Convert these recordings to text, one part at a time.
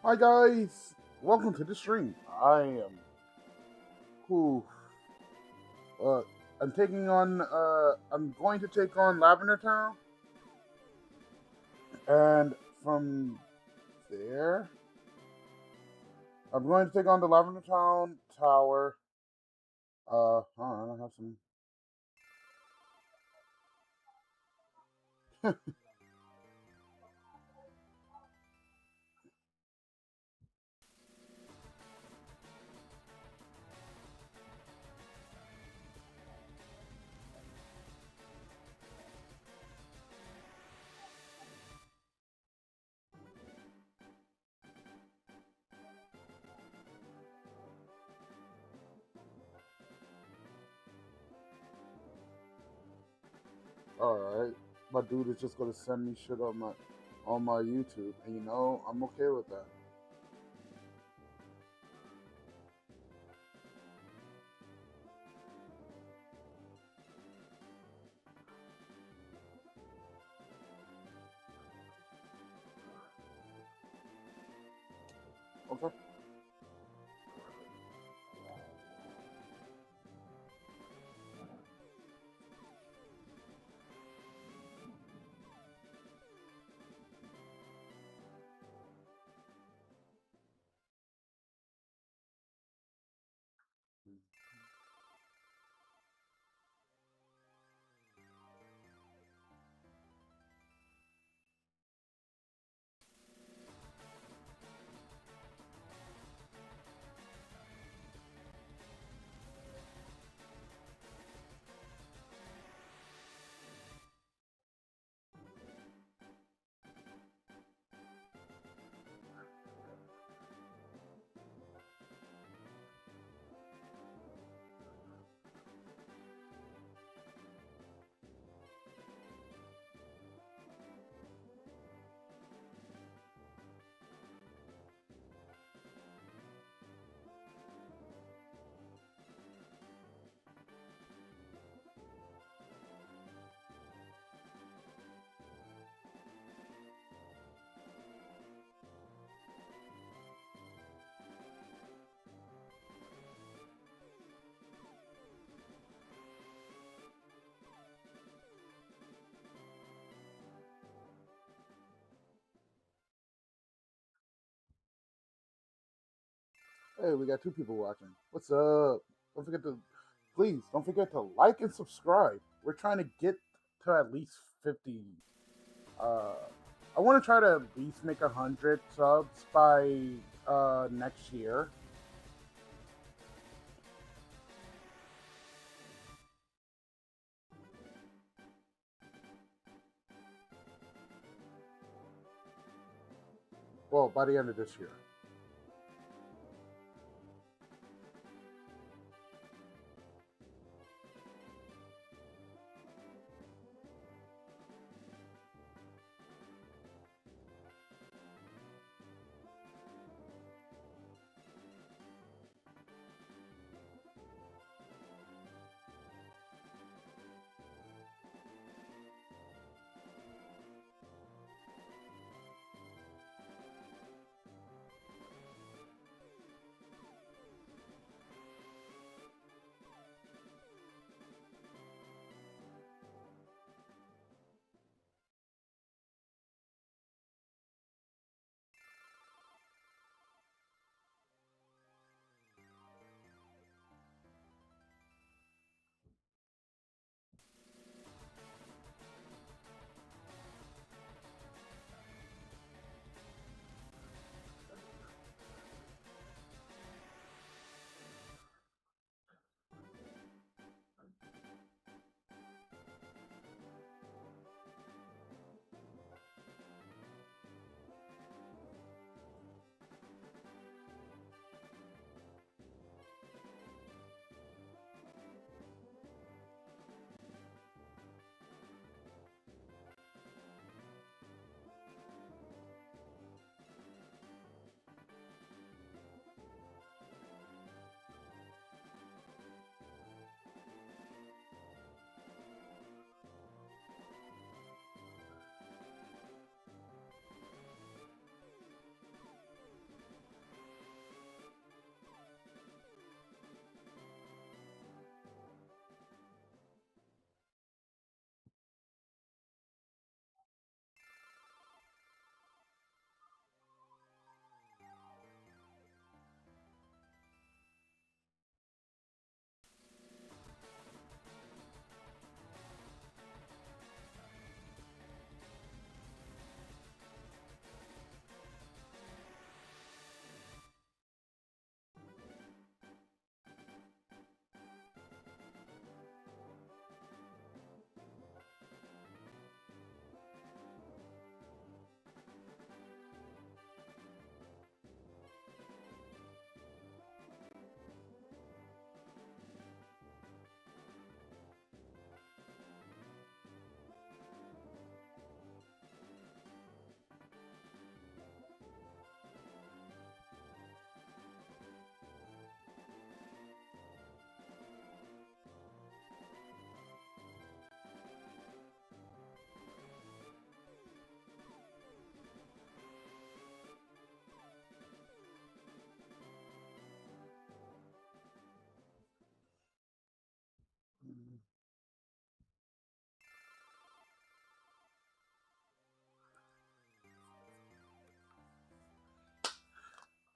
Hi guys, welcome to the stream. I am who uh I'm going to take on Lavender Town, and from there I'm going to take on the Lavender Town Tower. Hold on, I have some. Alright. My dude is just gonna send me shit on my YouTube, and I'm okay with that. Okay. Hey, we got two people watching. What's up? Don't forget to Please don't forget to like and subscribe. We're trying to get to at least 50. Uh, I want to try to at least make 100 subs by next year. Well, by the end of this year.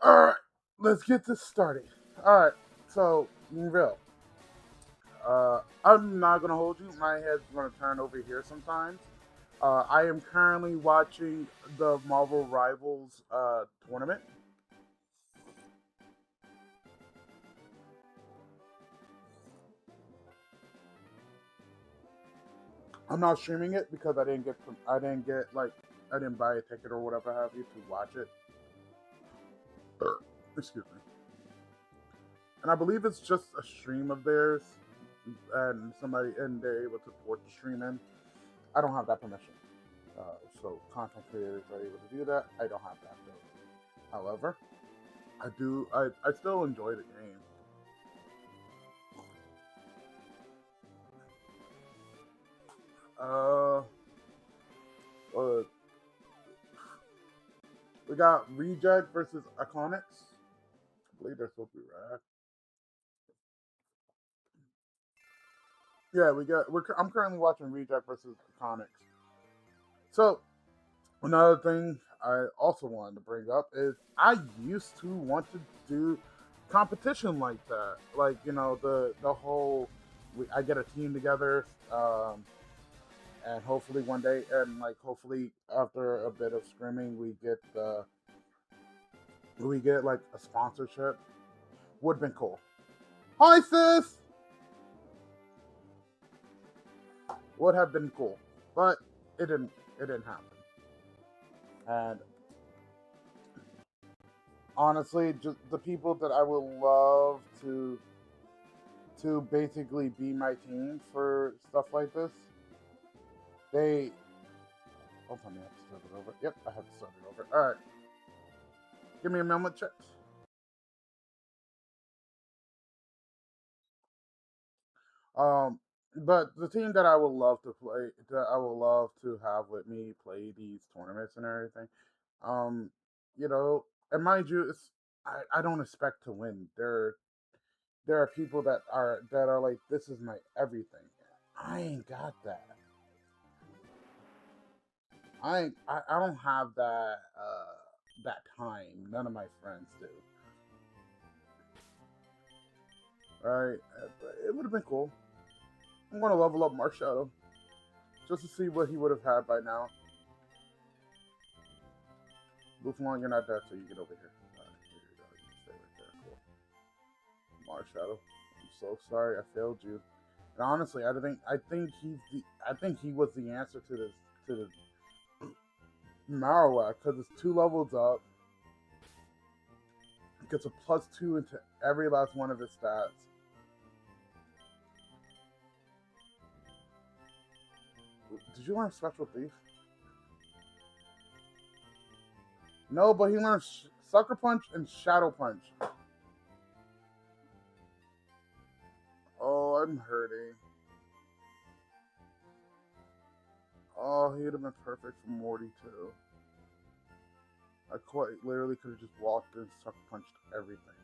Alright, let's get this started. Alright, so, real. I'm not gonna hold you. My head's gonna turn over here sometimes. I am currently watching the Marvel Rivals tournament. I'm not streaming it because I didn't buy a ticket or whatever have you to watch it. Excuse me. And I believe it's just a stream of theirs, and they're able to port the stream in. I don't have that permission. So content creators are able to do that. I don't have that though. However, I do. I still enjoy the game. Uh, uh we got Reject versus Iconics. I believe they're supposed to be rad. Yeah, I'm currently watching Reject versus Iconics. So another thing I also wanted to bring up is I used to want to do competition like that. Like, the whole I get a team together, and hopefully one day, and like hopefully after a bit of scrimming, we get like a sponsorship. Would have been cool. Hi sis, would have been cool, but it didn't. It didn't happen. And honestly, just the people that I would love to basically be my team for stuff like this, they. Hold on, I have to start it over. Yep, I have to start it over. All right, give me a moment, chat. But the team that I would love to play, that I would love to have with me play these tournaments and everything, um, and mind you, I don't expect to win. There are people that are like, this is my everything. I ain't got that. I don't have that time. None of my friends do. All right, it would have been cool. I'm gonna level up Marshadow just to see what he would have had by now. Buffalon, you're not dead, so you get over here. Here you go. You can stay right there. Cool. Marshadow, I'm so sorry I failed you. And honestly, I think he was the answer to the Marowak because it's 2 levels up. Gets a +2 into every last one of his stats. Did you learn Special Thief? No, but he learned Sucker Punch and Shadow Punch. Oh, I'm hurting. Oh, he would have been perfect for Morty too. I quite literally could have just walked and sucker punched everything.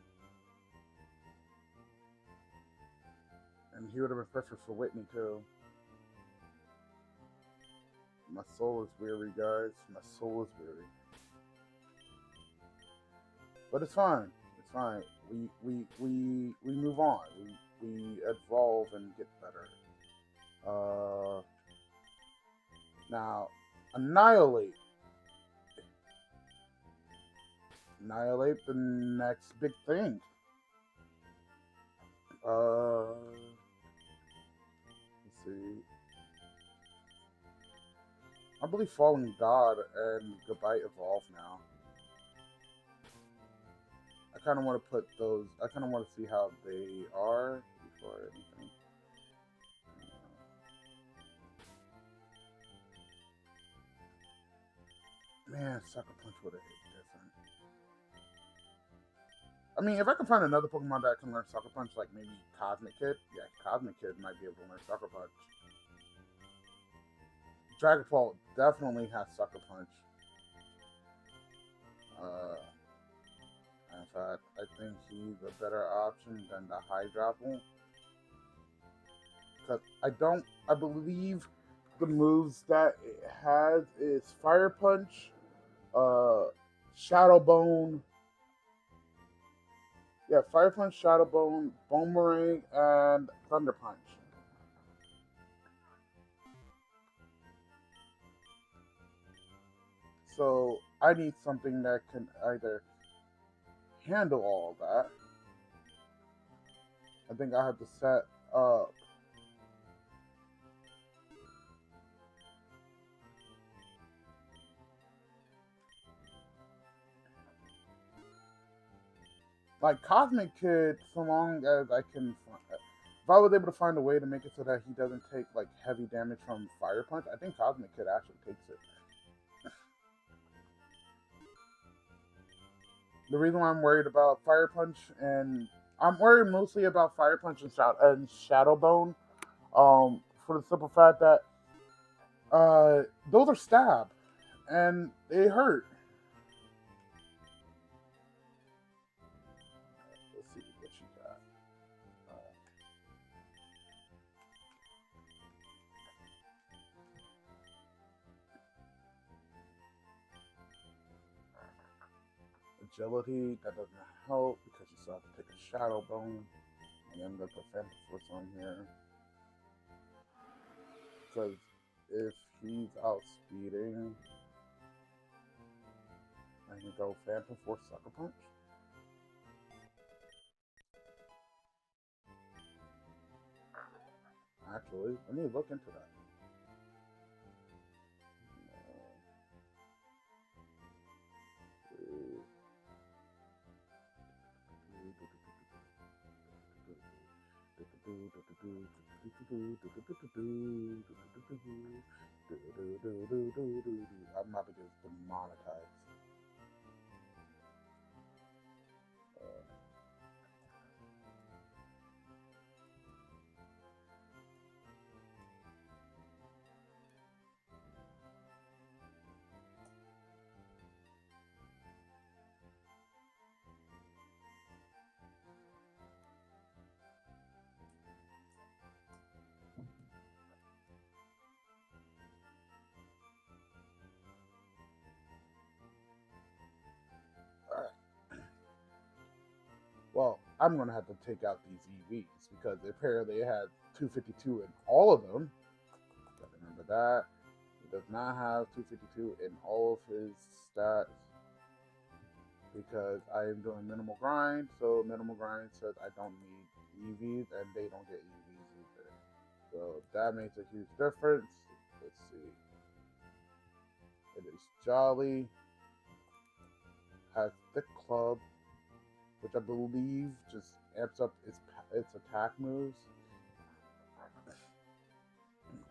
And he would have been perfect for Whitney too. My soul is weary, guys. My soul is weary. But it's fine. It's fine. We move on. We evolve and get better. Now, annihilate. Annihilate the next big thing. Let's see. I believe Fallen God and Goodbye evolve now. I kind of want to put those. I kind of want to see how they are before anything. Man, Sucker Punch would have hit different. I mean, if I can find another Pokemon that can learn Sucker Punch, like maybe Cosmic Kid, yeah, Cosmic Kid might be able to learn Sucker Punch. Dragapult definitely has Sucker Punch. In fact, I think he's a better option than the Hydropple. Because I believe the moves that it has is Fire Punch, Shadow Bone, Yeah, Fire Punch, Shadow Bone, Boomerang, and Thunder Punch. So I need something that can either handle all of that. I think I have to set up like Cosmic Kid, so long as I can. If I was able to find a way to make it so that he doesn't take like heavy damage from Fire Punch, I think Cosmic Kid actually takes it. The reason why I'm worried about Fire Punch and I'm worried mostly about Fire Punch and Shadow Bone, for the simple fact that those are stab and they hurt. Let's see what she got. Agility, that doesn't help because you still have to take a Shadow Bone. And then put Phantom Force on here. Because if he's outspeeding, I can go Phantom Force Sucker Punch. Actually, let me look into that. I'm about to get demonetized. Well, I'm gonna have to take out these EVs because apparently it had 252 in all of them. Gotta remember that. He does not have 252 in all of his stats because I am doing minimal grind. So minimal grind says I don't need EVs and they don't get EVs either. So that makes a huge difference. Let's see. It is Jolly, has Thick Club, which I believe just amps up its attack moves,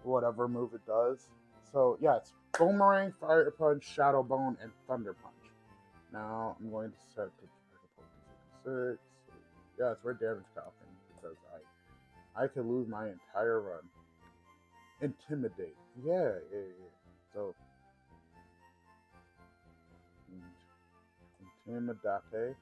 whatever move it does. So yeah, it's Boomerang, Fire Punch, Shadow Bone, and Thunder Punch. Now I'm going to set the 56. Yeah, it's Red Damage Falcon because I could lose my entire run. Intimidate. Yeah. So Intimidate.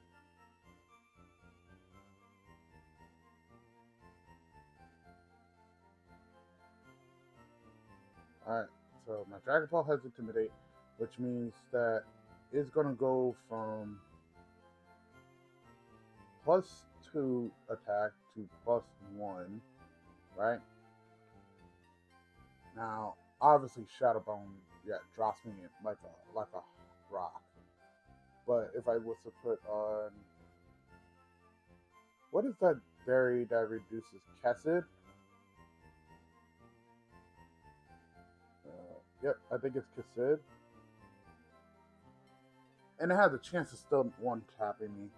Alright, so my Dragon Ball has Intimidate, which means that it's going to go from +2 attack to +1, right? Now, obviously, Shadow Bone, yeah, drops me like a rock. But if I was to put on, what is that berry that reduces Kessid? Yep, I think it's Kassid. And it has a chance of still one tapping me.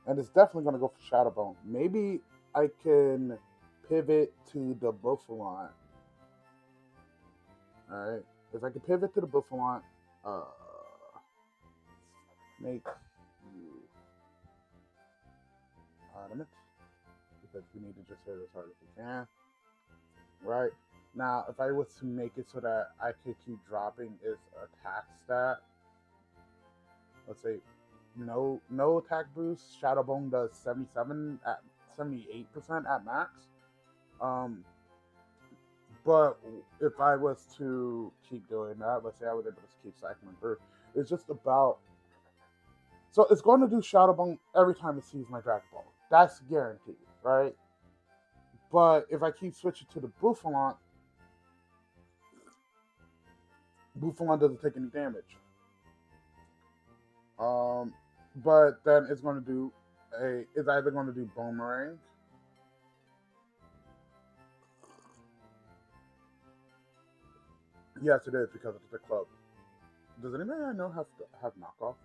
And it's definitely going to go for Shadow Bone. Maybe I can pivot to the Buffalon. Alright. If I can pivot to the Buffalon, make you adamant. Because we need to just hit as hard as we can. Right? Now, if I was to make it so that I could keep dropping its attack stat, let's say no attack boost. Shadow Bone does 78% at max. But if I was to keep doing that, let's say I was able to keep cycling through, it's just about So it's going to do Shadow Bone every time it sees my Dragon Ball. That's guaranteed, right? But if I keep switching to the Buffalant, Buffalant doesn't take any damage. But then it's going to do it's either going to do Boomerang. Yes, it is because it's the club. Does anybody I know have knockoff?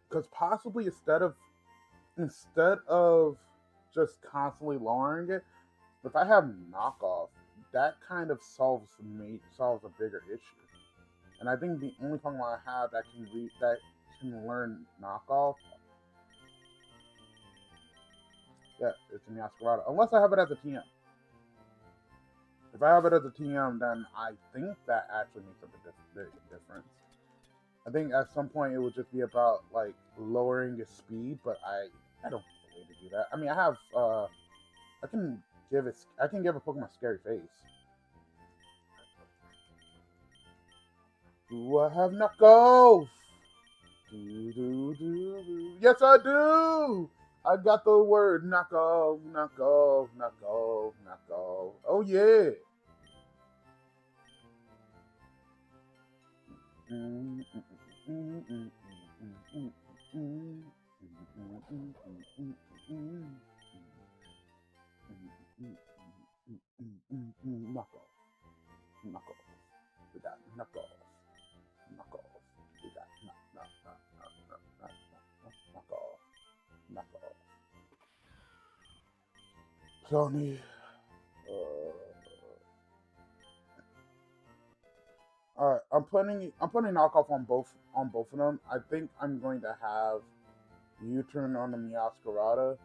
Because possibly instead of just constantly lowering it, if I have knockoff, that kind of solves a bigger issue. And I think the only Pokemon I have that can learn knockoff, yeah, it's a Meowscarada. Unless I have it as a TM. If I have it as a TM, then I think that actually makes a big difference. I think at some point it would just be about like lowering its speed, but I don't think the way to do that. I mean, I can give a Pokemon Scary Face. Do I have knockoff? Yes, I do. I got the word knockoff. Oh yeah. Knockoff. We got knockoff. We got knockoff. Tony. All right, I'm putting knockoff on both of them. I think I'm going to have U-turn on the Meowscarada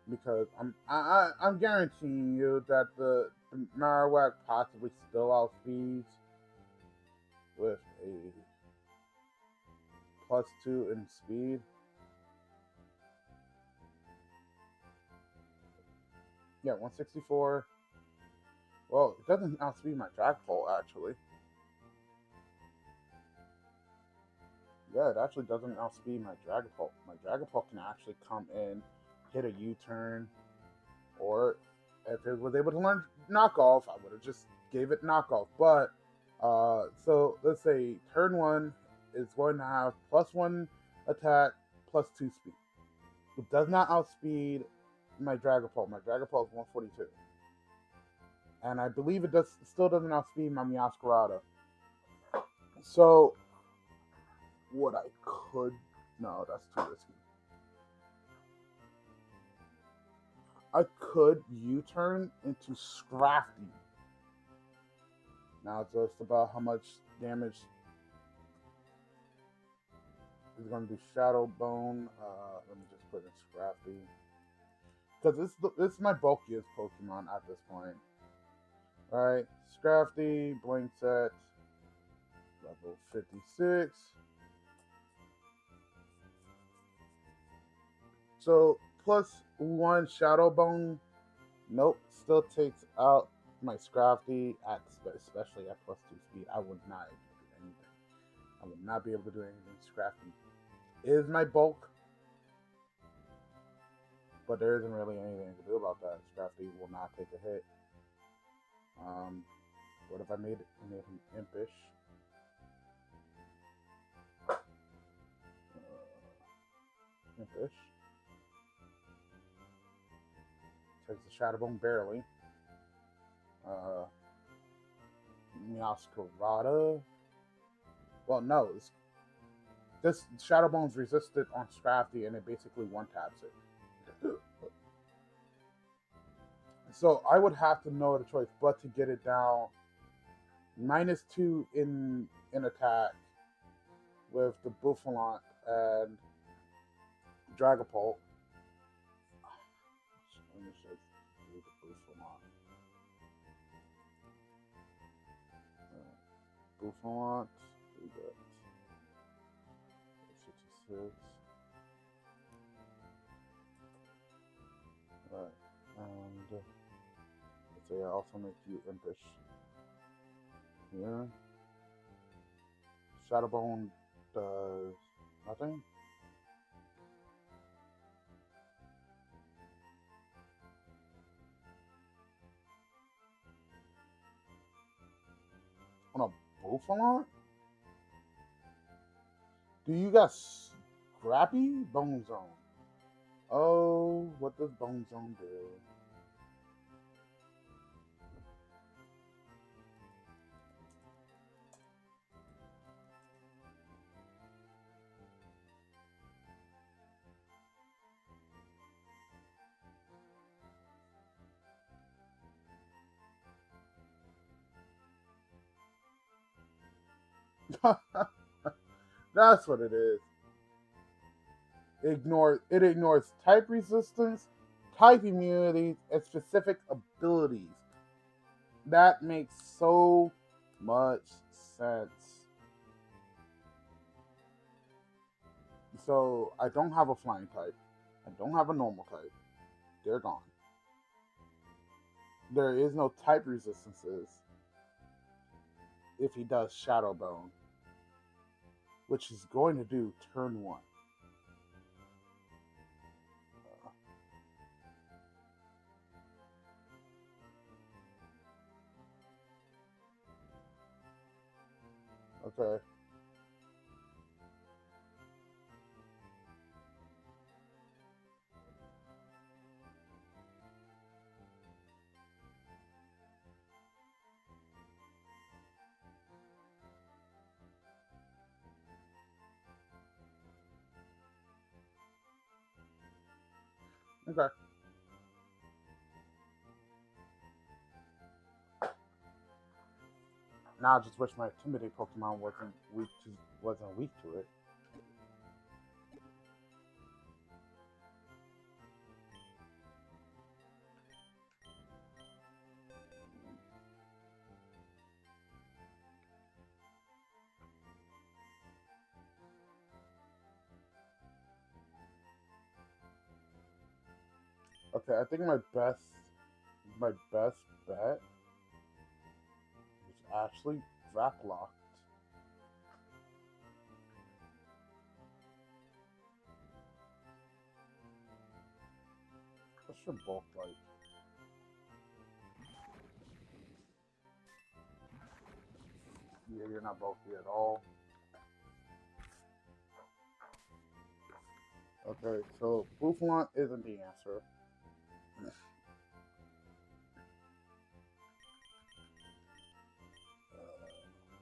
because I'm guaranteeing you that the Marowak possibly still outspeeds with a +2 in speed. Yeah, 164. Well, it doesn't outspeed my Dragapult actually. Yeah, it actually doesn't outspeed my Dragapult. My Dragapult can actually come in, hit a U-turn, or if it was able to learn knockoff, I would have just gave it knockoff. But so let's say turn 1 is going to have +1 attack, +2 speed. It does not outspeed my Dragapult. My Dragapult is 142, and I believe it still doesn't outspeed my Meowscarada. So what I could no, that's too risky. I could U-turn into Scrafty. Now it's just about how much damage is going to do. Shadow Bone. Let me just put in Scrafty because this is my bulkiest Pokemon at this point. All right, Scrafty, Blink Set, level 56. So +1 Shadow Bone. Nope, still takes out my Scrafty especially at +2 speed. I would not be able to do anything. I would not be able to do anything. Scrafty is my bulk, but there isn't really anything to do about that. Scrafty will not take a hit. What if I made him impish? Impish. Takes the Shadow Bone barely. Meowscarada. Well, no. This Shadow Bone's resisted on Scrafty, and it basically one-taps it. So I would have to know the choice, but to get it down -2 in attack with the Buffalant and Dragapult. Let me show you the Buffalant. Buffalant. We got 56. Alright, and let's say I also make you impish here. Shadowbone does nothing. On a Buffalon? Do you got Scrappy? Bone Zone. Oh, what does Bone Zone do? That's what it is. It ignores type resistance, type immunities, and specific abilities. That makes so much sense. So I don't have a flying type. I don't have a normal type. They're gone. There is no type resistances if he does Shadow Bone, which he's going to do turn 1. Okay. Okay. Now I just wish my Intimidate Pokemon wasn't weak to it. Okay, I think my best bet is actually Locked. What's your bulk like? Yeah, you're not bulky at all. Okay, so Buffalon isn't the answer.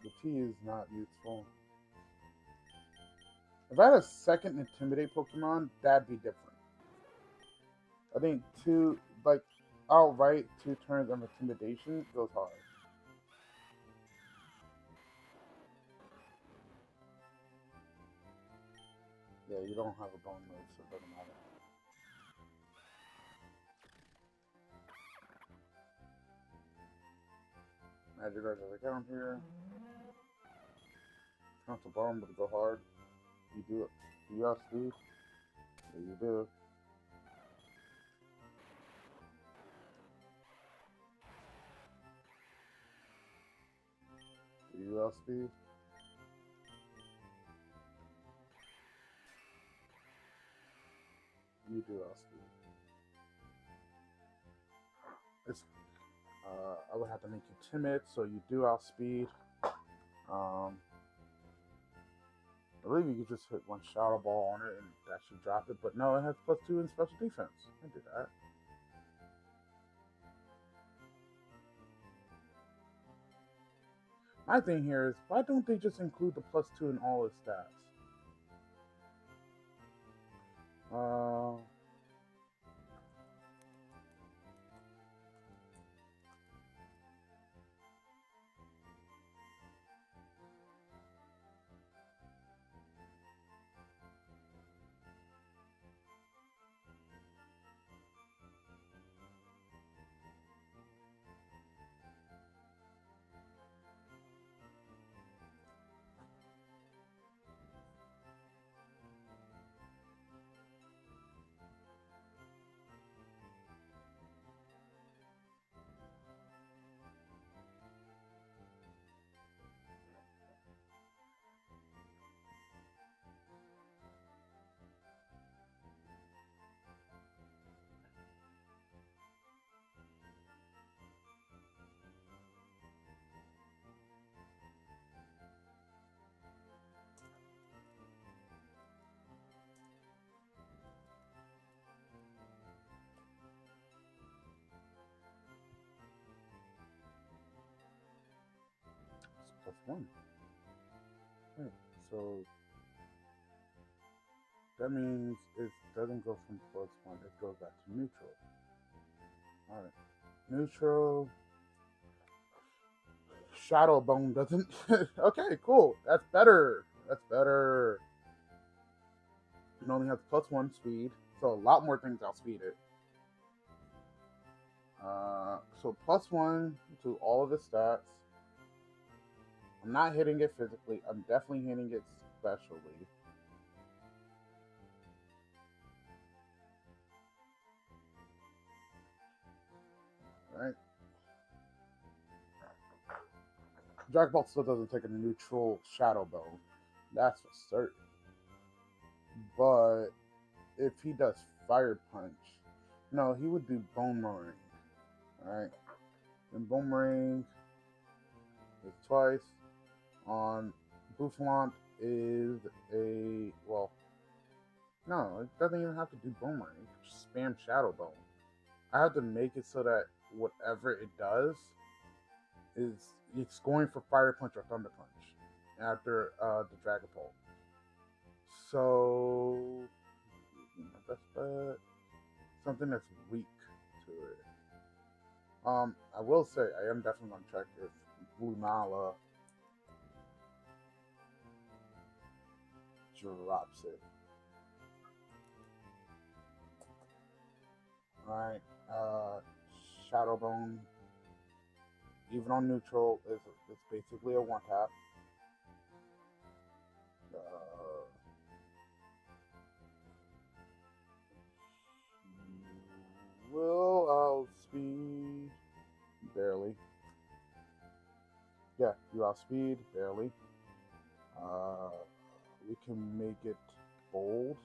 The T is not useful. If I had a second Intimidate Pokemon, that'd be different. I think outright 2 turns of Intimidation goes hard. Yeah, you don't have a bone move, so it doesn't matter. Magic Guard does a count here. Counts the bone, but go hard. You do it. Do you have speed? Yeah, you do. Do you have speed? You do have speed. It's I would have to make you timid, so you do outspeed. I believe you could just hit one Shadow Ball on it and that should drop it, but no, it has +2 in special defense. I did that. My thing here is, why don't they just include the +2 in all his stats? 1. Right. So that means it doesn't go from +1, it goes back to neutral. Alright. Neutral. Shadow Bone doesn't. Okay, cool. That's better. That's better. It only has +1 speed, so a lot more things outspeed it. So +1 to all of the stats. I'm not hitting it physically. I'm definitely hitting it specially. Right. Dragon Ball still doesn't take a neutral Shadow Bone. That's for certain. But if he does Fire Punch, no, he would do Boomerang. Alright. And Boomerang is twice. On Boufflant is a, well, no, it doesn't even have to do Boomerang. Just spam Shadow Bone. I have to make it so that whatever it does is it's going for Fire Punch or Thunder Punch after the Dragon Ball. So that's something that's weak to it. I will say I am definitely gonna check if Lunala drops it. Alright, Shadow Bone, even on neutral, it's basically a one tap. Will outspeed barely. Yeah, you outspeed barely. We can make it bold,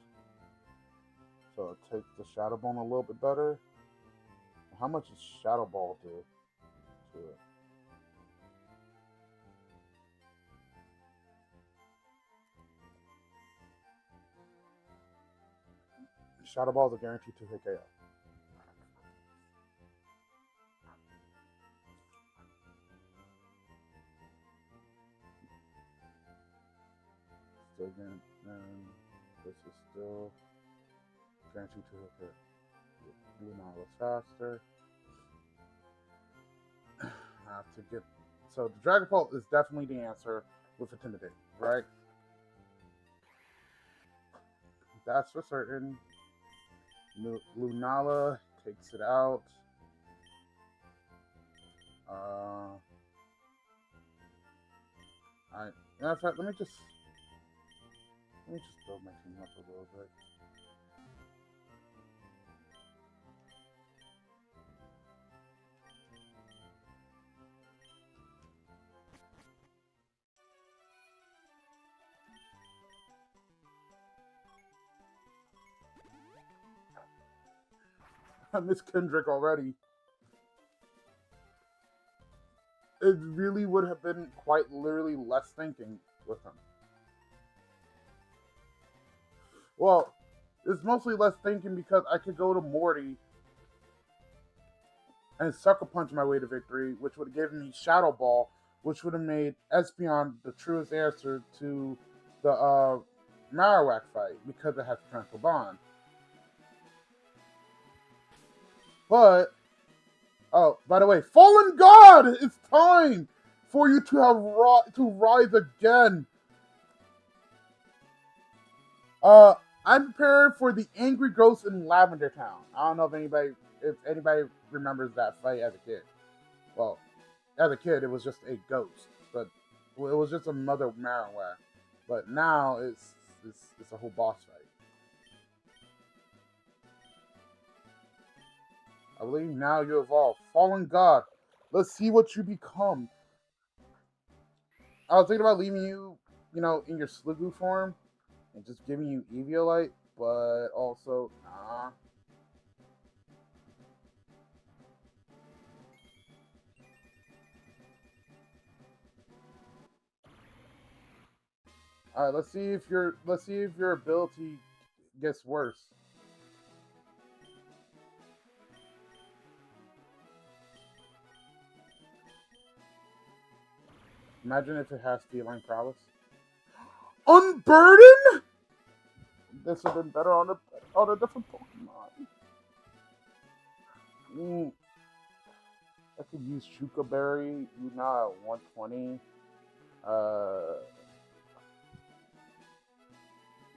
so it takes the Shadow Bone a little bit better. How much does Shadow Ball do to it? Shadow Ball is a guaranteed 2-hit KO. Again, and this is still guaranteed to hit it. Lunala was faster. I have to get, so the Dragon Ball is definitely the answer with Intimidate, right? That's for certain. Lunala takes it out. Alright, matter of fact, let me just build my team up a little bit. I miss Kendrick already. It really would have been quite literally less thinking with him. Well, it's mostly less thinking because I could go to Morty and Sucker Punch my way to victory, which would have given me Shadow Ball, which would have made Espeon the truest answer to the Marowak fight because it has Parental Bond. But, oh, by the way, Fallen God! It's time for you to have to rise again. I'm prepared for the Angry Ghost in Lavender Town. I don't know if anybody remembers that fight as a kid. Well, as a kid, it was just a ghost, but it was just a mother Marowak. But now it's a whole boss fight. I believe now you evolve. Fallen God. Let's see what you become. I was thinking about leaving you, in your Sliggoo form and just giving you Eviolite, but also, nah. All right, let's see if your ability gets worse. Imagine if it has feline prowess. Unburden? This would have been better on a different Pokemon. I could use Shuka Berry. You now at 120.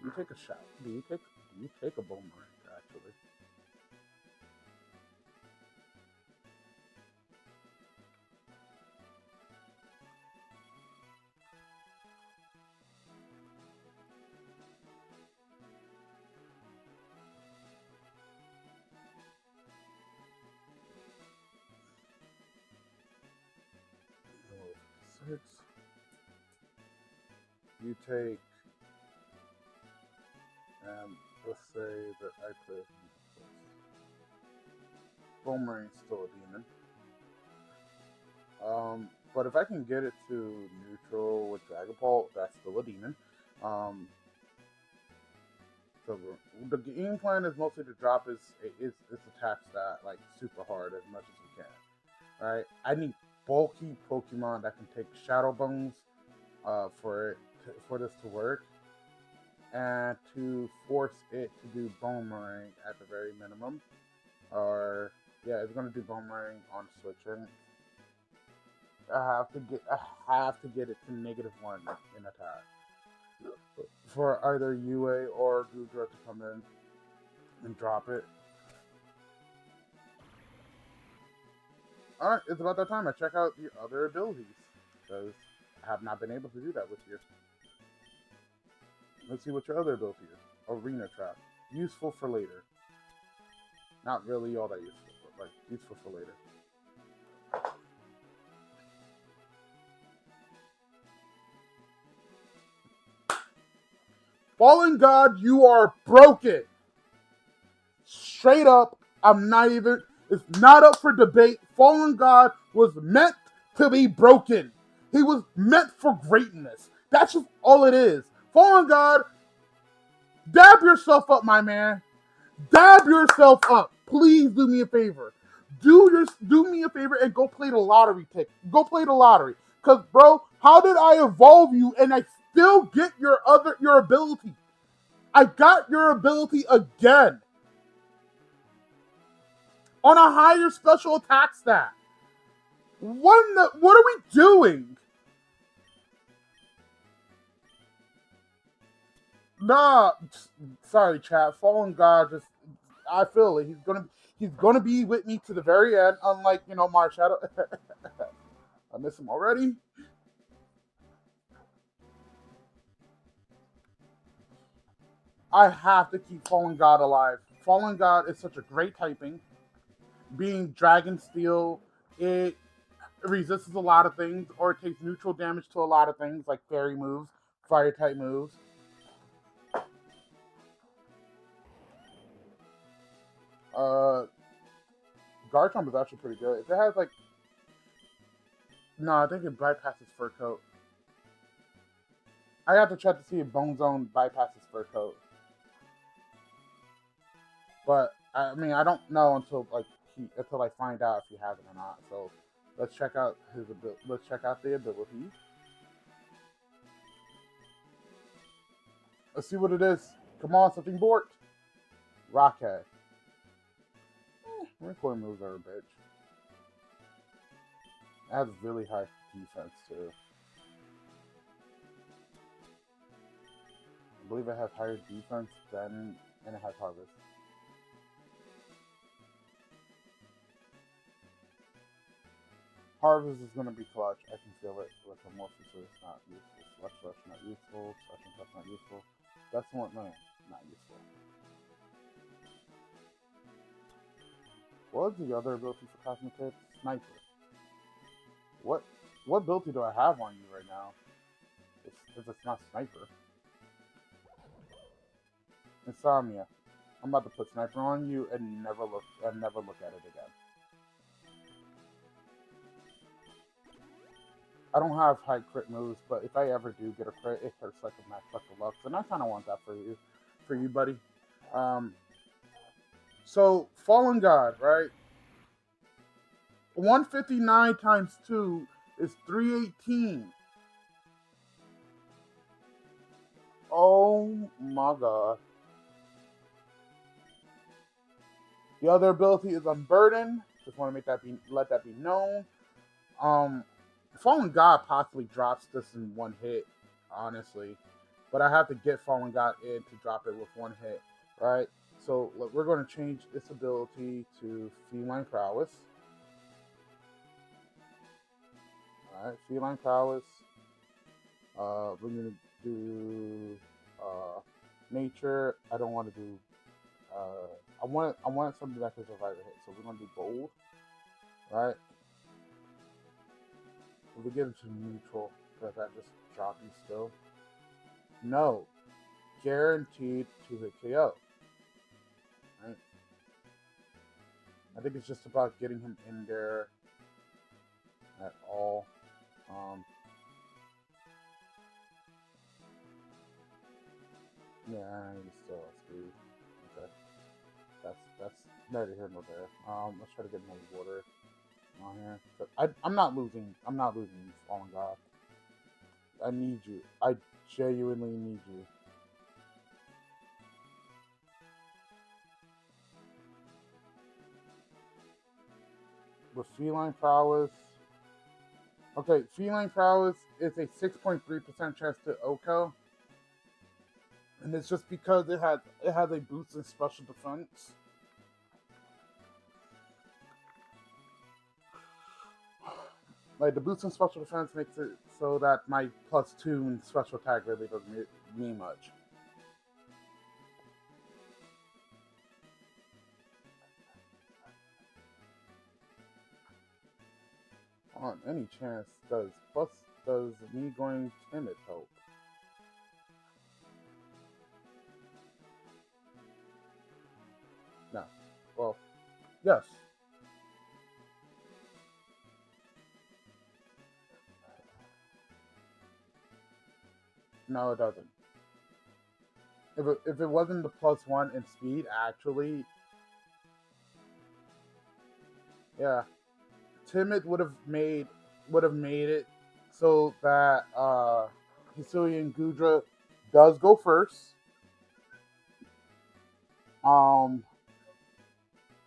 You take a shot. Do you take a Boomerang actually? Six. You take, let's say that I could. Boomerang's still a demon. But if I can get it to neutral with Dragon Ball, that's still a demon. So the game plan is mostly to drop its attack stat like super hard as much as we can. Right? I need bulky Pokemon that can take Shadow Bones for this to work, and to force it to do Boomerang at the very minimum. Or yeah, it's gonna do Boomerang on switching. I have to get it to -1 in attack for either UA or Goodra to come in and drop it. Alright, it's about that time I check out the other abilities, because I have not been able to do that with you. Let's see what your other ability is. Arena Trap. Useful for later. Not really all that useful, but like useful for later. Fallen God, you are broken. Straight up, it's not up for debate. Fallen God was meant to be broken. He was meant for greatness. That's just all it is. Fallen God, dab yourself up, my man. Dab yourself up. Please do me a favor. Do me a favor and go play the lottery ticket. Go play the lottery. Cause bro, how did I evolve you and I still get your ability? I got your ability again. On a higher special attack stat. What are we doing? Nah, sorry, chat. Fallen God just, I feel it. He's gonna be with me to the very end. Unlike Marshadow. I miss him already. I have to keep Fallen God alive. Fallen God is such a great typing. Being Dragon Steel, it resists a lot of things, or it takes neutral damage to a lot of things, like fairy moves, fire type moves. Garchomp is actually pretty good. If it has like, no, I think it bypasses Fur Coat. I have to check to see if Bone Zone bypasses Fur Coat. But I mean, I don't know until I find out if he has it or not. So let's check out let's check out the abilities. Let's see what it is. Come on, something borked. Rockhead. Recoil moves are a bitch. It has really high defense too. I believe it has higher defense and it has harvest. Harvest is going to be clutch. I can feel it. Metamorphosis is not useful. Slush not useful. Slush and Touch not useful. That's what not useful. What is the other ability for Cosmic Hit? Sniper. What ability do I have on you right now? If it's not Sniper. Insomnia. I'm about to put Sniper on you and never look at it again. I don't have high crit moves, but if I ever do get a crit, it hurts like a match like a Lux, and I kind of want that for you, buddy. So Fallen God, right? 159 times 2 is 318. my god. The other ability is Unburden. Just want to let that be known. Um, Fallen God possibly drops this in one hit, honestly, but I have to get Fallen God in to drop it with one hit, right? So look, we're going to change its ability to Feline Prowess. All right, Feline Prowess. We're gonna do Nature. I don't want to do. I want something that can survive a hit. So we're gonna do Bold, right? If we get into neutral, does that just drop you still? No, guaranteed to hit KO. Right? I think it's just about getting him in there at all. Yeah, he's still at speed. Okay, that's neither here nor there. Let's try to get more water on here. But I'm not losing. I'm not losing. Fallen God. I need you. I genuinely need you. With Feline Prowess. Okay, Feline Prowess is a 6.3% chance to Oko. And it's just because it has a boost in special defense. Like the boost in special defense makes it so that my +2 in special attack really doesn't mean much. On any chance, does me going timid help? No. Well, yes. No, it doesn't. If it wasn't the +1 in speed, actually, yeah, timid would have made it so that Hisui and Gudra does go first. Um,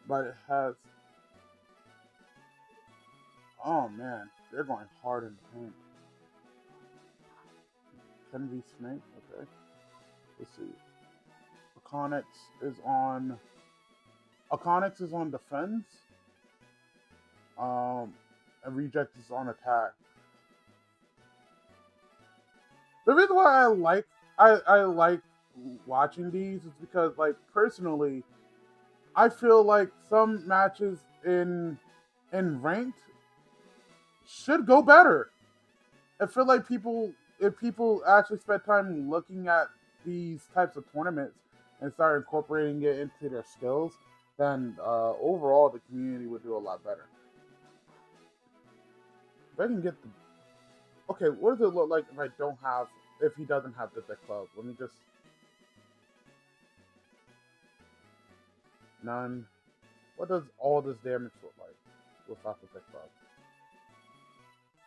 but it has. Oh man, they're going hard in the paint. 10v Snake. Okay, let's see. Aconix is on. Aconix is on defense. And Reject is on attack. The reason why I like watching these is because, like, personally, I feel like some matches in ranked should go better. I feel like if people actually spend time looking at these types of tournaments and start incorporating it into their skills, then overall the community would do a lot better. If I can get the okay, what does it look like if he doesn't have the thick club? Let me just none. What does all this damage look like without the thick club?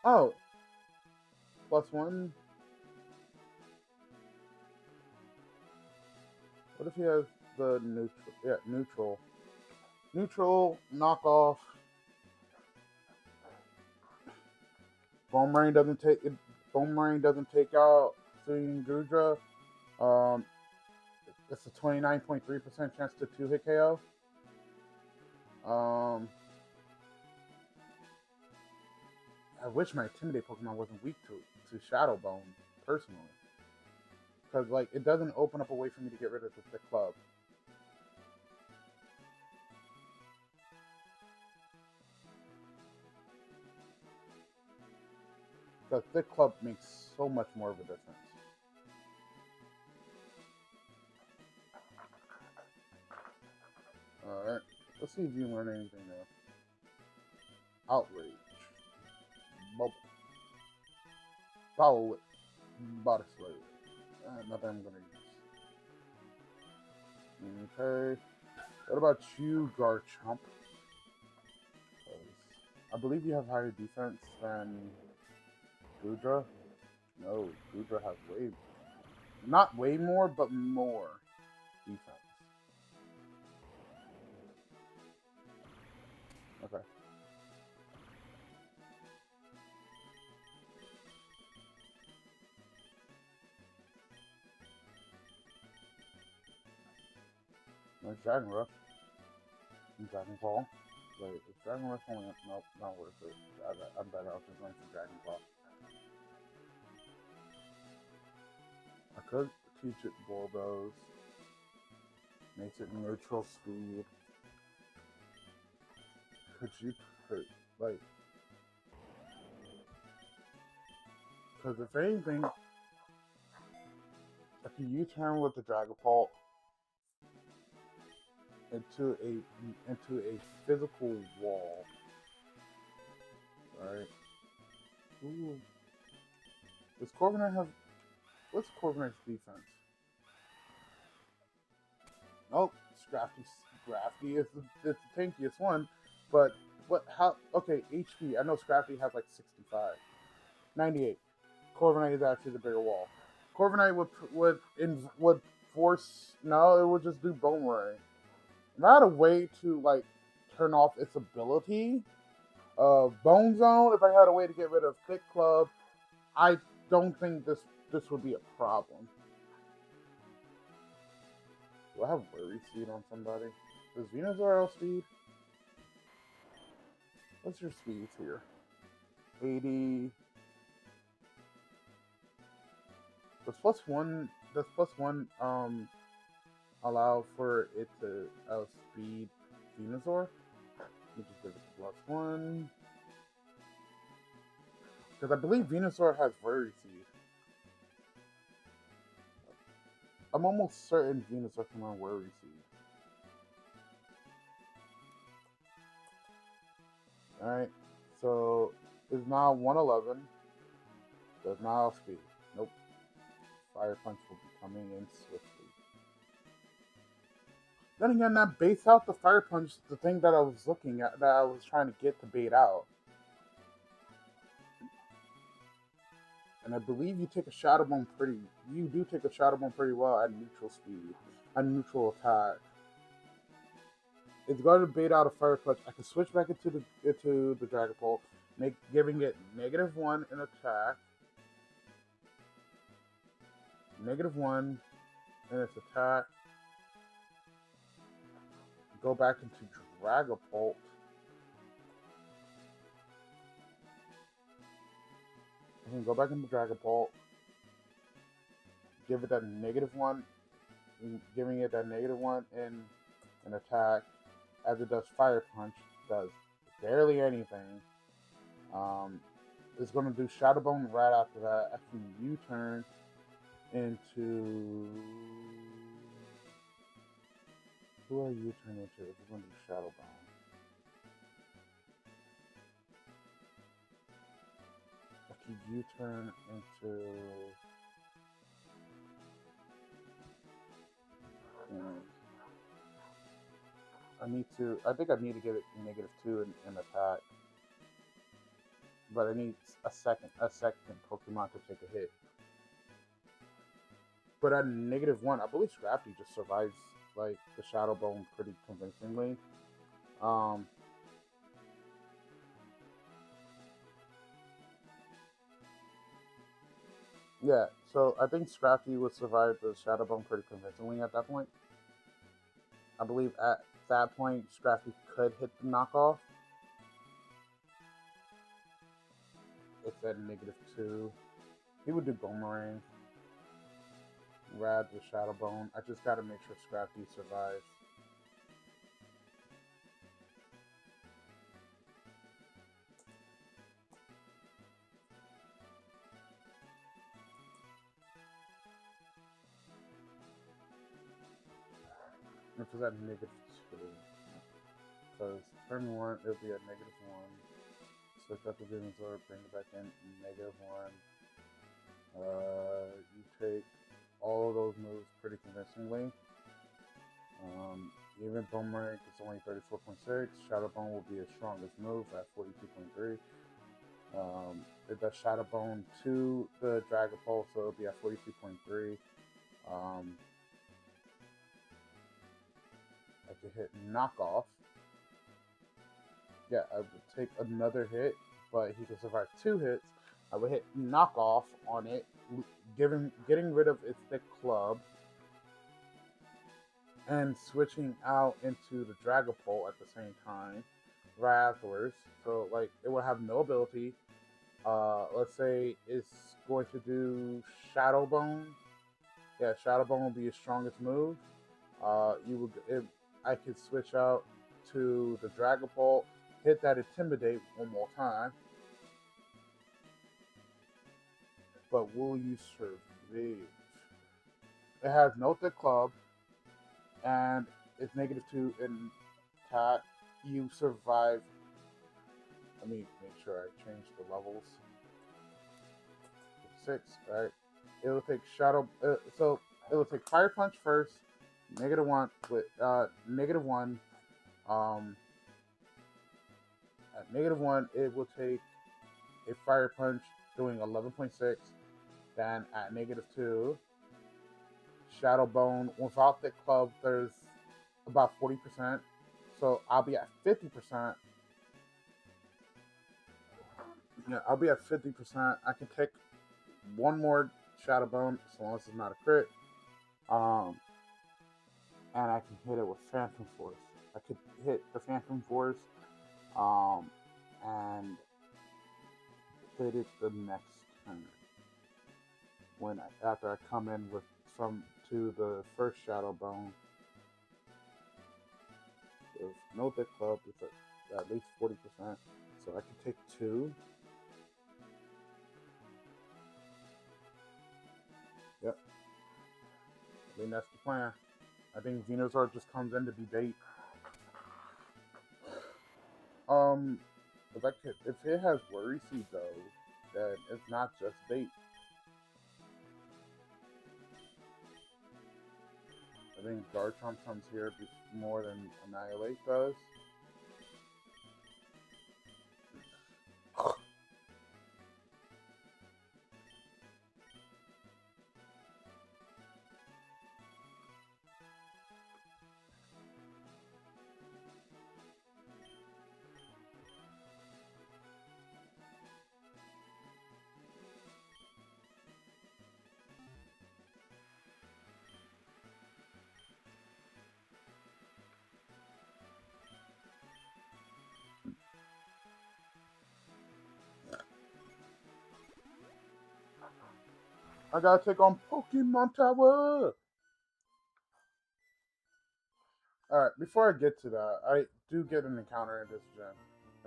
Oh, +1. What if he has the neutral? Yeah, neutral. Neutral knockoff. Boomerang doesn't take it. Boomerang doesn't take out Suyin Gudra. Um, it's a 29.3% chance to 2-hit KO. I wish my Intimidate Pokemon wasn't weak to Shadow Bone, personally. Because, like, it doesn't open up a way for me to get rid of the thick club. The thick club makes so much more of a difference. Alright, let's see if you learn anything there. Outrage. Bubble. Power Whip. Body Slave. Nothing I'm gonna use. Okay. What about you, Garchomp? I believe you have higher defense than Gudra. No, Gudra has way. Not way more, but more defense. Okay. There's Dragon Rush and Dragon Ball. Wait, is Dragon Rush only? Nope, not worth it. I'm better off just going for Dragon Ball. I could teach it Bulldoze. Makes it neutral speed. Could you hurt? Like, because if anything, if you U-turn with the Dragapult into a physical wall, right? Ooh. Does Corviknight have? What's Corviknight's defense? Oh, Scrafty is the tankiest one, but what? How? Okay, HP. I know Scrafty has like 65, 98. Corviknight is actually the bigger wall. Corviknight would force. No, it would just do Boomerang. Not a way to like turn off its ability. Bone Zone. If I had a way to get rid of Thick Club, I don't think this would be a problem. Do I have Worry Seed on somebody? Does Venusaur outspeed? What's your speeds here? 80. Does plus one allow for it to outspeed Venusaur? Let me just give it +1. Because I believe Venusaur has Worry Seed. I'm almost certain Venusaur can run Worry Seed. Alright, so is now 111. Does not outspeed. Nope. Fire Punch will be coming in swiftly. Then again, that baits out the Fire Punch, the thing that I was looking at, that I was trying to get to bait out. And I believe you take a Shadow Bone you do take a Shadow Bone pretty well at neutral speed, at neutral attack. It's going to bait out a Fire Punch. I can switch back into the Dragapult, giving it -1 in attack, -1 in its attack. Go back into Dragapult. I can go back into Dragapult. Give it that -1, giving it that -1 in an attack. As it does Fire Punch, does barely anything. It's going to do Shadow Bone right after that. I can U-turn into... Who are you turning into? It's going to be Shadow Bone. I can U-turn into... I think I need to get it -2 in attack. But I need a second Pokemon to take a hit. But at -1, I believe Scrafty just survives like the Shadow Bone pretty convincingly. Yeah, so I think Scrafty would survive the Shadow Bone pretty convincingly at that point. I believe at that point Scrafty could hit the knockoff. It's at -2. He would do Boomerang. Rad with Shadow Bone. I just gotta make sure Scrafty survives. Which is at -2. Because turn 1, it'll be at -1. Switch up the Venusaur, bring it back in, -1. You take all of those moves pretty convincingly. Even Boomerang is only 34.6. Shadow Bone will be its strongest move at 42.3. It does Shadow Bone to the Dragapult, so it'll be at 42.3. Um, I could hit knockoff. Yeah, I would take another hit, but he could survive 2 hits. I would hit knockoff on it, getting rid of its thick club, and switching out into the Dragapult at the same time, right afterwards. So like it would have no ability. Let's say it's going to do Shadow Bone. Yeah, Shadow Bone will be its strongest move. You would if I could switch out to the Dragapult, hit that Intimidate one more time. But will you survive? It has no thick club, and it's -2 in attack. You survive. Let me make sure I change the levels. 6, right? It will take Shadow. So it will take Fire Punch first, -1 with -1. At -1, it will take a Fire Punch doing 11.6. Then at -2, Shadow Bone without the club, there's about 40%. So I'll be at 50%. Yeah, I'll be at 50%. I can take one more Shadow Bone as long as it's not a crit. And I can hit it with Phantom Force. I could hit the Phantom Force, and hit it the next turn. After I come in with to the first Shadow Bone, there's no thick club. It's at least 40%, so I can take 2. Yep, I think that's the plan. I think Venusaur just comes in to be bait. If it has Worry Seed though, then it's not just bait. I think Garchomp comes here more than Annihilate does. I gotta take on Pokemon Tower! Alright, before I get to that, I do get an encounter in this gym,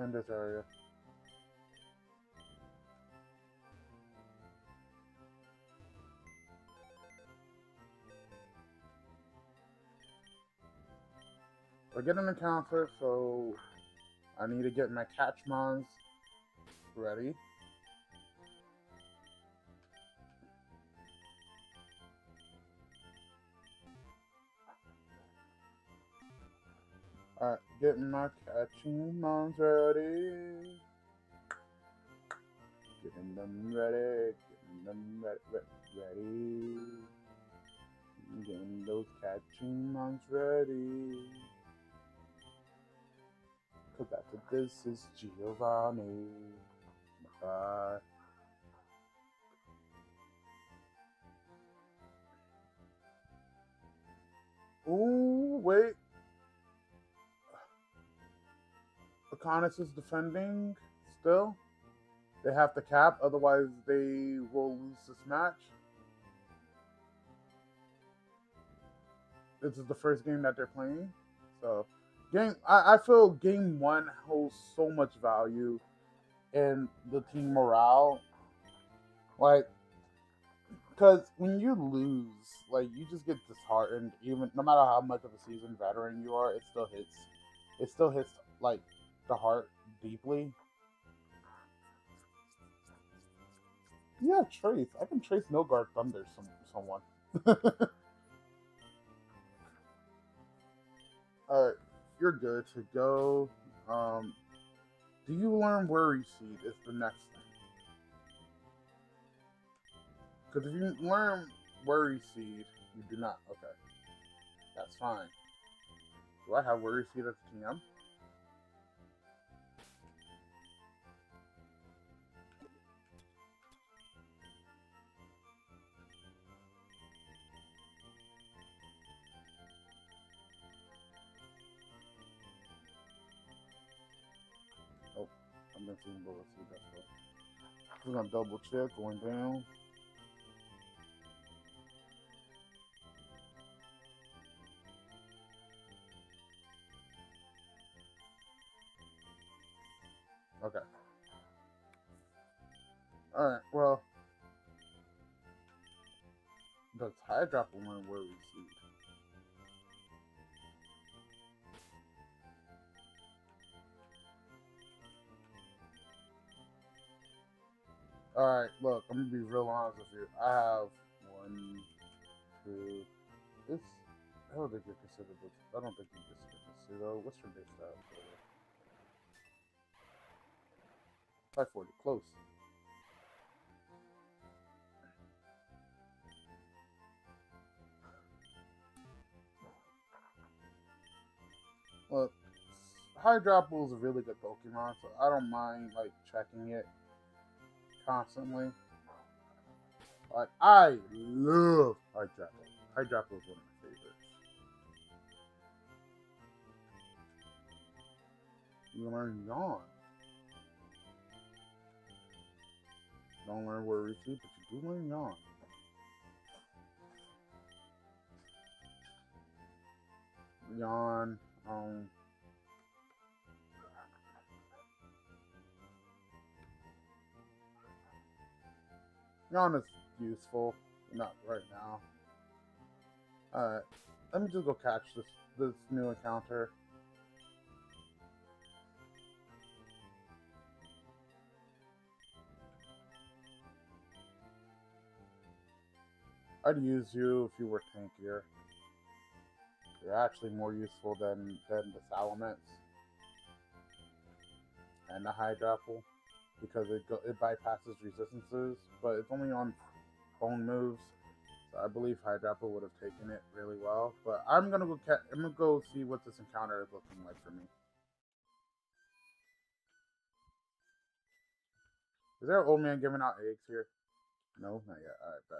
in this area. I get an encounter, so I need to get my Catchmons ready. Alright, getting my Catchmons ready. Getting them ready, ready. Getting those Catchmons ready. Cause after this is Giovanni. Bye. Ooh, wait. Aconus is defending still. They have to cap, otherwise they will lose this match. This is the first game that they're playing. So I feel game 1 holds so much value in the team morale. Like, because when you lose, like, you just get disheartened. Even no matter how much of a seasoned veteran you are, it still hits. It still hits like the heart deeply. Yeah, Trace. I can trace Nilgard Thunder someone. Alright, you're good to go. Do you learn Worry Seed is the next thing. Because if you learn Worry Seed, You do not. Okay, that's fine. Do I have worry seat at the TM? Oh, I'm missing bullet seat. That's what. We're gonna double check going down. Okay. All right. Well, does high drop one worry seat? All right. Look, I'm gonna be real honest with you. I have one, two. This. I don't think you consider this. I don't think you consider this pseudo. What's your base stat? 540. Close. Look, Hydrapple is a really good Pokemon, so I don't mind like checking it constantly. Like I love Hydrapple. Hydrapple is one of my favorites. You learn Yawn. Don't learn Worry Seed, but you do learn Yawn. Yawn. Yawn is useful. Not right now. Alright. Let me just go catch this new encounter. I'd use you if you were tankier. You're actually more useful than the Salamence and the Hydrapple because it bypasses resistances, but it's only on phone moves. So I believe Hydrapple would have taken it really well. But I'm gonna go see what this encounter is looking like for me. Is there an old man giving out eggs here? No, not yet. Alright, bet.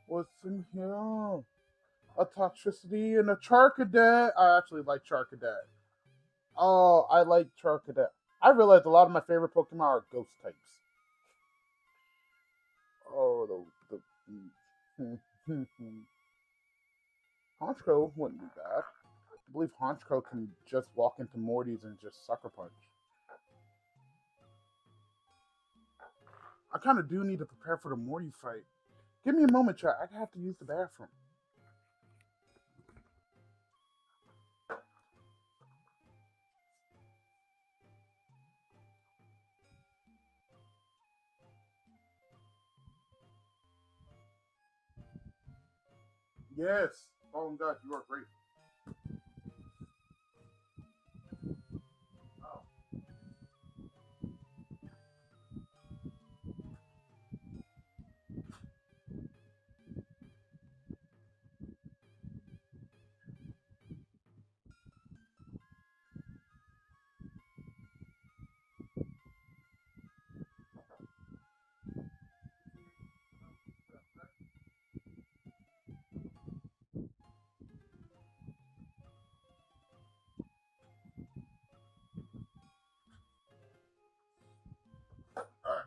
What's in here? A Toxicity and a Charcadet. I actually like Charcadet. Oh, I like Charcadet. I realized a lot of my favorite Pokemon are ghost types. Oh, the Honchko wouldn't be bad. I believe Honchko can just walk into Morty's and just sucker punch. I kind of do need to prepare for the Morty fight. Give me a moment, chat. I have to use the bathroom. Yes. Oh my God, you are great. Oh. All right.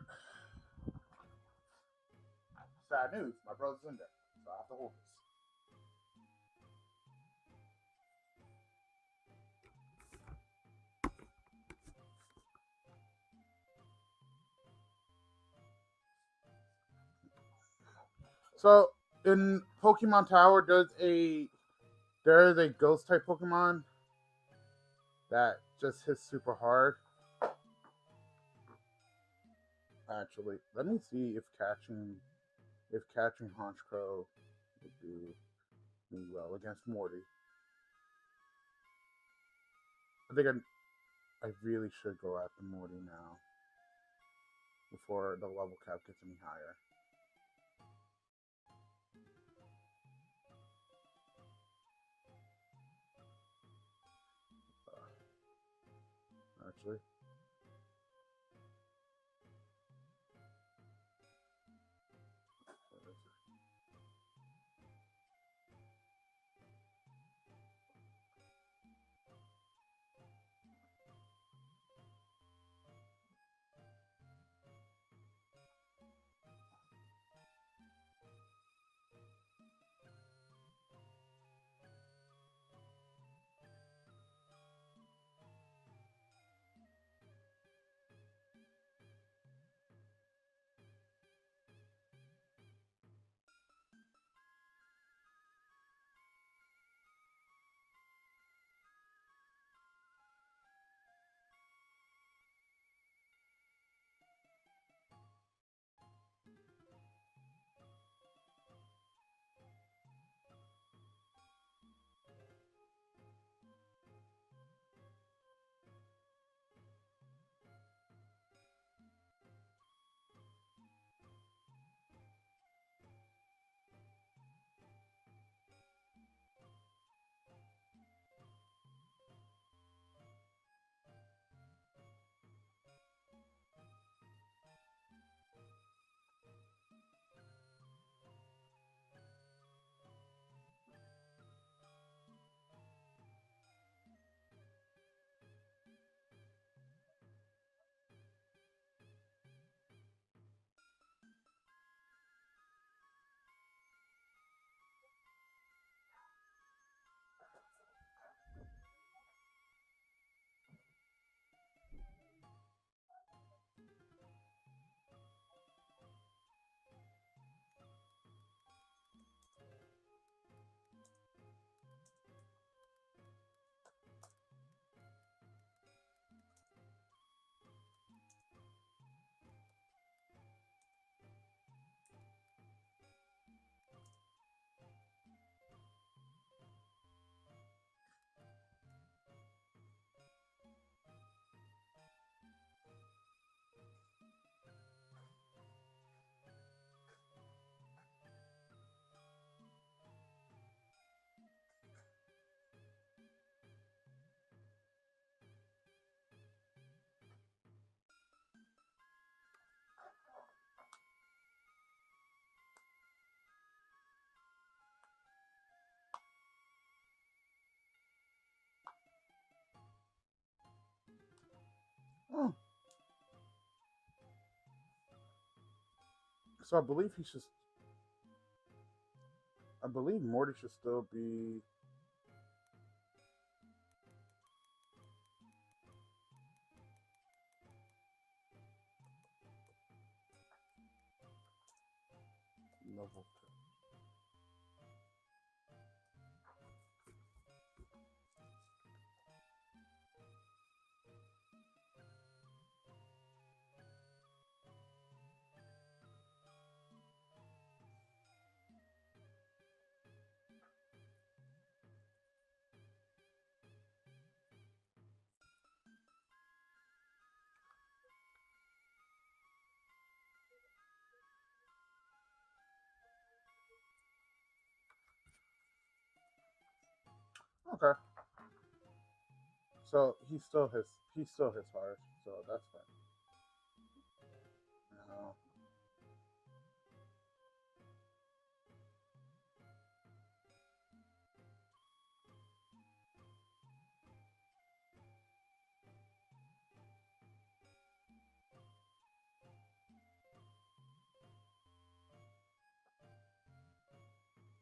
Sad news. My brother's in there, so I have the oldest. So in Pokemon Tower, there is a ghost type Pokemon that just hits super hard. Actually, let me see if catching Honchkrow would do me well against Morty. I think I really should go after Morty now before the level cap gets any higher. Actually. Oh. So I believe Morty should still be level 2. Okay. So he still hits hard, so that's fine.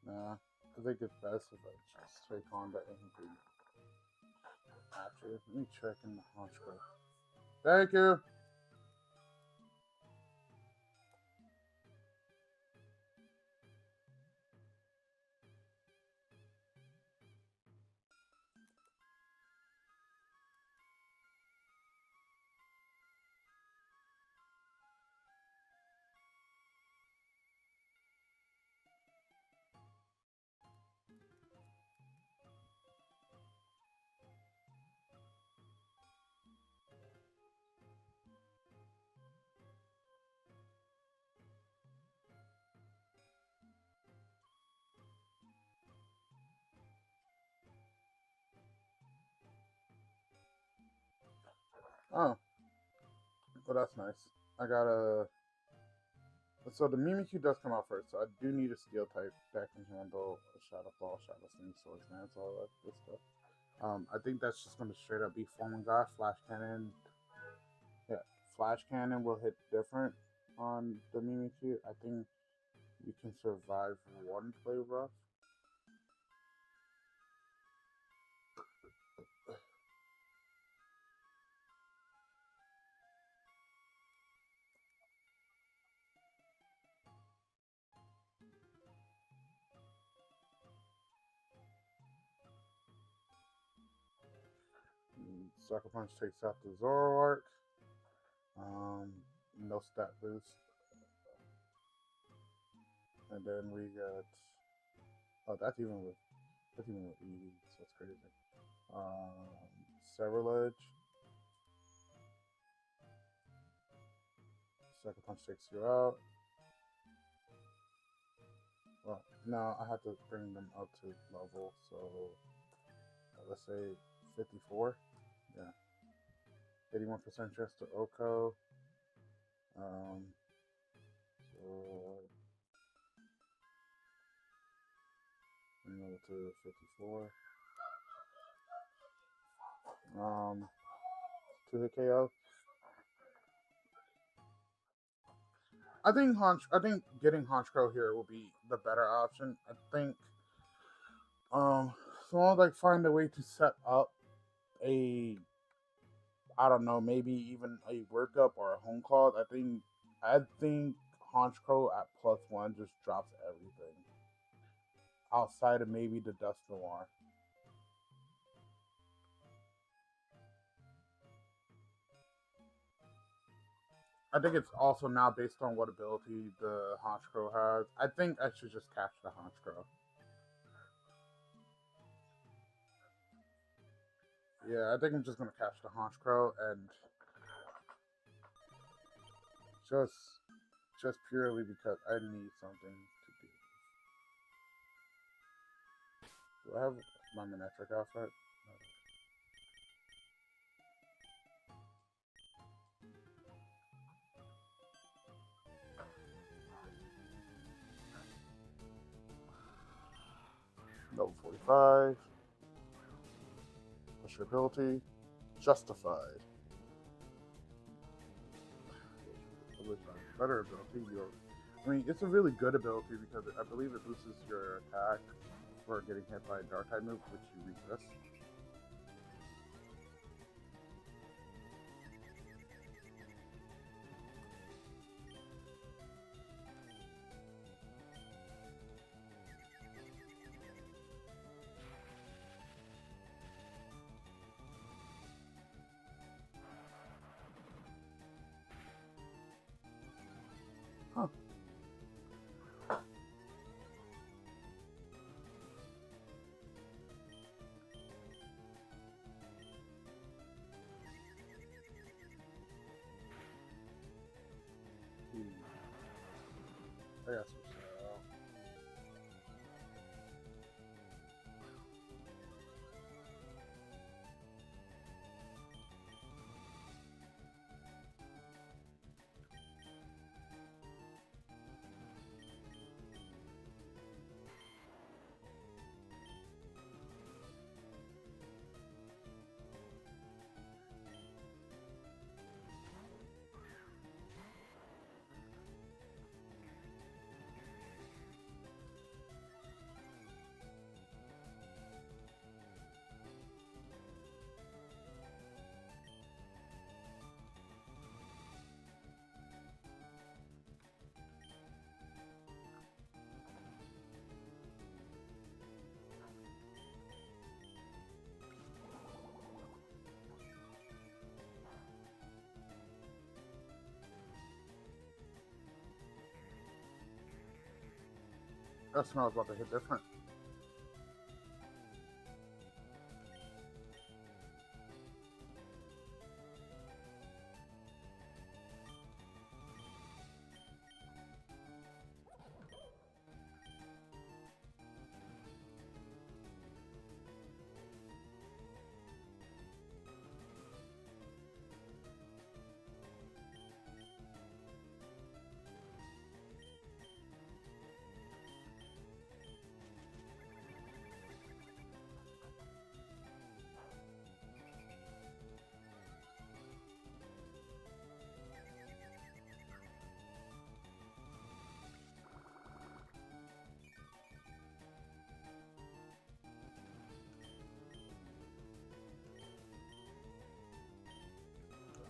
No. Nah, because they get best if I just take on the angry after. Let me check in the hunch group. Thank you. Oh, well, that's nice. I got a. So the Mimikyu does come out first, so I do need a steel type that can handle a Shadow Ball, Shadow Sting, Swords Dance, all that good stuff. I think that's just gonna straight up be Fallen God, Flash Cannon. Yeah, Flash Cannon will hit different on the Mimikyu. I think you can survive one play rough. Sucker Punch takes out the Zoroark. No stat boost. And then we got. Oh, that's even with EV, so that's crazy. Cerulege. Sucker Punch takes you out. Well, no, I have to bring them up to level, so let's say 54. Yeah. 81% chance to Oko. So bring over to 54. To hit KO. I think getting Honchkrow here will be the better option. I think so I'll like find a way to set up a, I don't know, maybe even a workup or a home call. I think Honchkrow at +1 just drops everything. Outside of maybe the Dust Noir. I think it's also now based on what ability the Honchkrow has. I think I should just catch the Honchkrow. Yeah, I think I'm just gonna catch the Honchkrow and just purely because I need something to do. Do I have my Manectric outfit? No. Level 45. What's your ability? Justified. Better ability. I mean, it's a really good ability because I believe it boosts your attack for getting hit by a dark type move, which you resist. Huh. That smells about to hit different.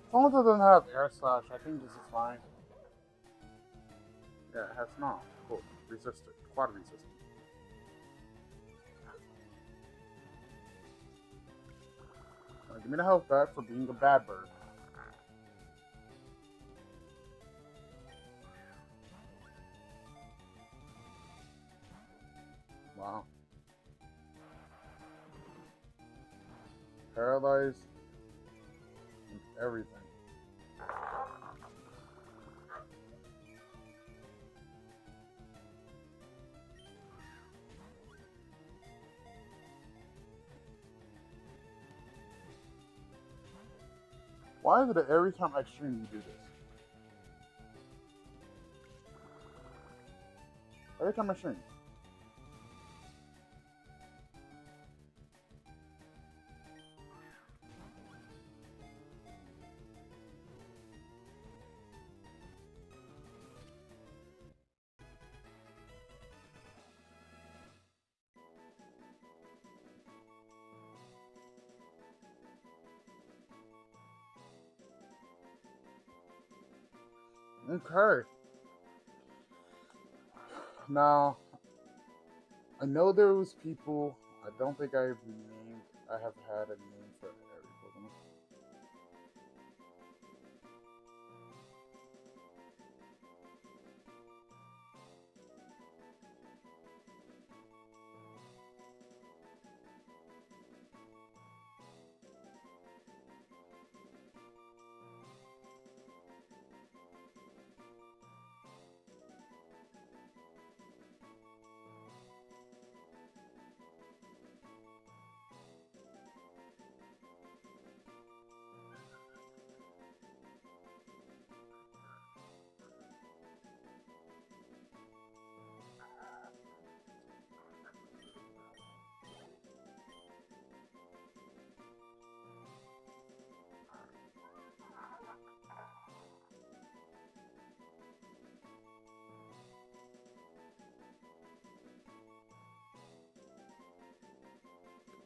As long as it doesn't have air slash, I think this is fine. Yeah, it has not. Cool. Resistant. Quad resistant. Give me the health back for being a bad bird. Wow. Paralyzed and everything. Why is it that every time I stream you do this? Every time I stream. Okay. Now, I know there was people. I don't think I have had a name for every Pokemon.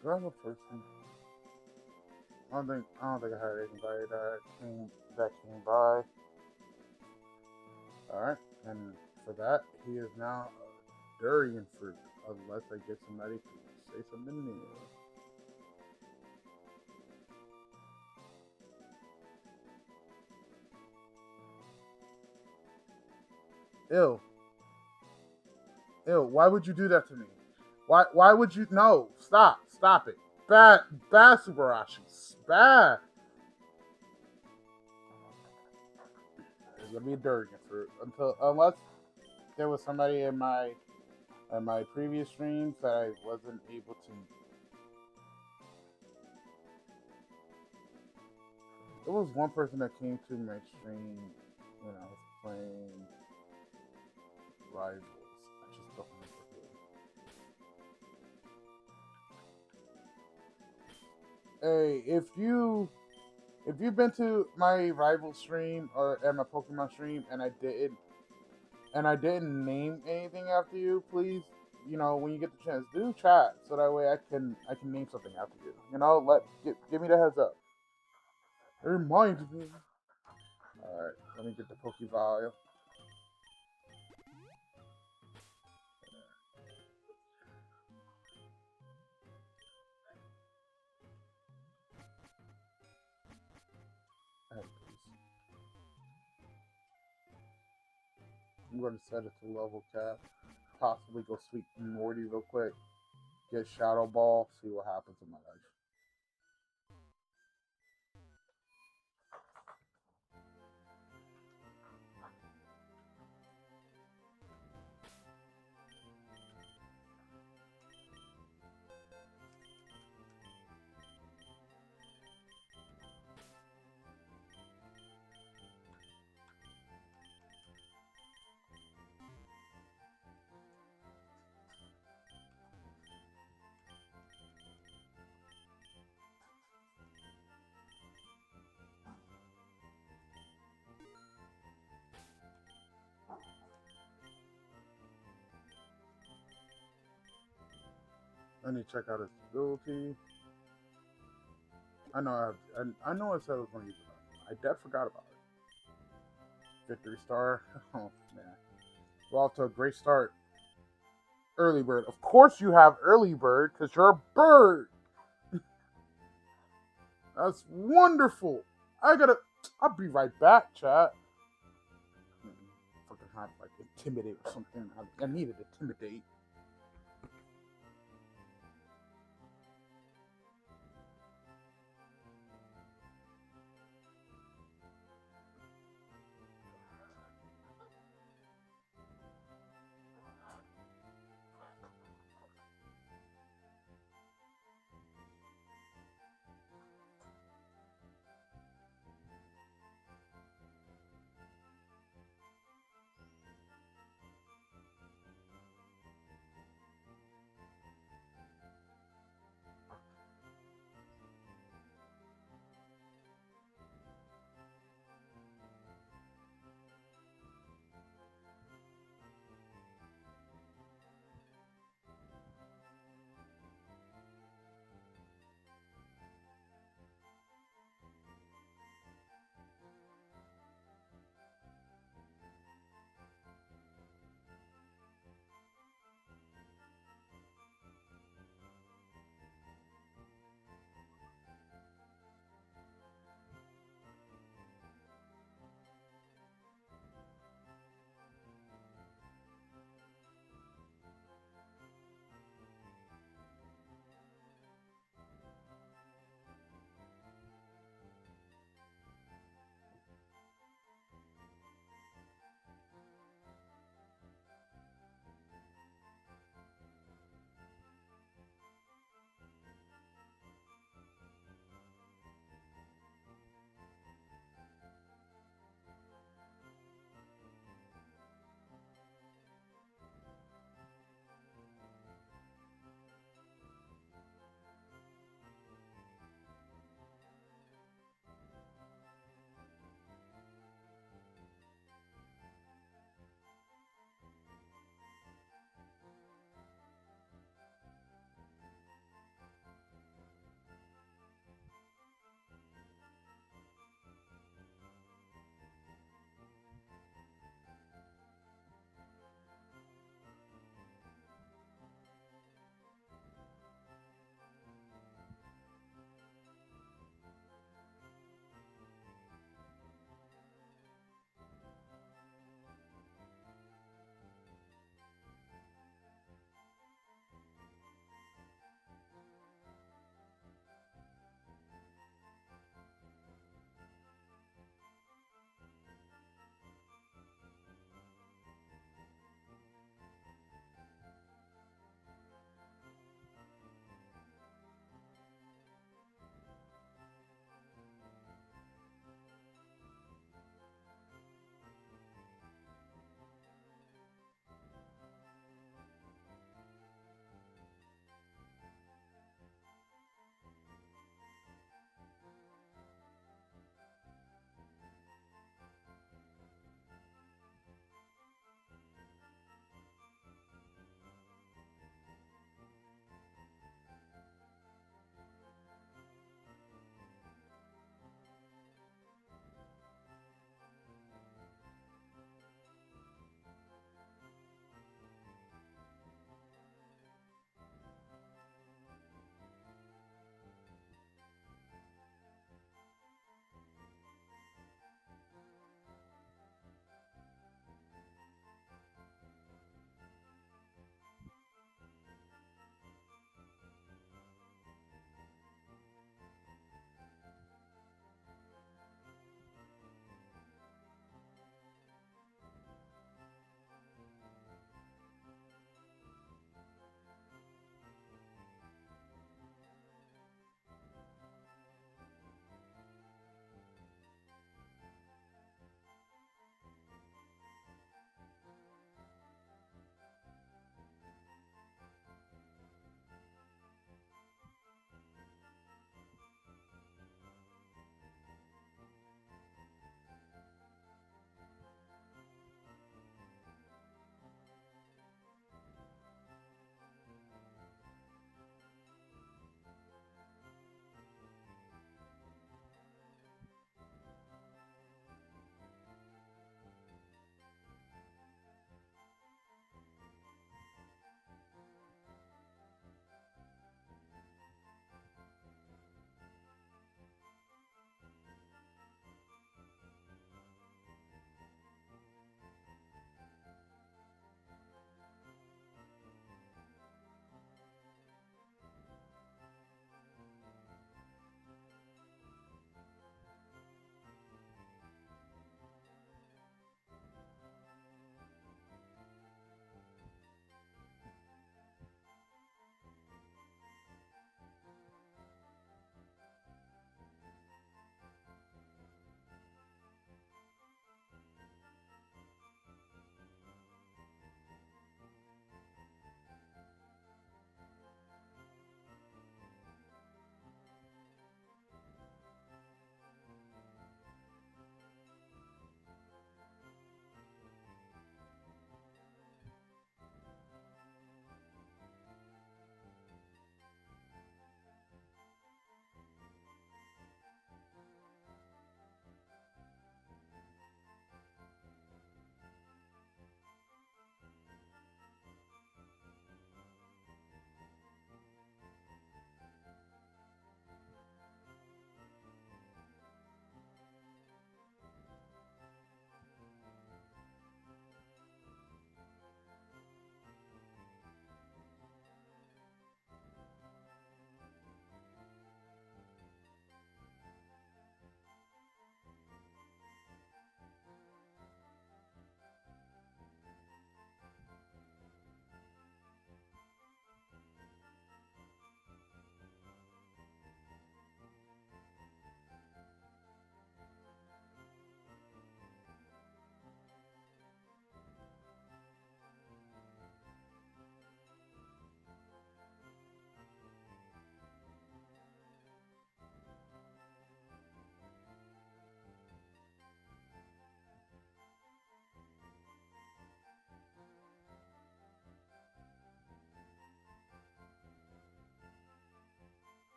Do I have a person? I don't think I had anybody that came by. Alright, and for that, he is now a durian fruit, unless I get somebody to say something new. Ew. Ew, why would you do that to me? Why would you no, stop it. Bad Subarashi. Bad. It's gonna be a durian fruit. Unless there was somebody in my previous streams that I wasn't able to. There was one person that came to my stream when I was playing Rivals. I just don't remember who. Hey, if you've been to my rival stream or at my Pokemon stream and I didn't name anything after you, please, when you get the chance, do chat so that way I can name something after you. Give me the heads up. It reminds me. All right, let me get the Pokeball. I'm going to set it to level cap. possibly go sweep Morty real quick, get Shadow Ball, see what happens in my life. I need to check out his ability. I know I said I was going to use it. I dead forgot about it. Victory star. Oh man, we're off to a great start. Early bird. Of course you have early bird because you're a bird. That's wonderful. I'll be right back, chat. Fucking have like intimidate or something. I needed intimidate.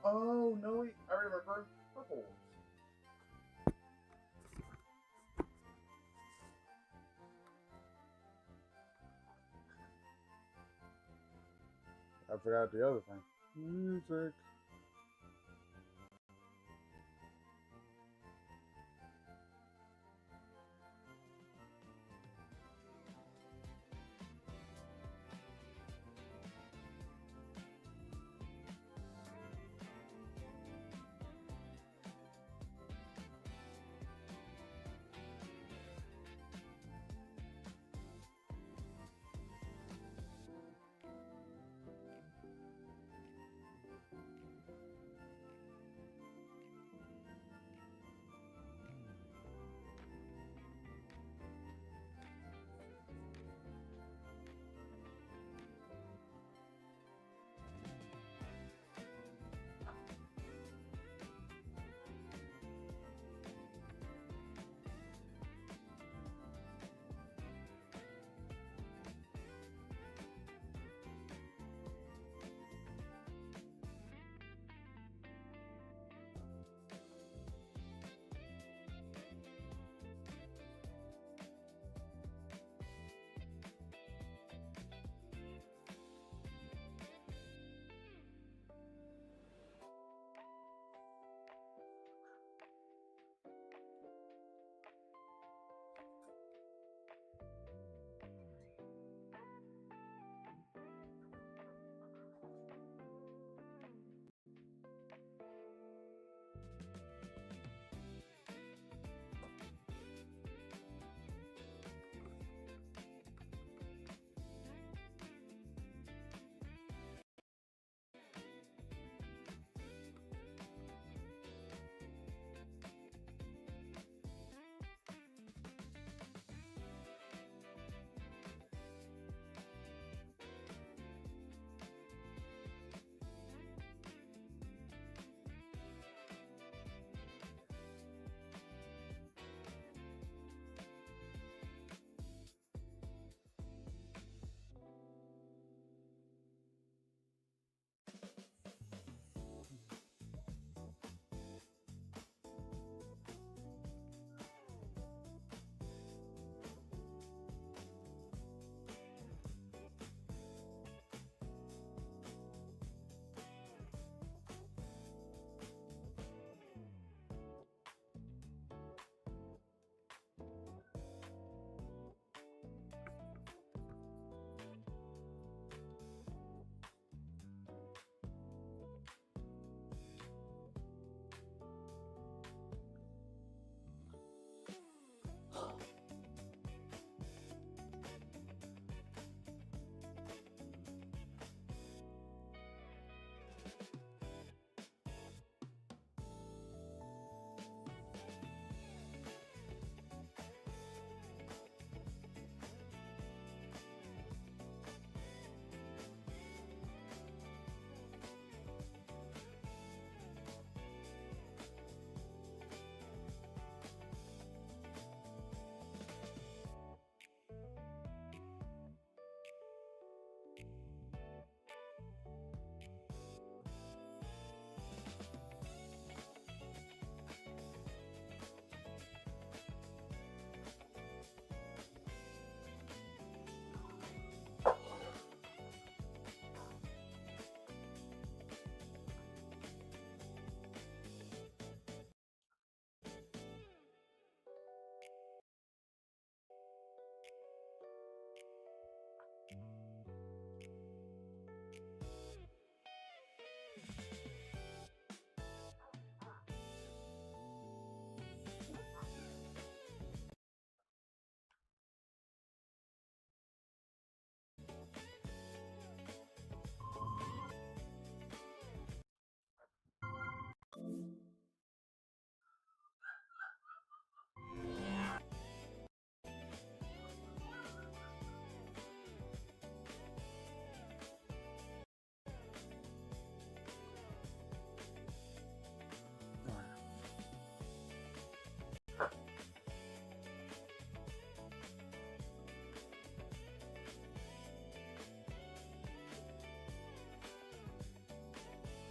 Oh no, wait, I remember purples. I forgot the other thing. Music.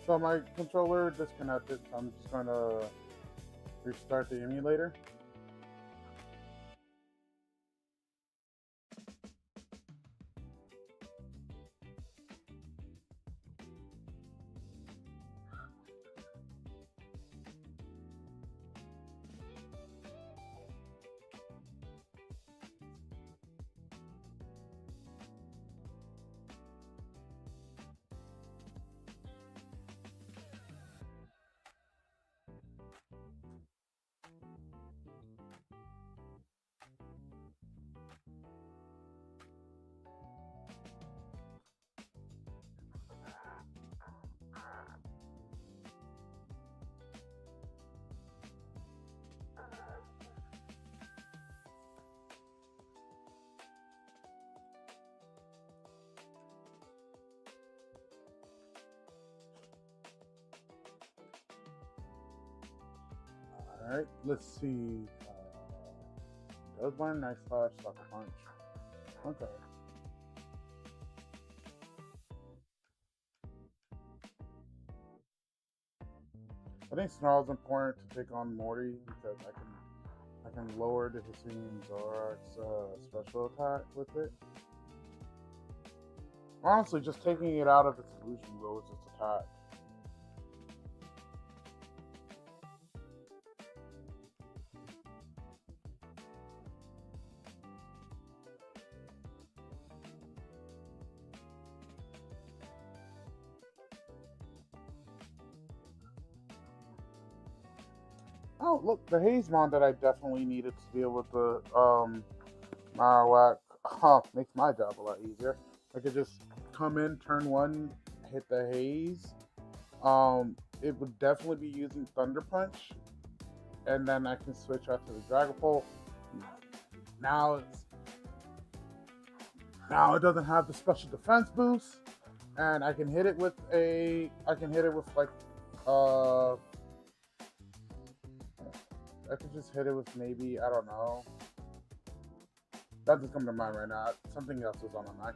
So my controller disconnected, so I'm just going to restart the emulator. All right, let's see. Does one nice slash sucker punch? Okay. I think Snarl is important to take on Morty because I can lower the Hisuian Zorak's special attack with it. Honestly, just taking it out of its illusion lowers its attack. Oh, look, the Hazemon that I definitely needed to deal with the Marowak makes my job a lot easier. I could just come in, turn one, hit the Haze. It would definitely be using Thunder Punch, and then I can switch out to the Dragapult. Now it doesn't have the special defense boost, and I can hit it with like I could just hit it with maybe, I don't know. That doesn't come to mind right now. Something else is on my mind.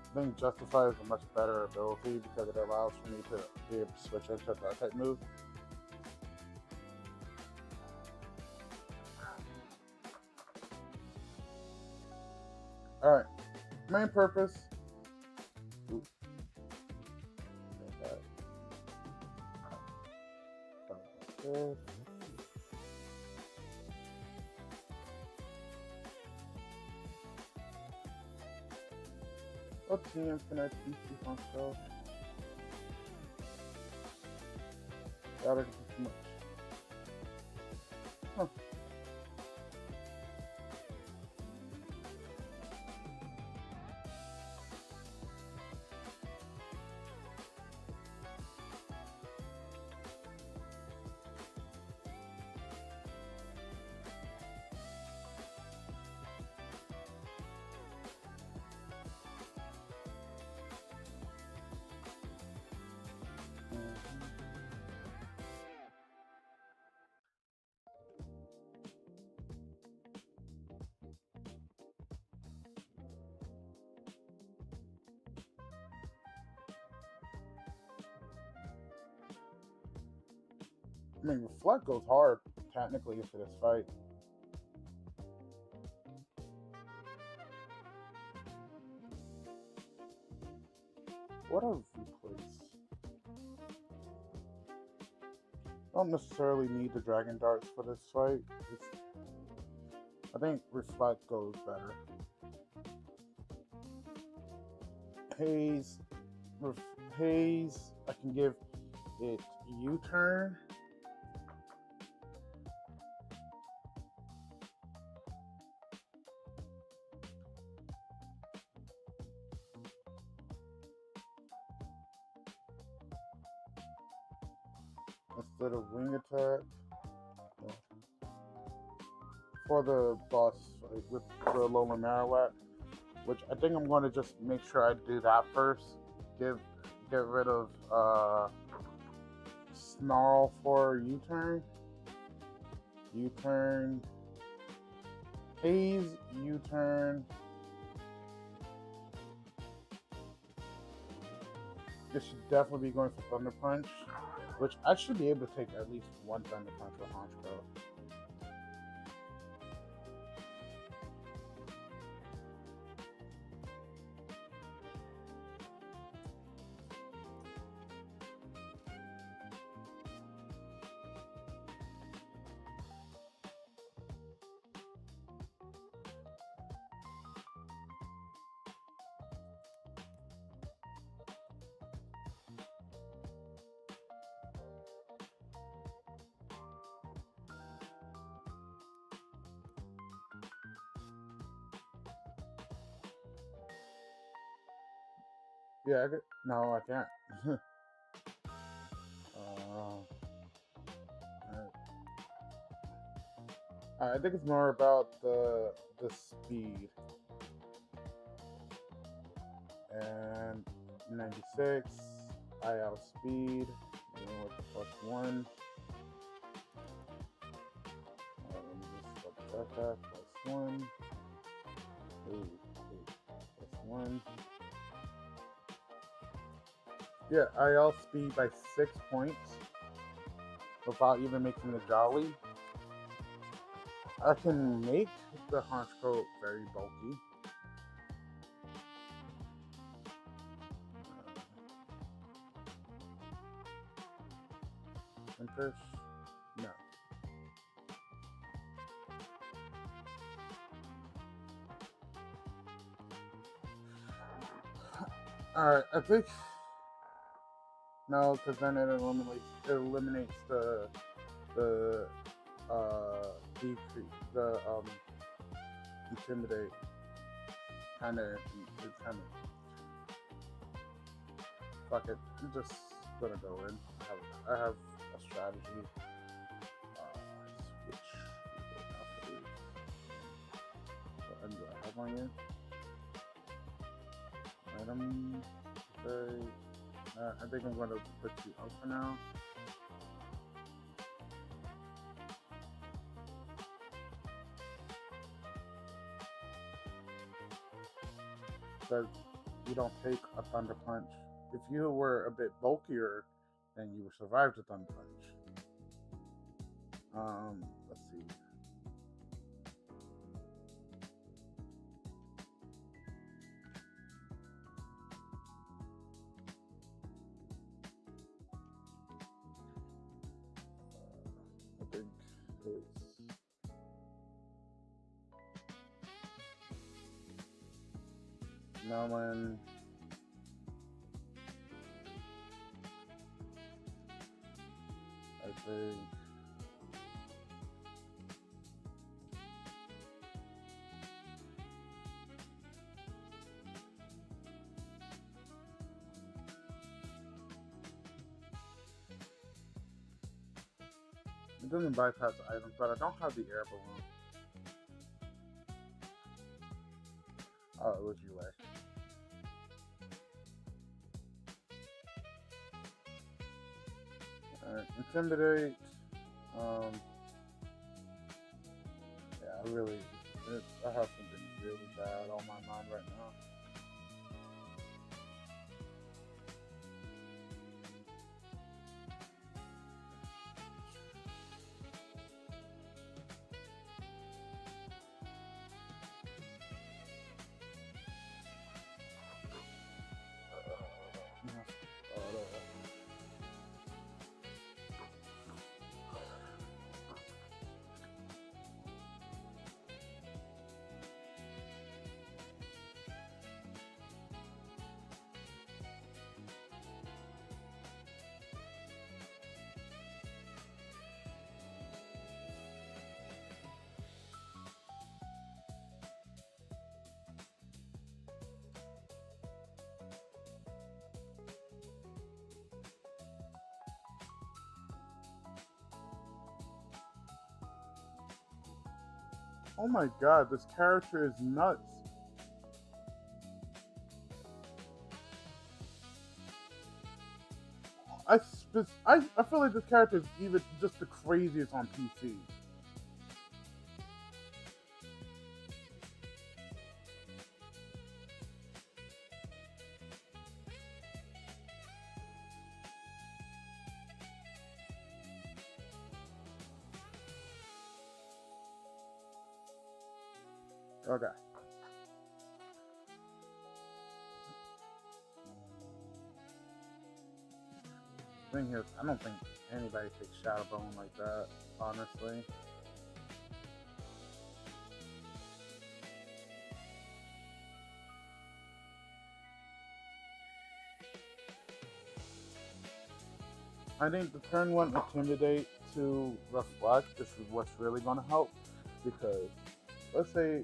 I think Justify is a much better ability because it allows for me to be able to switch into a dark type move. Alright, main purpose. Ooh. Okay. What teams can I teach you myself? That'll be too much. Huh. I mean, Reflect goes hard, technically, for this fight. What a replace. I don't necessarily need the Dragon Darts for this fight. I think Reflect goes better. Haze, I can give it U-turn. Instead of wing attack. for the boss fight with the Lola Marowak, which I think I'm going to just make sure I do that first. Get rid of Snarl for U-turn. U-turn. Haze, U-turn. This should definitely be going for Thunder Punch, which I should be able to take at least one Thunder Punch with Honchkrow. Yeah, I could, no, I can't. I think it's more about the speed. And 96, I outspeed, with the +1. Let me just double check that. +1. Ooh, +1. Yeah, I outspeed by 6 points without even making the jolly. I can make the Honchkrow very bulky. Impish? No. Alright, I think no, because then it eliminates the decrease, the intimidate. It's kind of fuck it. I'm just gonna go in. I have a strategy. Switch. What do I have on you? Item. Okay. I think I'm going to put you up for now. Because you don't take a Thunder Punch. If you were a bit bulkier, then you would survive the Thunder Punch. Let's see. I think it's Melon. I think it doesn't bypass items, but I don't have the air balloon. Oh, it was you, Lay. Intimidate. Yeah, I have something really bad on my mind right now. Oh my god, this character is nuts. I feel like this character is even just the craziest on PC. Okay. Thing is, I don't think anybody takes Shadowbone like that, honestly. I think the turn one Intimidate to Reflect is what's really going to help, because let's say,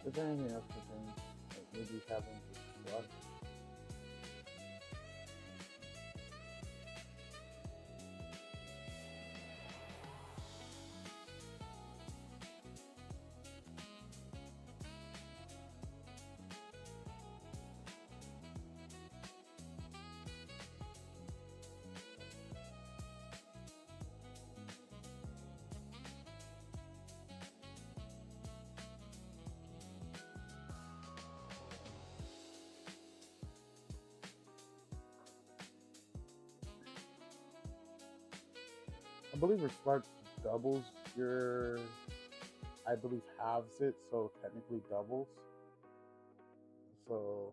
is there anything else you can like maybe have him Reflect? I believe Reflect doubles your, I believe halves it, so technically doubles. So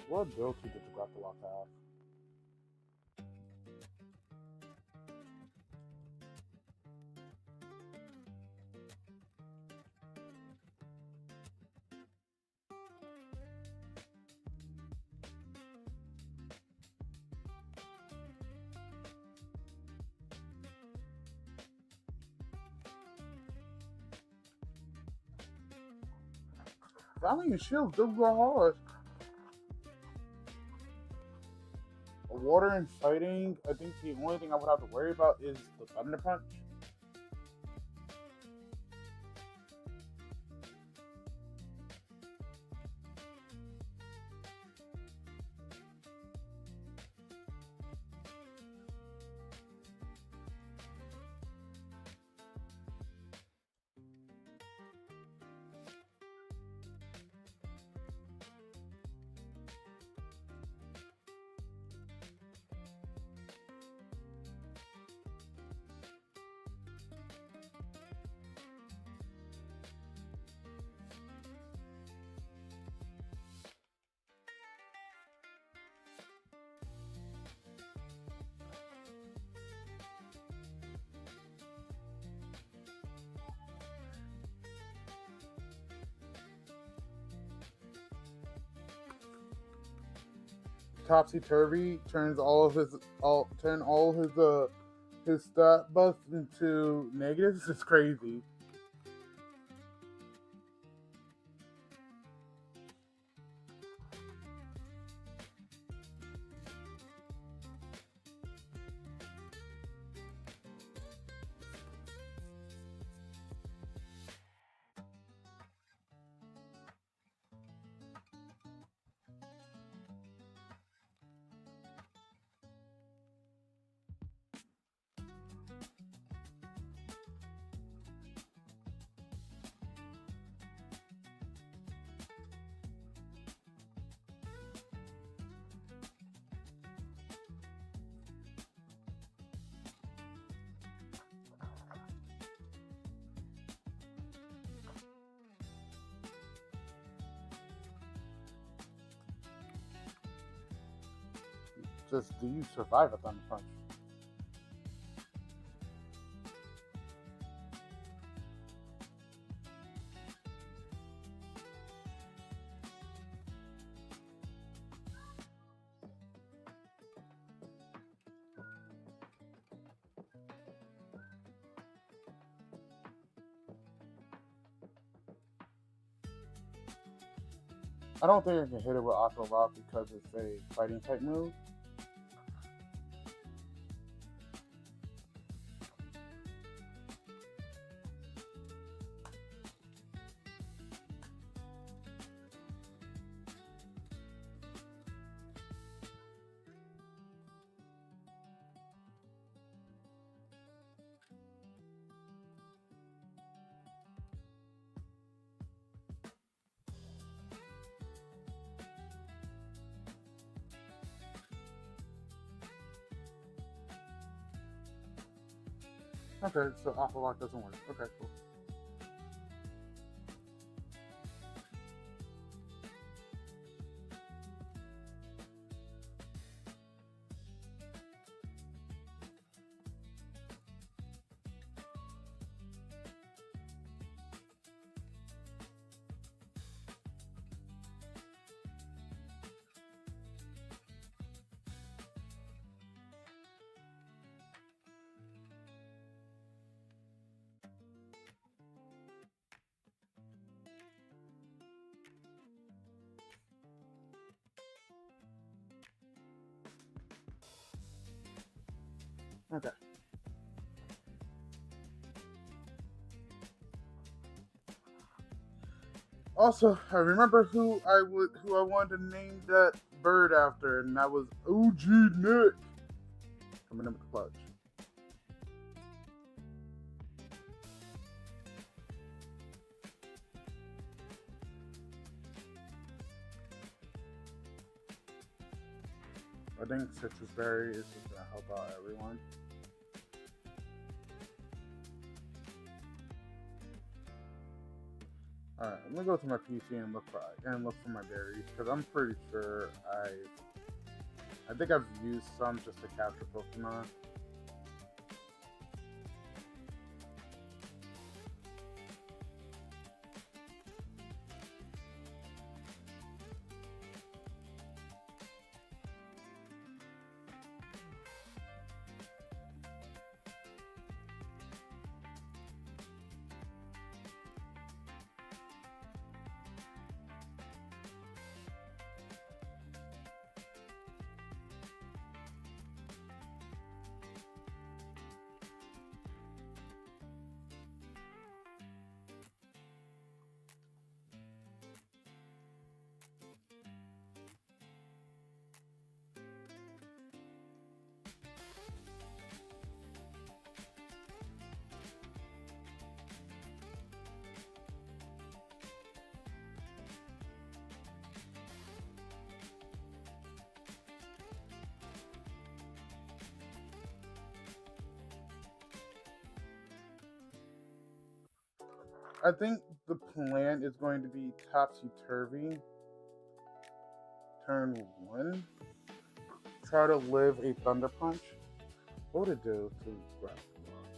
what ability did the Grapple Lock have? Valiant Shield do go hard. Water and fighting, I think the only thing I would have to worry about is the Thunder Punch. topsy turvy, turns his stat buffs into negatives. It's crazy. Just do you survive a thunder punch? I don't think I can hit it with Aqua Rock because it's a fighting type move. Okay, so Aqua Rock doesn't work. Okay, cool. Okay. Also, I remember who I wanted to name that bird after, and that was OG Nick. Coming in with the clutch. I think Citrus Berry is just gonna help out everyone. Alright, I'm gonna go to my PC and look for my berries because I'm pretty sure I think I've used some just to capture Pokemon. I think the plan is going to be topsy-turvy. Turn 1. Try to live a Thunder Punch. What would it do to grab blocked?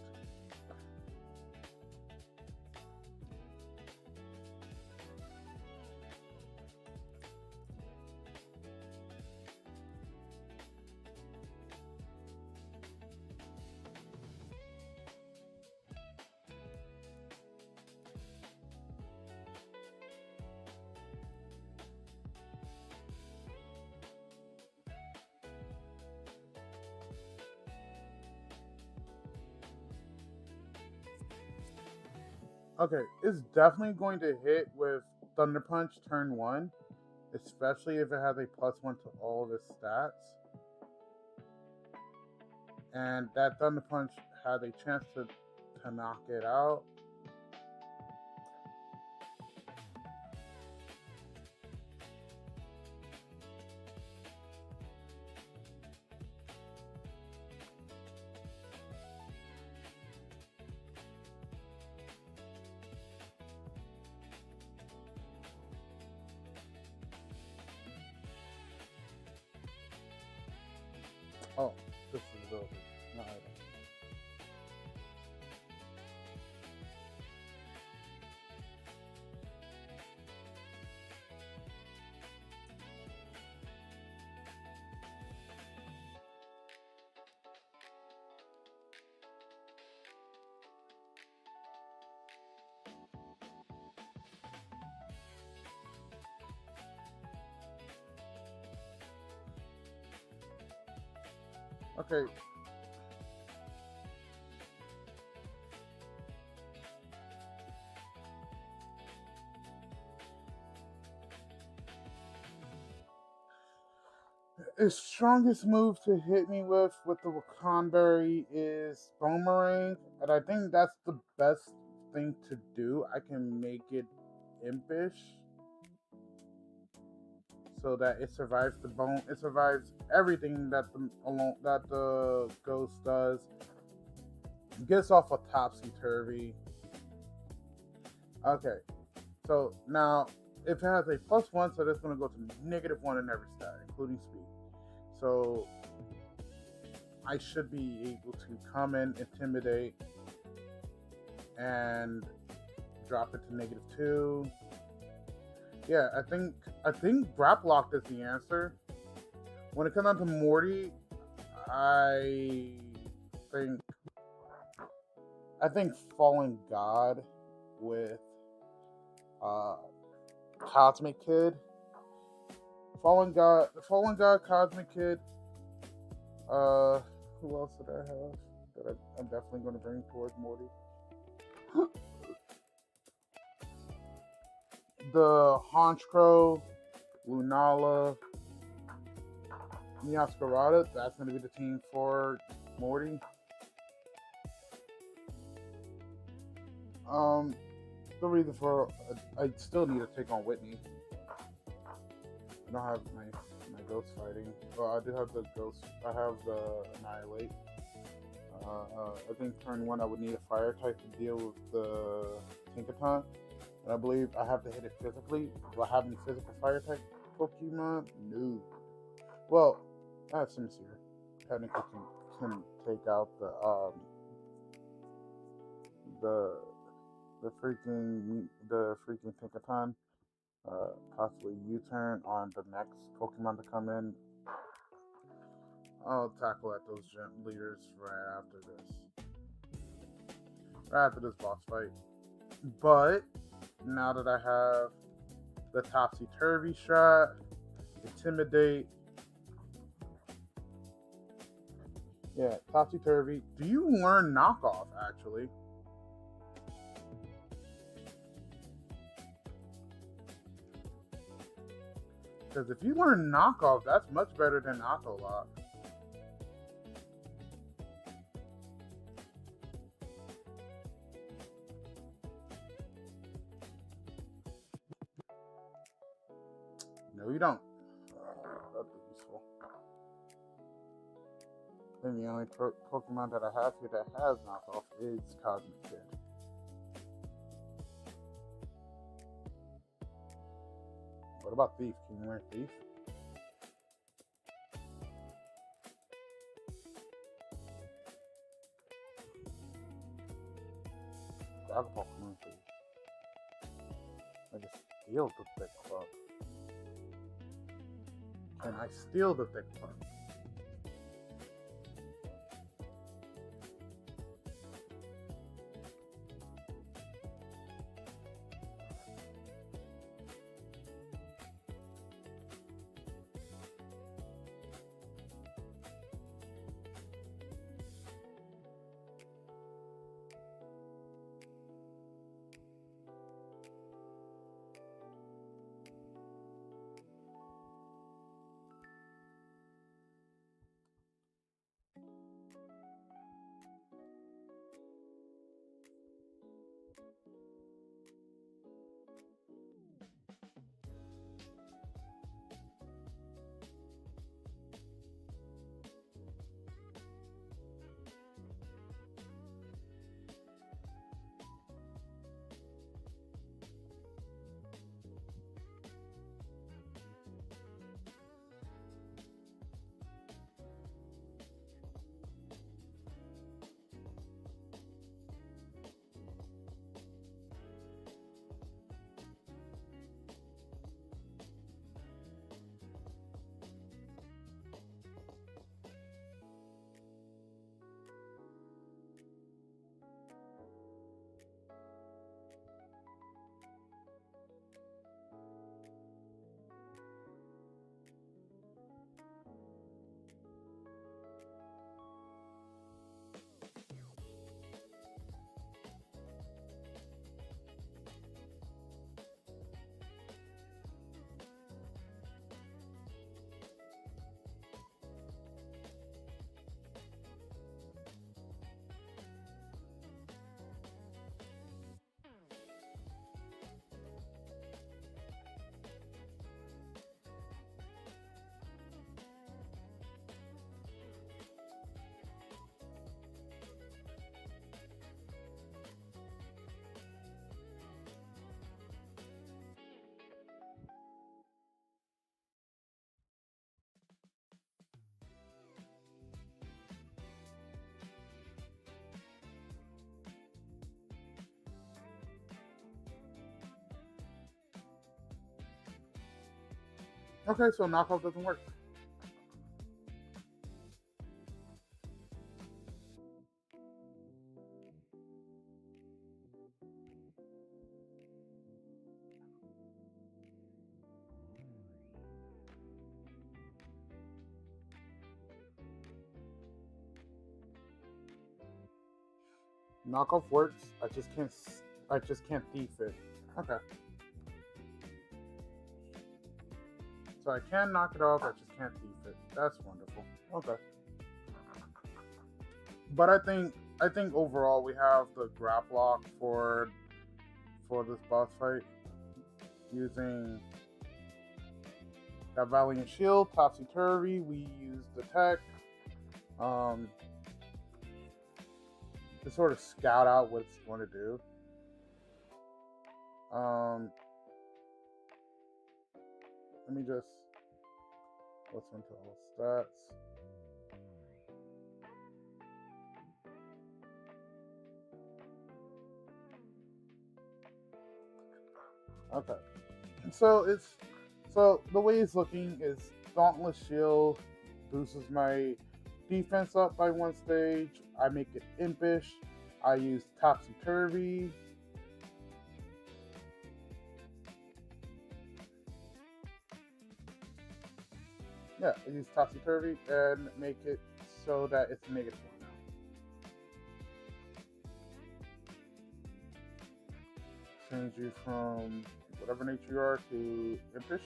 Okay, it's definitely going to hit with Thunder Punch turn 1, especially if it has a +1 to all of its stats. And that Thunder Punch had a chance to knock it out. Oh, this is ability, not item. Okay. His strongest move to hit me with the Wakanberry is Boomerang, and I think that's the best thing to do. I can make it impish so that it survives the bone. It survives everything that the ghost does. Gets off a topsy turvy. Okay, so now if it has a +1, so that's going to go to -1 in every stat, including speed. So I should be able to come in, intimidate, and drop it to -2. Yeah, I think Grap Lock is the answer. When it comes down to Morty, I think Fallen God with Cosmic Kid. Fallen God, Cosmic Kid. Who else did I have that I'm definitely going to bring towards Morty? The Honchkrow, Lunala, Miascarada. That's going to be the team for Morty. The reason for I still need to take on Whitney. I don't have my ghost fighting. Well, I do have the ghost. I have the Annihilate. I think turn 1 I would need a fire type to deal with the Tinkaton. And I believe I have to hit it physically. Do I have any physical fire type Pokemon? No. Well, I have Sincere. Technically can take out the freaking Tinkaton. Possibly U-turn on the next Pokemon to come in. I'll tackle at those gym leaders right after this boss fight. But now that I have the Topsy Turvy strat, Intimidate, yeah, Topsy Turvy. Do you learn Knockoff actually? Because if you learn Knockoff, that's much better than Auto Lock. No, you don't. That'd be useful. And the only Pokemon that I have here that has Knockoff is Cosmic Kid. What about Thief? Can you learn Thief? Dragon Ball can learn Thief. I just steal the Thick Club. Can I steal the Thick Club? Okay, so knockoff doesn't work. Knockoff works. I just can't. I just can't thief it. Okay. So I can knock it off. I just can't thief it. That's wonderful. Okay. But I think overall we have the grab lock for this boss fight using that Valiant Shield, Topsy Turvy. We use the tech to sort of scout out what it's going to do. Let me just what's into all stats. Okay, so the way it's looking is Dauntless Shield boosts my defense up by one stage. I make it impish. I use Topsy Turvy. Yeah, I use Topsy Turvy and make it so that it's -1 now. Change you from whatever nature you are to impish.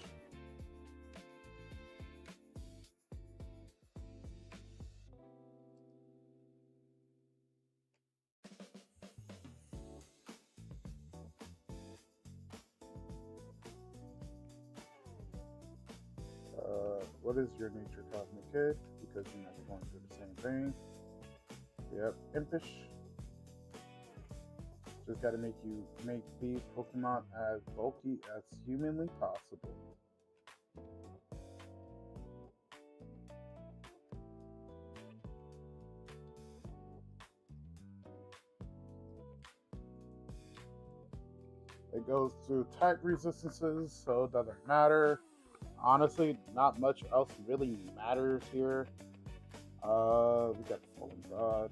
What is your nature, Cosmic Kid? Because you're never going to do the same thing. Yep, impish. Just gotta make these Pokemon as bulky as humanly possible. It goes to attack resistances, so it doesn't matter. Honestly, not much else really matters here. We got Fallen God,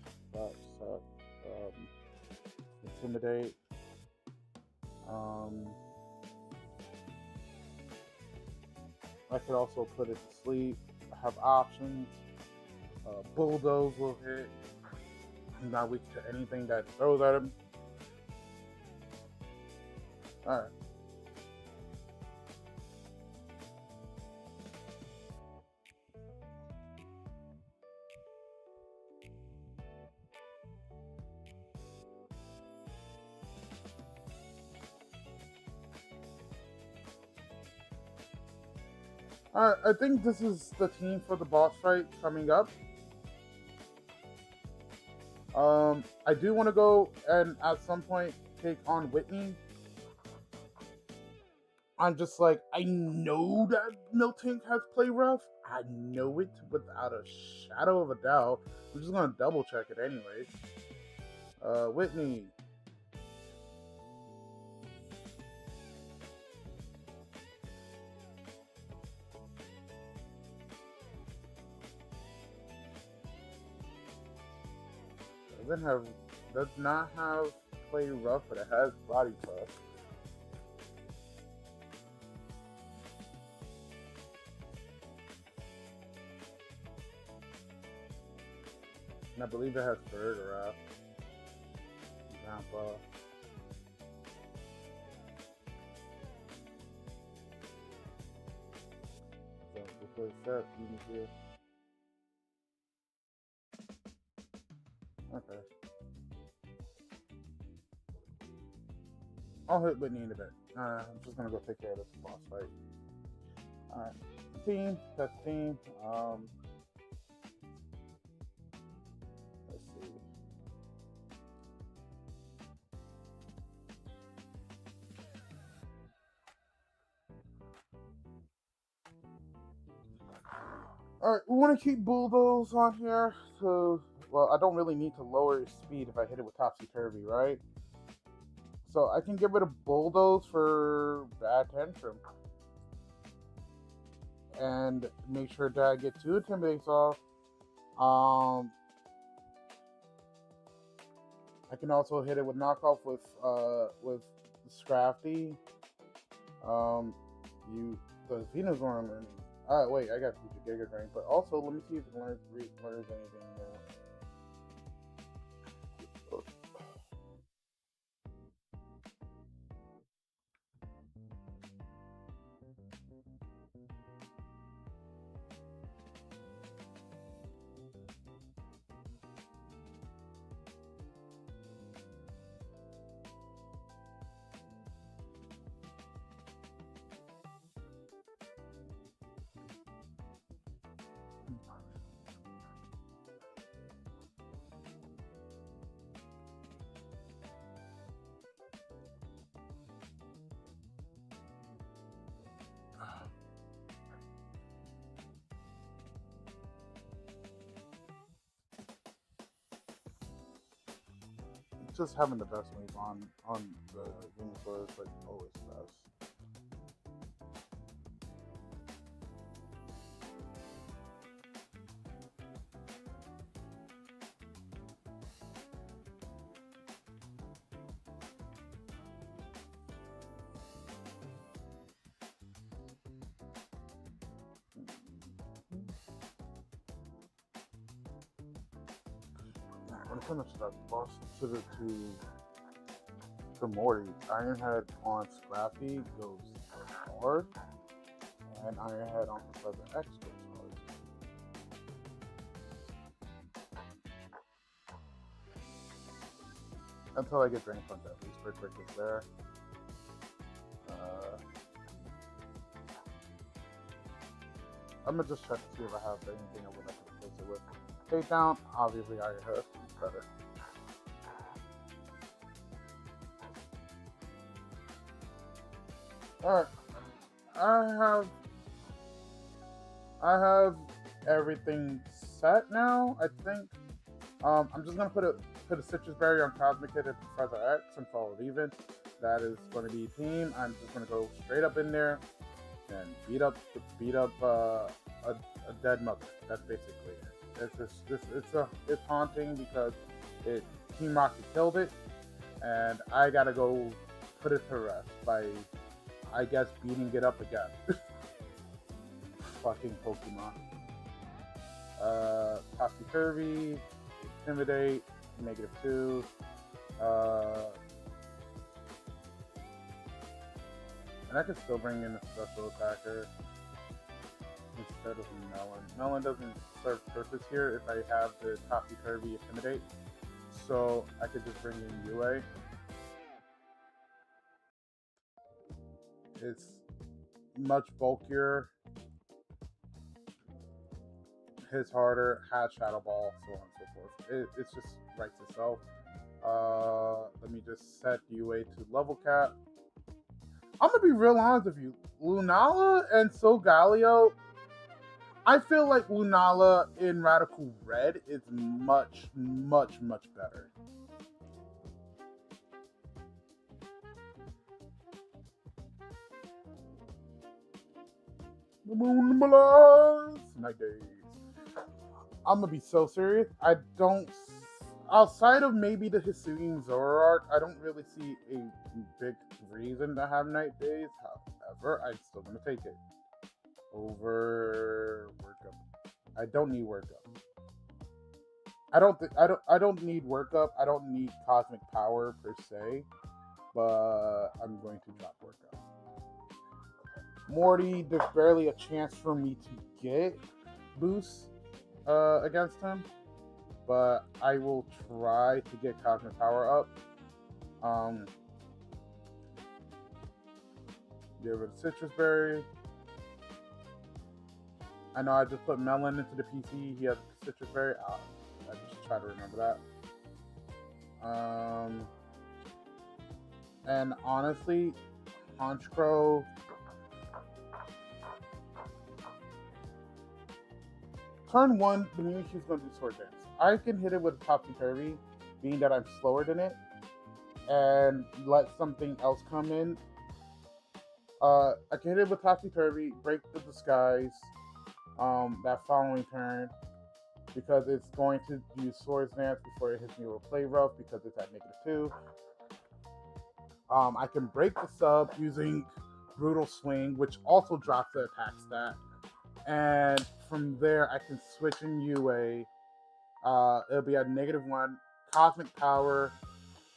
Intimidate. I could also put it to sleep. I have options. Bulldoze will hit. He's not weak to anything that throws at him. Alright. I think this is the team for the boss fight coming up. I do want to go and at some point take on Whitney. I'm just like, I know that Miltank has play rough. I know it without a shadow of a doubt. I'm just gonna double check it anyways. Whitney. Does not have play rough, but it has body tough. And I believe it has bird wrap. Grandpa. So before it's set, you can see it. Okay. I'll hit Whitney in a bit. I'm just gonna go take care of this boss fight. Alright. Team, that's team. Let's see. Alright, we want to keep Bulldoze on here. So, well, I don't really need to lower his speed if I hit it with Topsy-Turvy, right? So I can get rid of Bulldoze for Bad Tantrum. And make sure that I get 2 Intimidates off. I can also hit it with knockoff with Scrafty. The Venus one learning. Wait, I got Future Giga Drain, but also let me see if it learns anything new. Just having the best wave on the Venusaur is like always best. When it comes to that boss to Morty, Ironhead on Scrappy goes hard, and Ironhead on Professor X goes hard. Until I get Drain Punch at least, Brick is there. I'm gonna just check to see if I have anything I would like to replace it with. Takedown, obviously Ironhead is better. Alright. I have everything set now, I think. I'm just gonna put a Citrus Berry on Cosmic Hit at Professor X and follow it even. That is gonna be team. I'm just gonna go straight up in there and beat up a dead mother. That's basically it. It's haunting because Team Rocket killed it, and I gotta go put it to rest by, I guess, beating it up again. Fucking Pokemon. Topsy-Turvy, Intimidate, -2. And I could still bring in a special attacker instead of Melon. Melon doesn't serve purpose here if I have the Topsy-Turvy Intimidate. So I could just bring in UA. It's much bulkier hits harder, has Shadow Ball, so on and so forth. It just writes itself. Let me just set UA to level cap. I'm gonna be real honest with you. Lunala and Solgaleo, I feel like Lunala in Raidcal Red is much, much, much better. The moon blurs. Night days. I'm gonna be so serious. I don't, outside of maybe the Hisuian Zoroark, I don't really see a big reason to have Night days. However, I'm still gonna take it over workup. I don't need workup. I don't need workup. I don't need cosmic power per se, but I'm going to drop workup. Morty, there's barely a chance for me to get boosts against him, but I will try to get cosmic power up. Get rid of citrus berry. I know I just put melon into the PC. He has citrus berry. I just try to remember that. And honestly, Honchkrow. Turn 1, the Mimikyu's going to do Sword Dance. I can hit it with Topsy-Turvy, being that I'm slower than it, and let something else come in. I can hit it with Topsy-Turvy, break the disguise that following turn, because it's going to use Sword Dance before it hits me with Play Rough, because it's at -2. I can break the sub using Brutal Swing, which also drops the attack stat. And from there, I can switch in UA. It'll be at -1. Cosmic Power.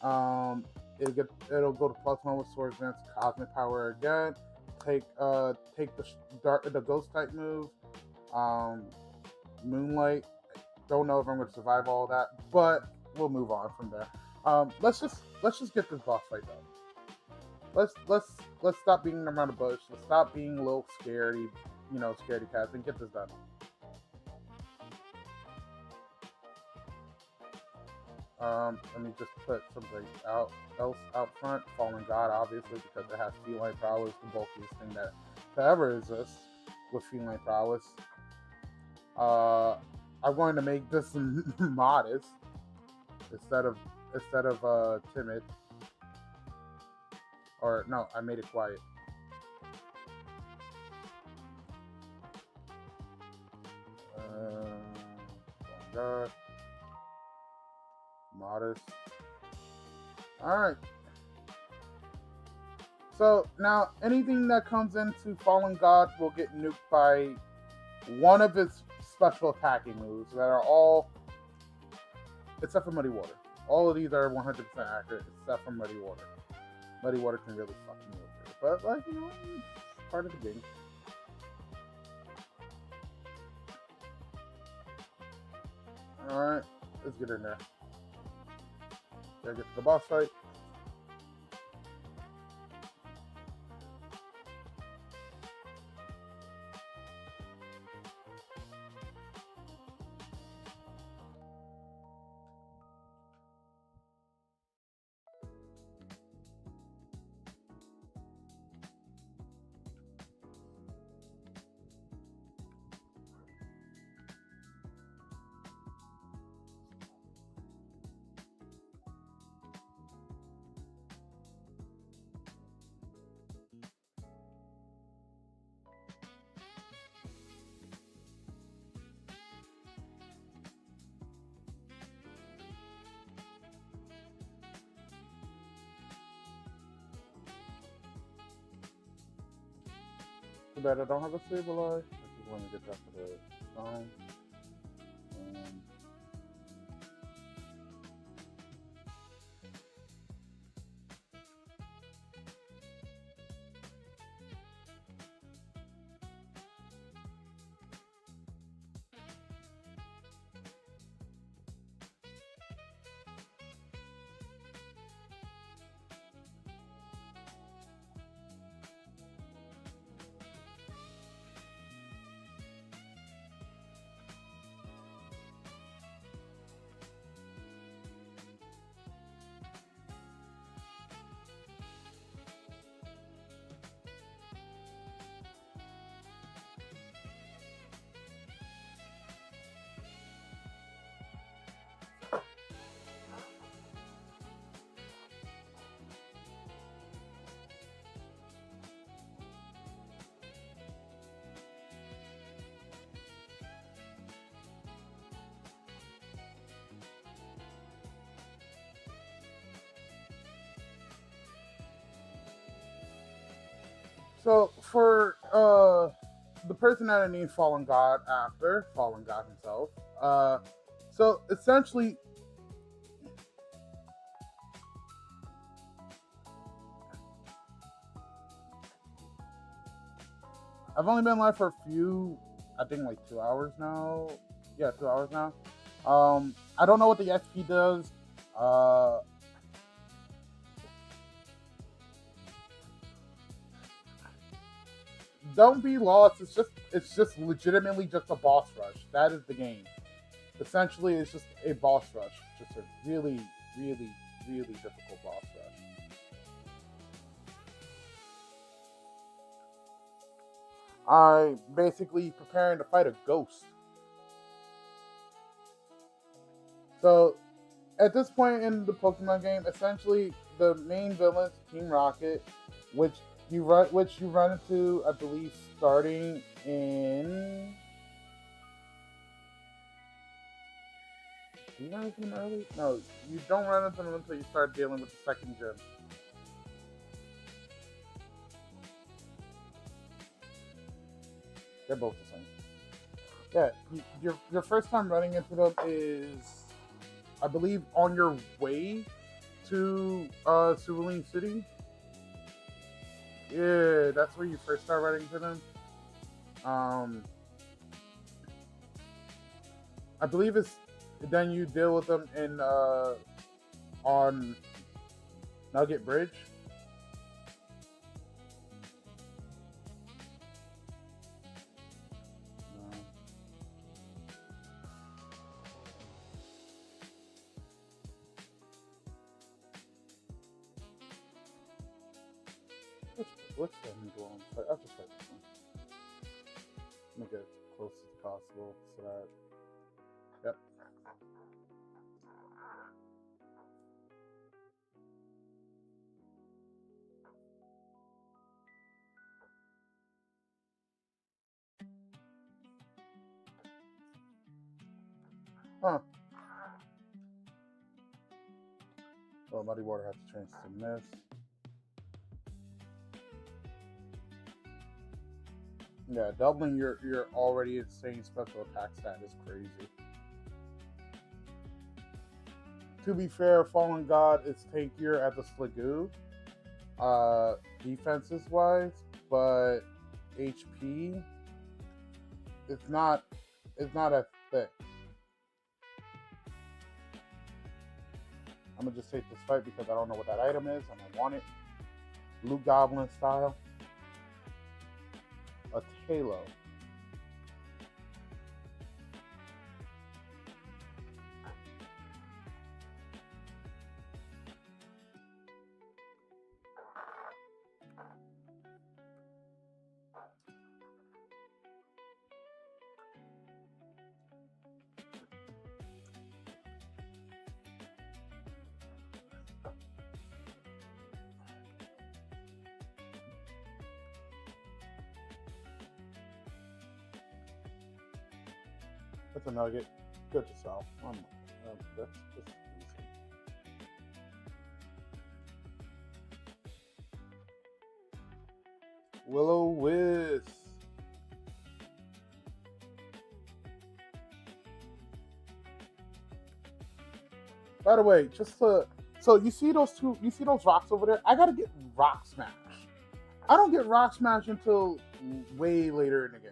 It'll go to +1 with Sword Dance. Cosmic Power again. Take the Ghost type move. Moonlight. Don't know if I'm going to survive all that, but we'll move on from there. Let's just get this boss fight done. Let's stop beating around the bush. Let's stop being a little scaredy. Scaredy cats, and get this done. Let me just put something else out front. Fallen God, obviously, because it has feline prowess, the bulkiest thing that ever exists with feline prowess. I'm going to make this modest instead of timid. Or no, I made it quiet. God. Modest. Alright. So now anything that comes into Fallen God will get nuked by one of its special attacking moves that are all, except for Muddy Water. All of these are 100% accurate except for Muddy Water. Muddy Water can really fuck me over. But it's part of the game. Alright, let's get in there. Gotta get to the boss fight. Too bad I don't have a stabilize. I just want to get that for the stone. So for the person that I named Fallen God after Fallen God himself, so essentially, I've only been live for a few, I think like 2 hours now. Yeah, 2 hours now. I don't know what the XP does. Don't be lost. It's just legitimately just a boss rush. That is the game. Essentially, it's just a boss rush. Just a really, really, really difficult boss rush. I basically preparing to fight a ghost. So at this point in the Pokemon game, essentially the main villains, Team Rocket, which you run into, I believe, starting in. Do you run into them early? No, you don't run into them until you start dealing with the second gym. They're both the same. Yeah, your first time running into them is, I believe, on your way to Cerulean City. Yeah, that's where you first start running into them. Um, I believe it's then you deal with them in on Nugget Bridge. No. What's the new one? I'll just try this one. Make it as close as possible so that. Yep. Huh. Well, Muddy Water has to change to miss. Yeah, doubling your already insane special attack stat is crazy. To be fair, Fallen God is tankier at the Sligoo, defenses wise, but HP, it's not as thick. I'm gonna just take this fight because I don't know what that item is and I want it. Blue Goblin style. A Halo. That's a nugget. Good to sell. That's just easy. Will-O-Wisp. By the way, so you see those rocks over there? I gotta get Rock Smash. I don't get Rock Smash until way later in the game.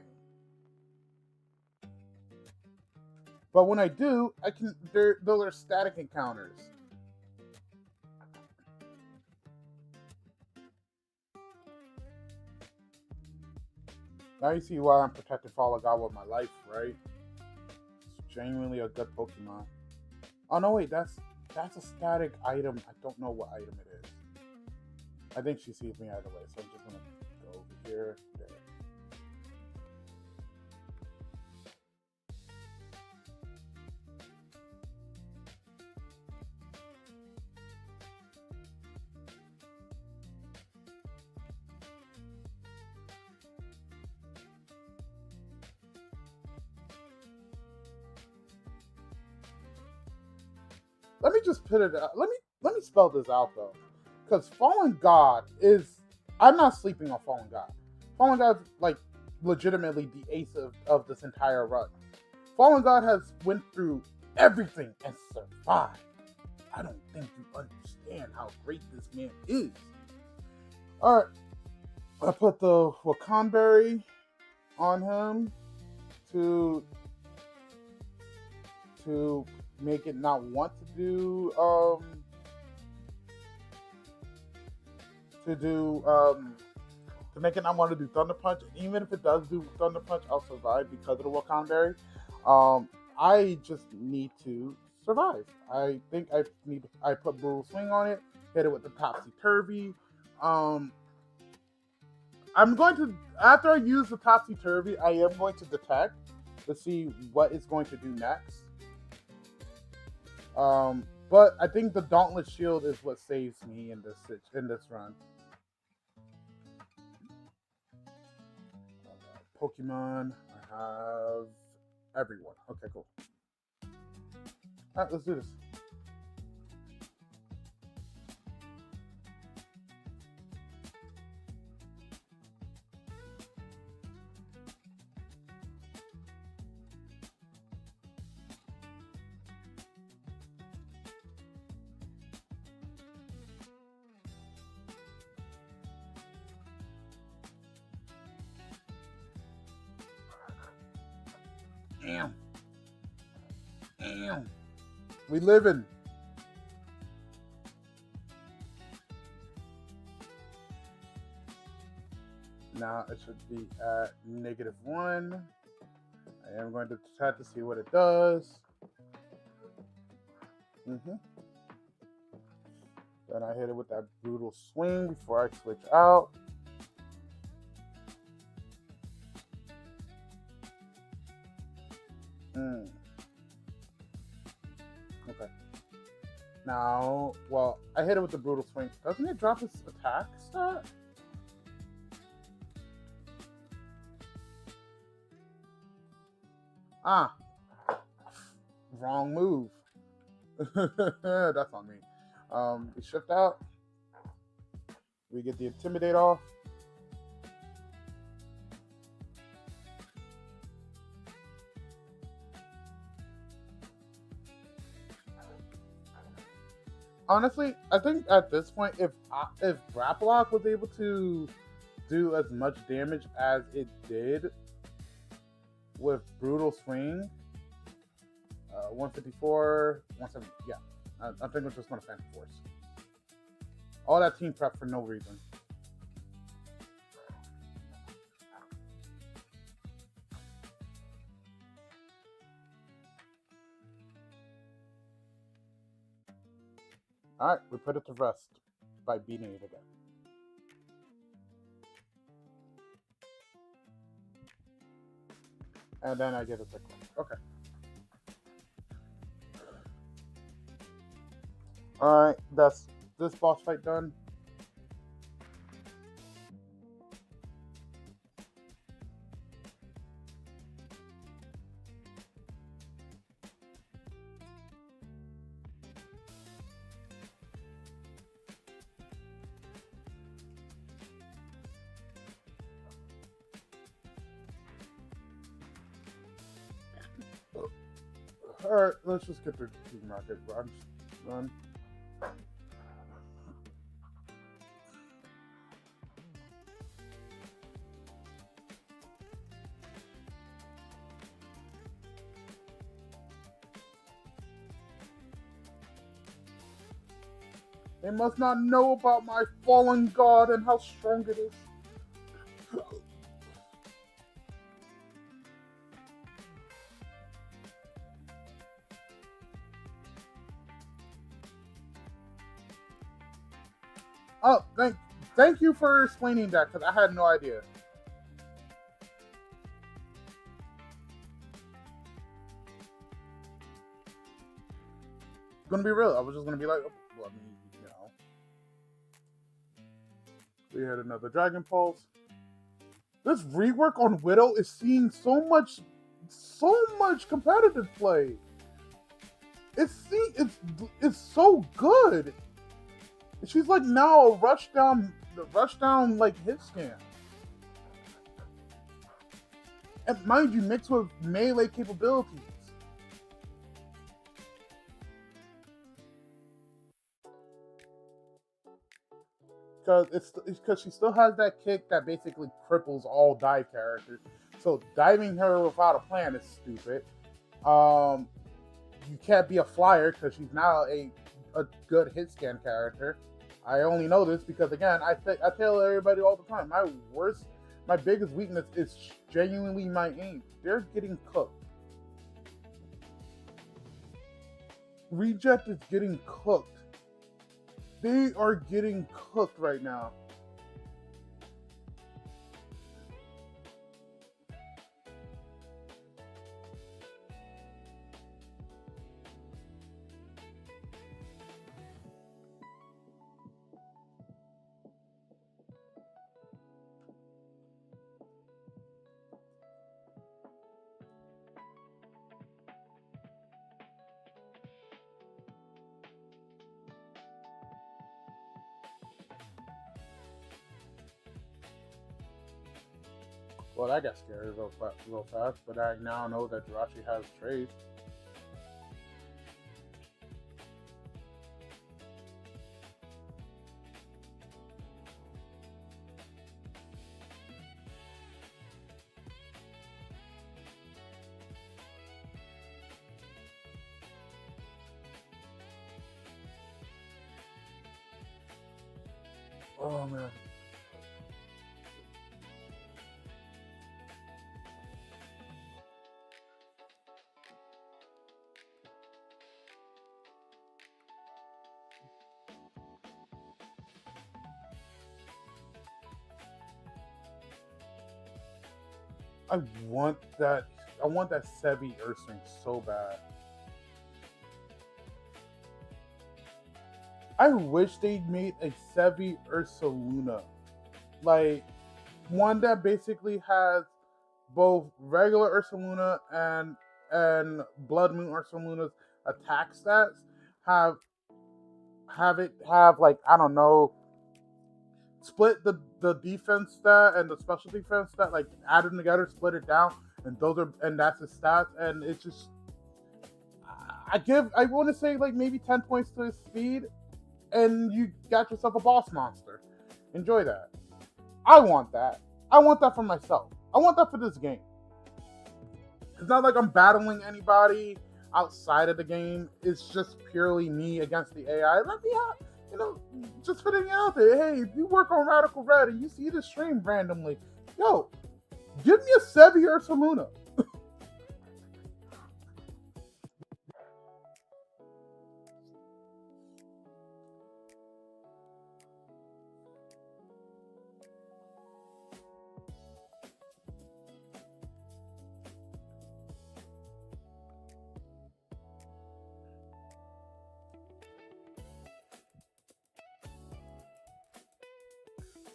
But when I do, I can. Those are static encounters. Now you see why I'm protecting Fallen God with my life, right? It's genuinely a good Pokemon. Oh no, wait, that's a static item. I don't know what item it is. I think she sees me either way, so I'm just gonna go over here. There. Let me just put it out. Let me spell this out though, because Fallen God is. I'm not sleeping on Fallen God. Fallen God's like legitimately the ace of this entire run. Fallen God has went through everything and survived. I don't think you understand how great this man is. Alright. I put the Wakanberry on him to make it not want to do to make it not want to do Thunder Punch. Even if it does do Thunder Punch, I'll survive because of the Wakanberry. I just need to survive. I think I put Brutal Swing on it, hit it with the Topsy Turvy. I'm going to, after I use the Topsy Turvy, I am going to detect to see what it's going to do next. But I think the Dauntless Shield is what saves me in this run. Pokemon, I have everyone. Okay, cool. Alright, let's do this. Damn. We living. Now it should be at -1. I am going to try to see what it does. Then I hit it with that Brutal Swing before I switch out. Okay. Now, well, I hit it with the Brutal Swing. Doesn't it drop its attack stat? Ah. Wrong move. That's on me. We shift out. We get the Intimidate off. Honestly, I think at this point, if Grapplock was able to do as much damage as it did with Brutal Swing, 154, 170, yeah, I think we're just going to Phantom Force. All that team prep for no reason. Alright, we put it to rest by beating it again. And then I get a quick one. Okay. Alright, that's this boss fight done. Alright, let's just get through the Team Rocket run. They must not know about my fallen god and how strong it is. Oh, thank you for explaining that, because I had no idea. Gonna be real. I was just gonna be like, oh, well, I mean, you know. We had another Dragon Pulse. This rework on Widow is seeing so much competitive play. It's so good. She's like now a rush down like hit scan. And mind you, mixed with melee capabilities. It's because she still has that kick that basically cripples all dive characters. So diving her without a plan is stupid. You can't be a flyer because she's now a good hit scan character. I only know this because again, I tell everybody all the time, my biggest weakness is genuinely my aim. They're getting cooked. Reject is getting cooked. They are getting cooked right now. Well, that got scary real fast, but I now know that Jirachi has trade. Oh man. I want that. I want that Sebi Ursaring so bad. I wish they made a Sebi Ursaluna, like one that basically has both regular Ursaluna and Blood Moon Ursaluna's attack stats have it have like I don't know, split the defense stat and the special defense stat, like add them together, split it down, and that's his stats, and it's just I want to say like maybe 10 points to his speed, and you got yourself a boss monster. Enjoy that. I want that. I want that for myself. I want that for this game. It's not like I'm battling anybody outside of the game. It's just purely me against the AI. Let me have, just putting it out there. Hey, if you work on Raidcal Red and you see the stream randomly, yo, give me a Sebi or Saluna.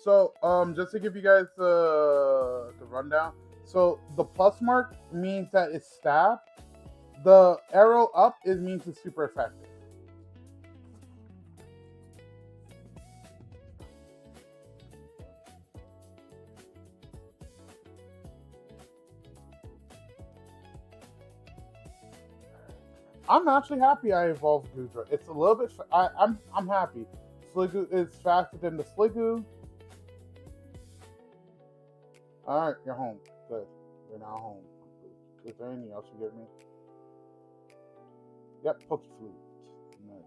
So, just to give you guys the rundown. So the plus mark means that it's stab. The arrow up means it's super effective. I'm actually happy I evolved Gudra. It's a little bit. I'm happy. Sliggoo is faster than the Sliggoo. All right, you're home. Good. You're now home. Is there anything else you give me? Yep, Pokeflute. Nice.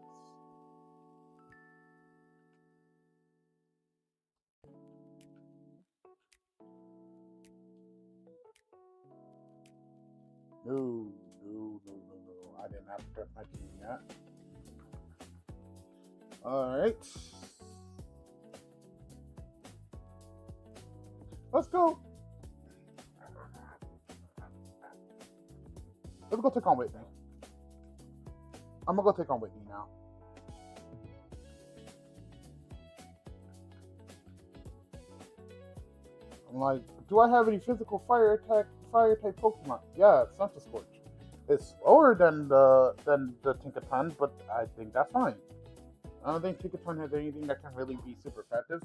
No. I didn't have to prep my team yet. Alright. Let's go. Let's go take on Whitney. I'm gonna go take on Whitney now. I'm like, do I have any physical fire type Pokemon? Yeah, it's Central Scorch. It's slower than the Tinkaton, but I think that's fine. I don't think Tinkaton has anything that can really be super effective.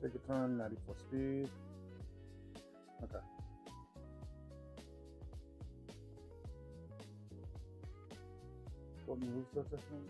Take a turn, 94 speed. Okay. What moves does this thing?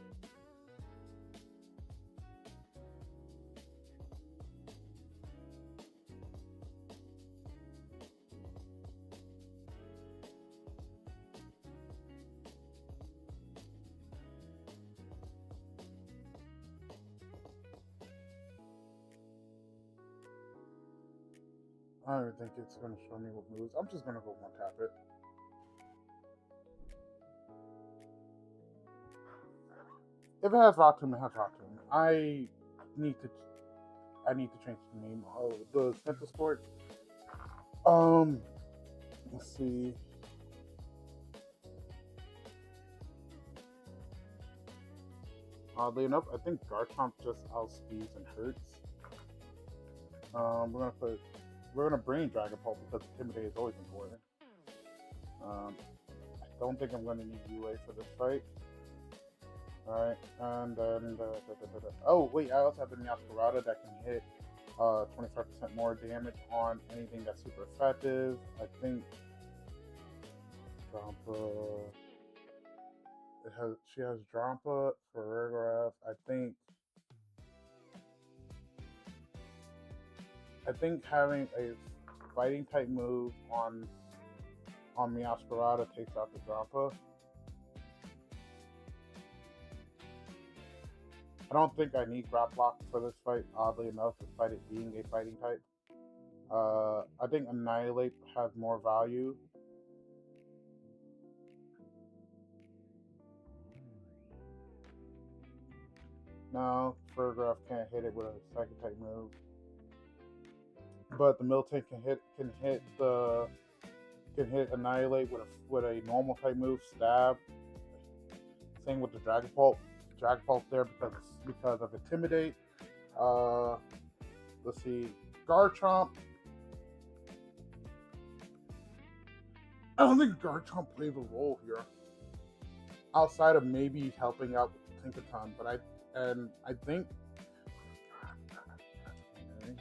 I don't even think it's going to show me what moves. I'm just going to go one tap it. If it has Rock Tomb, it has Rock Tomb. I need to change the name of the Central Sport. Let's see. Oddly enough, I think Garchomp just outspeeds and hurts. We're gonna bring Dragon Pulse because Intimidate is always important. I don't think I'm gonna need UA for this fight. Alright, and then oh wait, I also have the Meowscarada that can hit 25% more damage on anything that's super effective. I think she has Drampa for Regraph. I think having a fighting type move on Meowscarada takes out the Drampa. I don't think I need Grap Block for this fight, oddly enough, despite it being a fighting type. I think Annihilate has more value. No, Furgraph can't hit it with a second type move. But the Miltank can hit Annihilate with a normal type move, Stab. Same with the Dragon Pulse. Dragon Pulse there because of Intimidate. Let's see, Garchomp. I don't think Garchomp plays a role here, outside of maybe helping out with Tinkaton. But I think. Okay.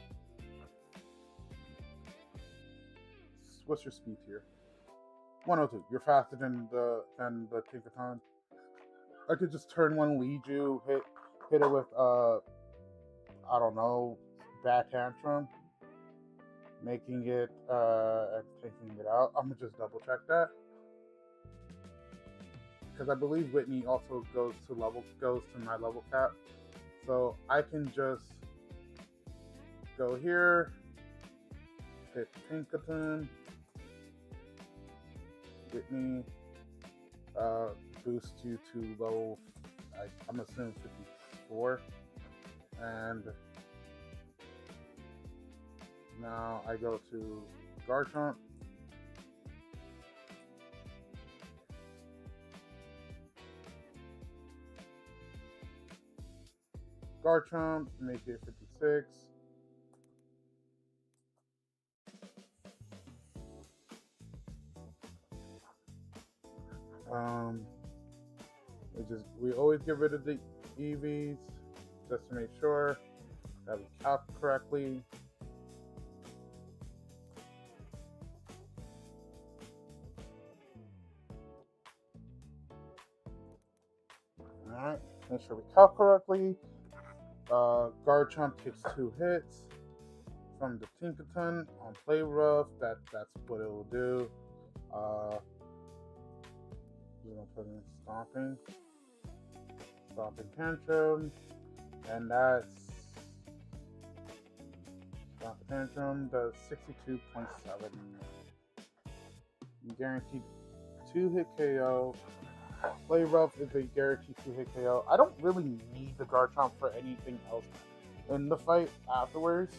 What's your speed here? 102. You're faster than the Tinkaton. I could just turn one, lead you, hit it with I don't know, Bat Tantrum, making it and taking it out. I'm gonna just double check that because I believe Whitney also goes to my level cap, so I can just go here, hit Tinkaton, Whitney, boost you to level, I'm assuming 54, and now I go to Garchomp. Garchomp, make it 56. We always get rid of the EVs just to make sure that we calc correctly. Alright, make sure we calc correctly. Garchomp takes 2 hits from the Tinkaton on Play Rough. That's what it will do. We're gonna put in Stomping Tantrum, and that's Stomping Tantrum does 62.7. Guaranteed 2-hit KO. Play Rough is a guaranteed 2-hit KO. I don't really need the Garchomp for anything else in the fight afterwards.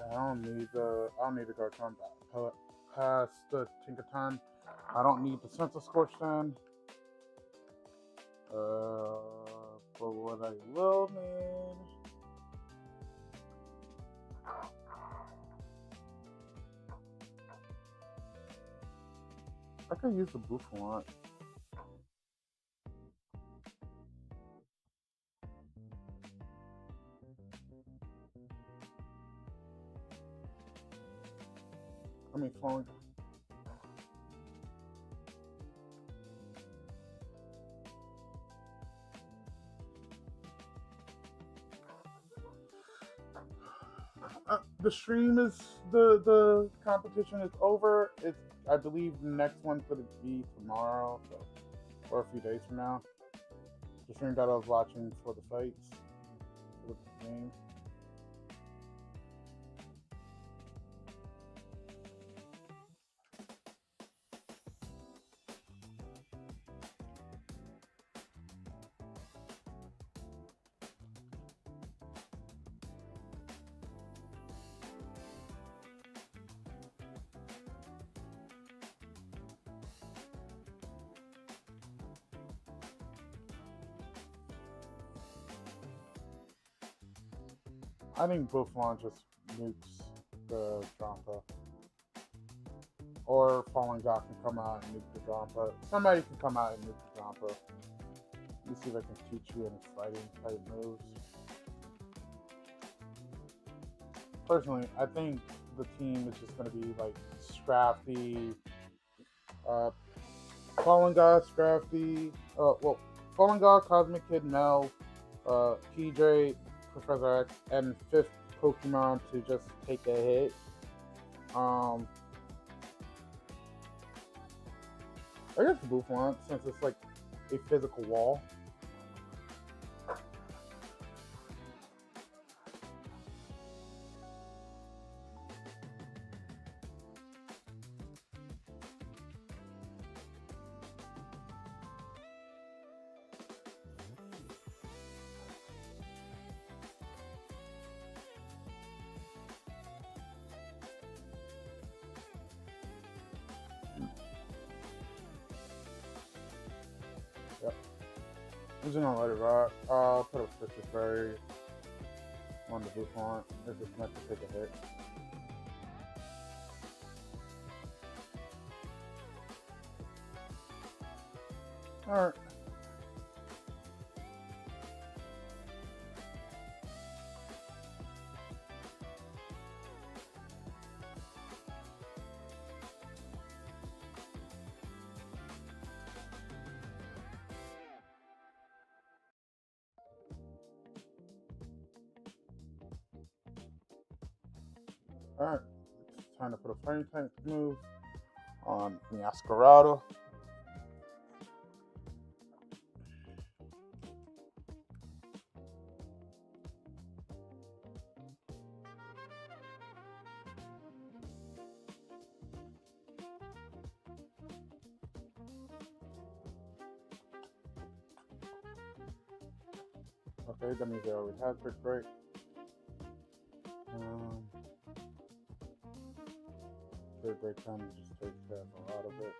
I don't need to go turn back past the Tinkerton. I don't need the Sense of Scorch then. But what I will need, I could use the Bouffant. I mean, flowing. The stream is the competition is over. It's I believe the next one's gonna be tomorrow, so, or a few days from now. The stream that I was watching for the fights, for the game. I think Bouffant just nukes the Drampa. Or Falling God can come out and nuke the Drampa. Somebody can come out and nuke the Drampa. Let me see if I can teach you any fighting type moves. Personally, I think the team is just going to be like Scrafty, Fallen God, Scrafty, Fallen God, Cosmic Kid, Mel, PJ, Professor X, and fifth Pokemon to just take a hit. I guess the Bouffant, since it's like a physical wall. Yep. I'm just gonna let it rock. I'll put a Citrus Berry on the Bouffant if it's meant to take a hit. Alright. Alright, it's time to put a Flame Tank move on Miascarado. Okay, that means they already have Quick Break. Quick Break kind of just takes care of a lot of it.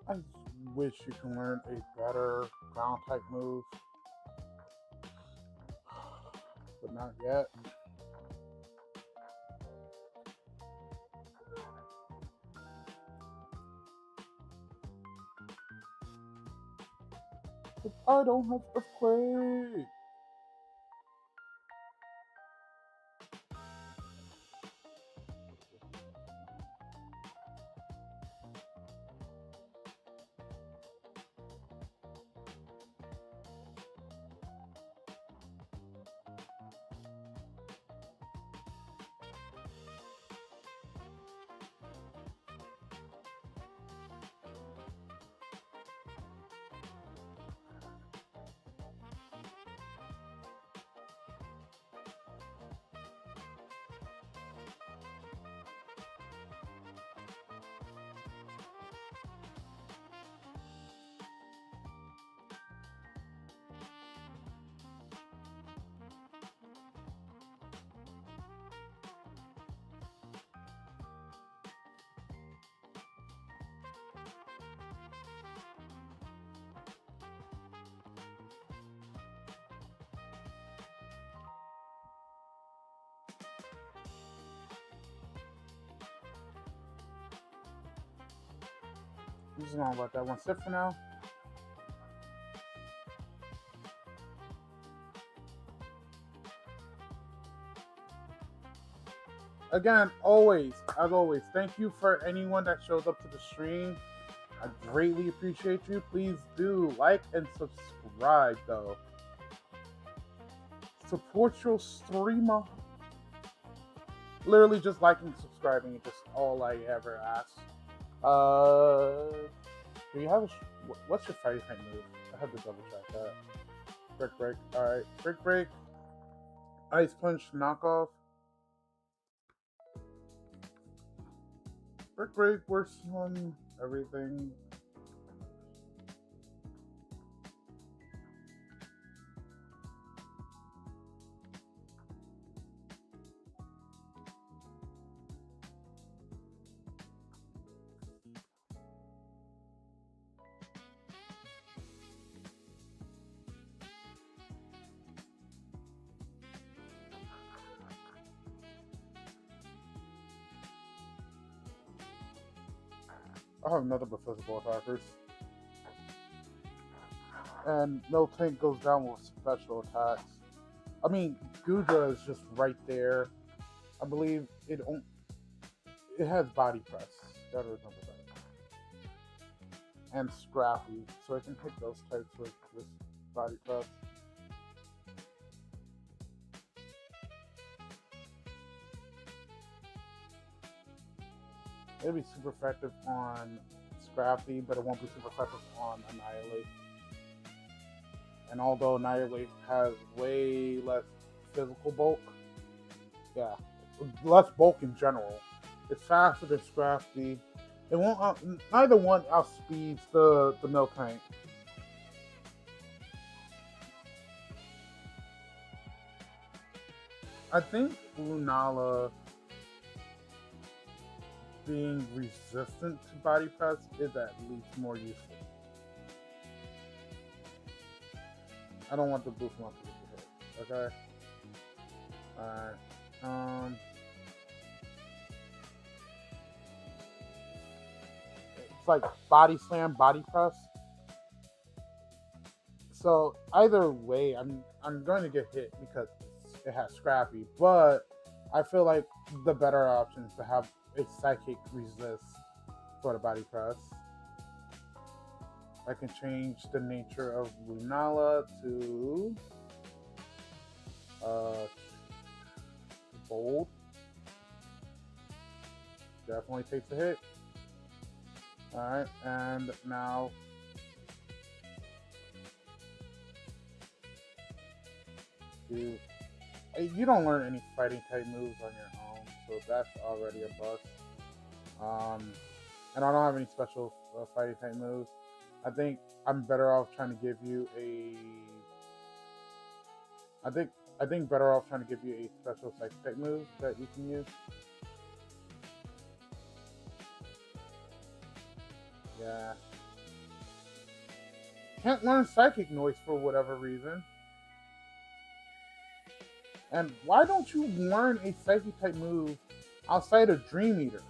I wish you can learn a better ground type move, but not yet. But I don't have earthquake. I'm just gonna let that one sit for now. Again, as always, thank you for anyone that shows up to the stream. I greatly appreciate you. Please do like and subscribe, though. Support your streamer. Literally just liking and subscribing is just all I ever ask. Do you have what's your fighting type move? I have to double check that. Brick break. Alright. Brick break. Ice punch knockoff. Brick break works on everything. I have nothing but physical attackers. And no tank goes down with special attacks. I mean, Gudra is just right there. I believe it has body press. Gotta remember that. And Scrappy, so I can hit those types with body press. It'll be super effective on Scrappy, but it won't be super effective on Annihilate. And although Annihilate has way less physical bulk, yeah, less bulk in general, it's faster than Scrappy. It won't. Neither one outspeeds the Miltank. I think Lunala being resistant to body press is at least more useful. I don't want the boost monster to hit. Okay. Alright. It's like body slam, body press. So either way, I'm going to get hit because it has Scrappy, but I feel like the better option is to have a psychic resist for the body press. I can change the nature of Lunala to bold. Definitely takes a hit. Alright, and now you don't learn any fighting type moves on your own, so that's already a bust. And I don't have any special fighting type moves. I think I'm better off trying to give you I think better off trying to give you a special psychic type move that you can use. Yeah. can't learn Psychic Noise for whatever reason. And why don't you learn a Psychic type move outside of Dream Eater?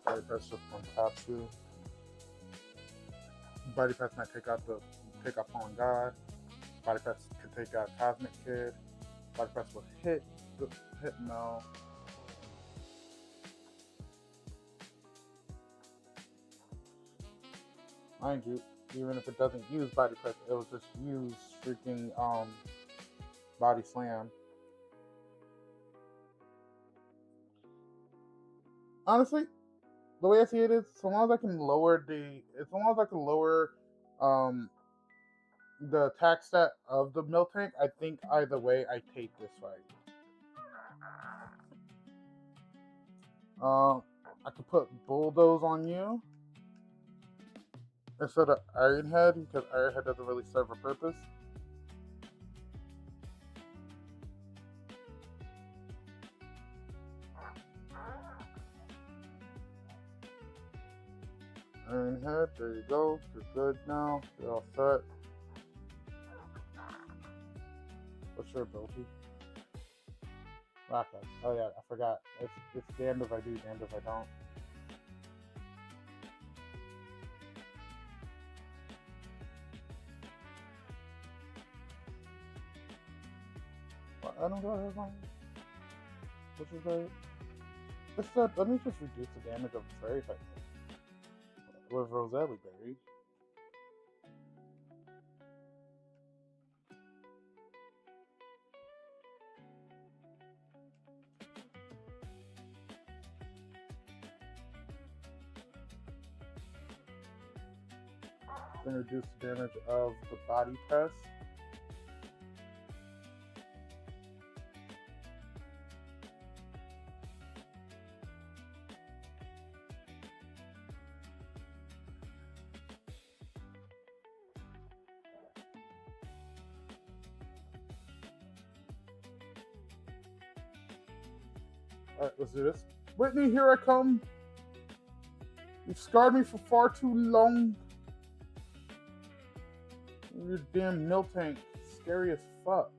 Body Press just from Tatsu. Body Press might take out Fallen God. Body Press could take out Cosmic Kid. Body Press will hit no. Mind you, even if it doesn't use Body Press, it will just use freaking Body Slam. Honestly, the way I see it is, so long as I can lower the attack stat of the Miltank, I think either way I take this fight. I could put Bulldoze on you instead of Iron Head, because Iron Head doesn't really serve a purpose. Iron Head, there you go. You're good now. You're all set. What's your ability? Okay. Oh yeah, I forgot. It's damned if I do, damned if I don't. What? I don't got it wrong. Which is right. Let me just reduce the damage of the fairy type with Raidcal Berry. Then reduce the damage of the Body Press. Alright, let's do this. Whitney, here I come. You've scarred me for far too long. Your damn Miltank, scary as fuck.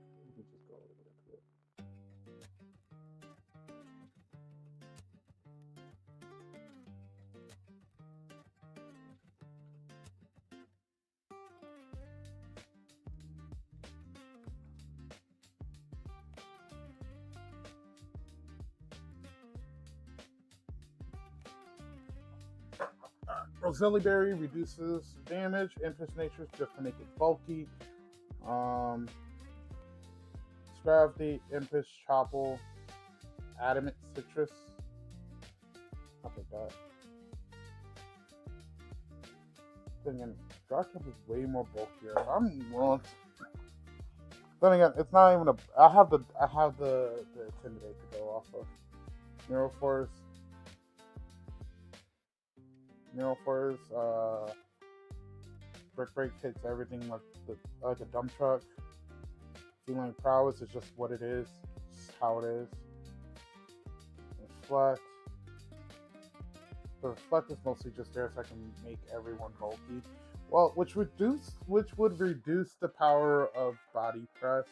Raidcal Berry reduces damage. Impulse Nature just to make it bulky. Gravity, Impulse, Chopple, Adamant Citrus. I'll take that. Then again, Garchomp is way more bulkier. I'm wrong. Then again, it's not even a. I have the Intimidate to go off of. Neuroforce. Brick Break hits everything like a dump truck. Feline Prowess is just what it is, just how it is. Reflect. The Reflect is mostly just there so I can make everyone bulky. Well, which would reduce the power of Body Press.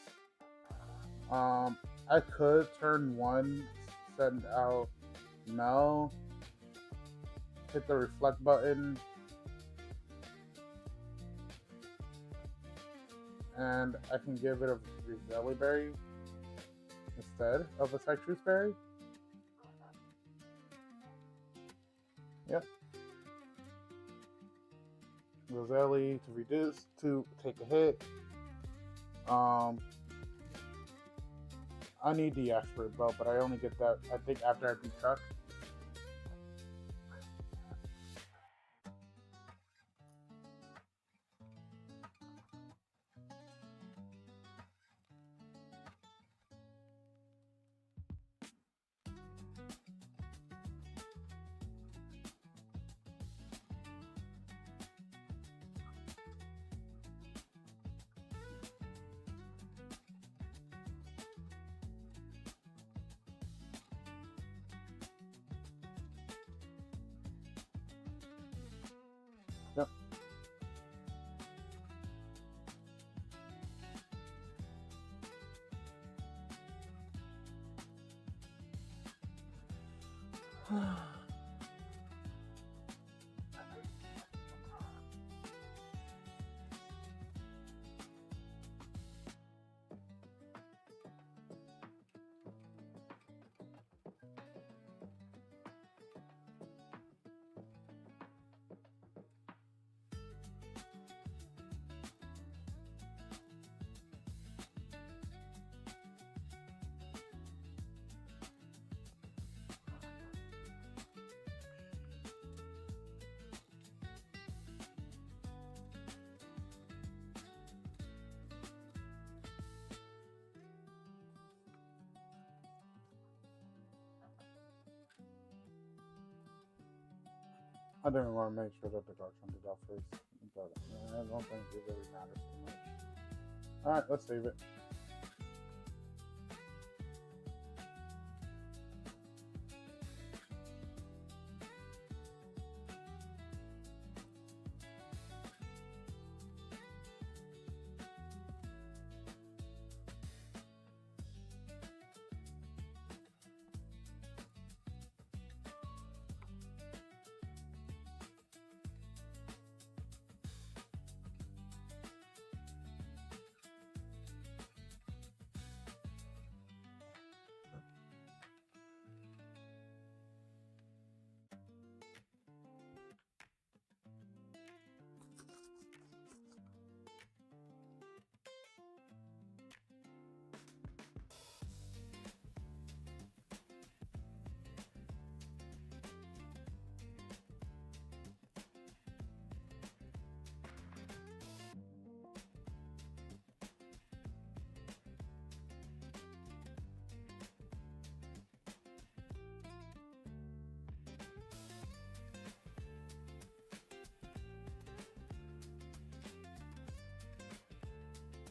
I could turn 1, send out Mel. Hit the Reflect button, and I can give it a Raidcal Berry instead of a Citrus Berry. Yep. Raidcal to take a hit. I need the Expert Belt, but I only get that I think after I beat Chuck. I didn't want to make sure that the car turned it off first. But I don't think it really matters too much. Alright, let's save it.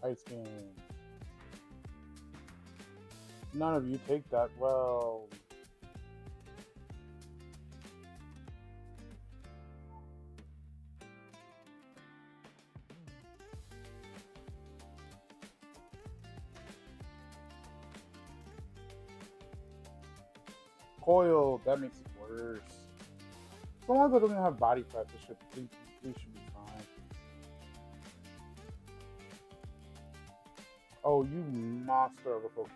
Ice game. None of you take that well. Coil, that makes it worse. As long as it doesn't have body fat, we should be fine. Oh, you monster of a Pokemon.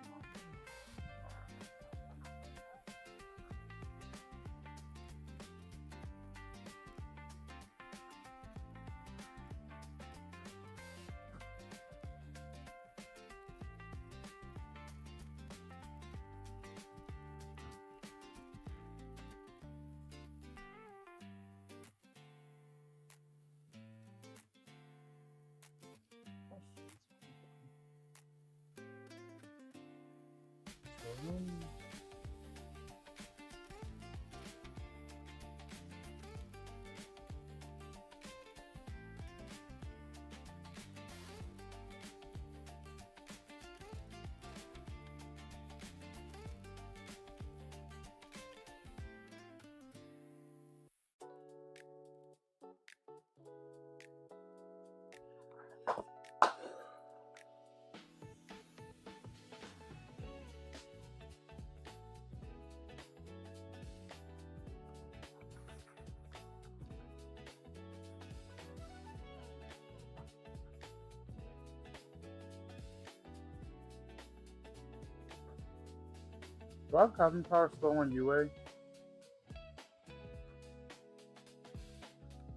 Do I have Cosmic Power still on UA?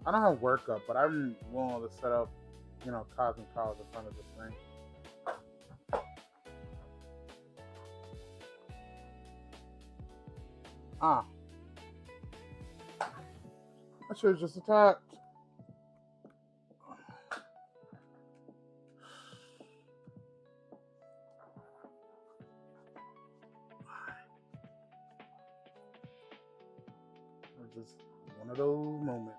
I don't have workup, but I'm willing to set up, Cosmic Power at the front of this thing. Ah. I should have just attacked. Just one of those moments.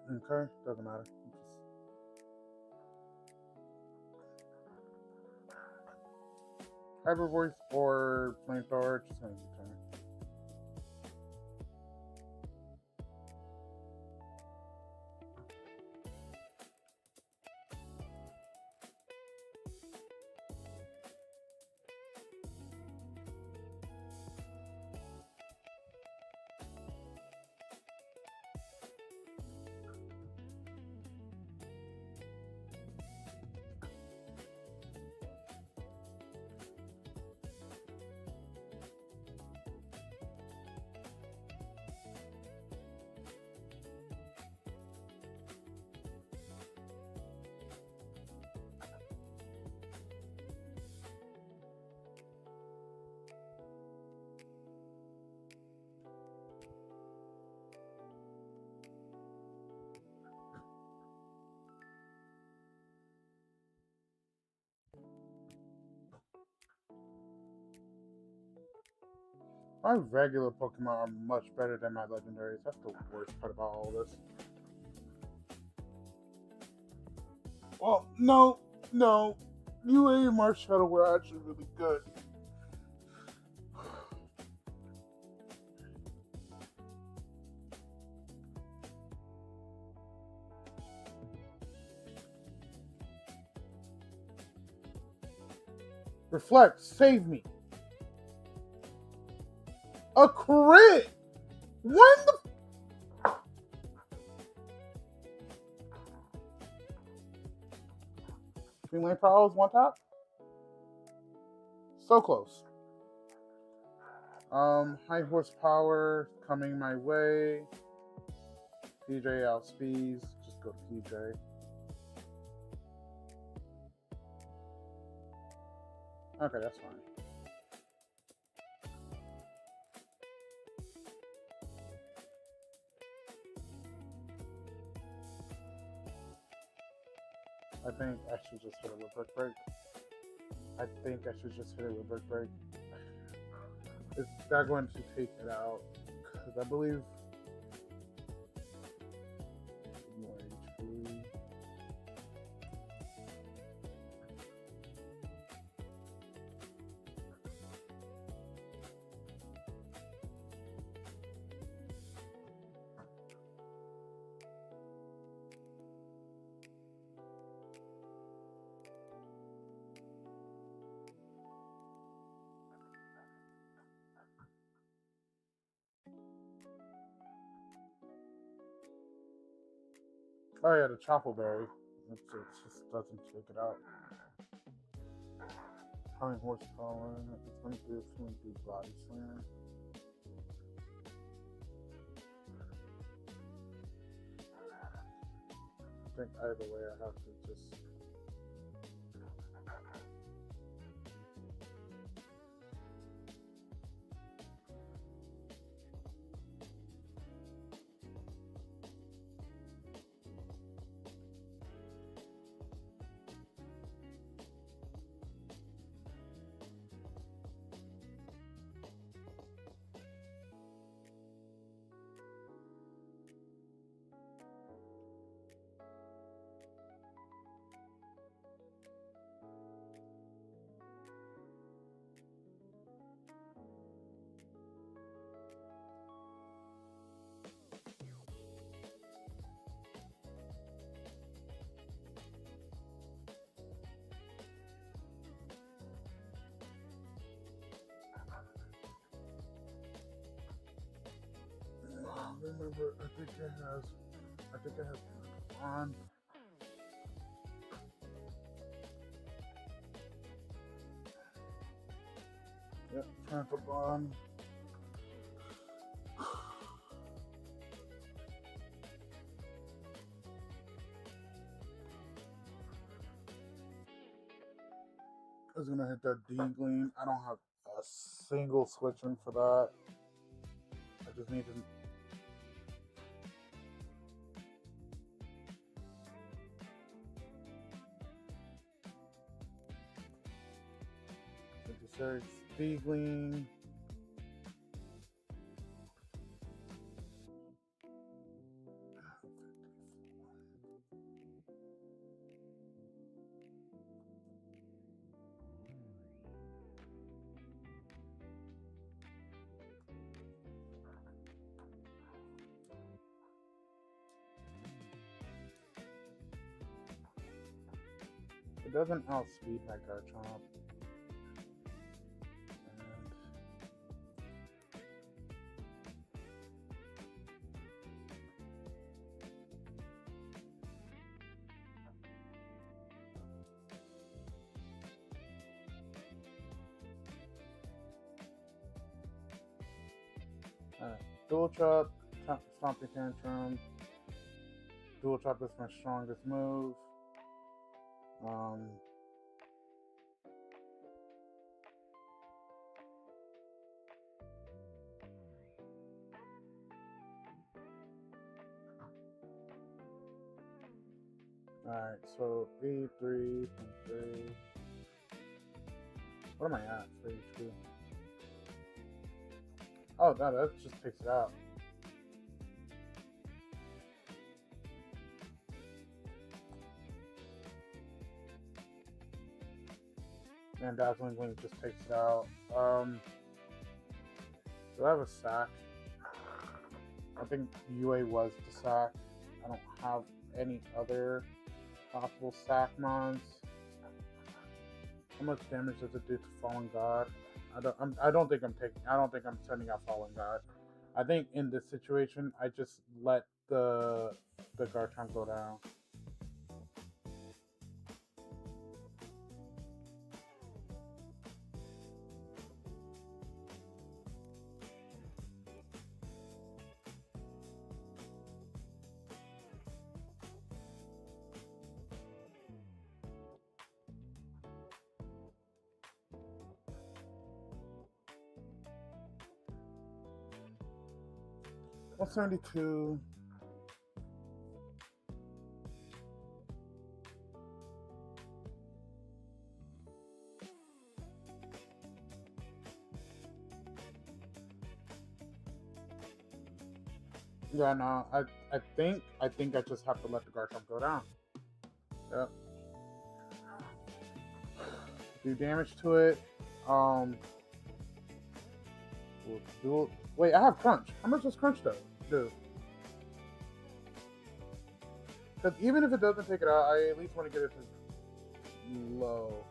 Okay, doesn't matter. Hyper voice or flamethrower, just gonna use turn. My regular Pokemon are much better than my legendaries. That's the worst part about all this. Well, no. UA and Marshadow were actually really good. Reflect, save me. A crit! When the... Green Lane Prowls, one top? So close. High horsepower coming my way. PJ outspeeds. Just go to PJ. Okay, that's fine. I think I should just hit it with Brick Break. Is that going to take it out? Because I believe more HP. Oh yeah, the Choppleberry. It just doesn't take it out. How many horsepower? It's going to do body slam. I think either way I have to just... Remember, I think it has on. Yep, Panther Bond. I was gonna hit that D-Gleam. I don't have a single switch in for that. I just need to... Search D-Gleam. It doesn't outspeed my Garchomp. Dual Chop, Stomping Tantrum. Dual Chop is my strongest move. Alright, so 3. What am I at for HP? Oh, no, that just takes it out. And Dazzling Gleam just takes it out. Do I have a sack? I think UA was the sack. I don't have any other possible sack mons. How much damage does it do to Fallen God? I don't think I'm sending out Fallen God. I think in this situation I just let the Garchomp go down. Well, 72. Yeah, no, I think I just have to let the Garchomp go down. Yep. Do damage to it. Wait, I have Crunch. How much does Crunch do? Because even if it doesn't take it out, I at least want to get it to low.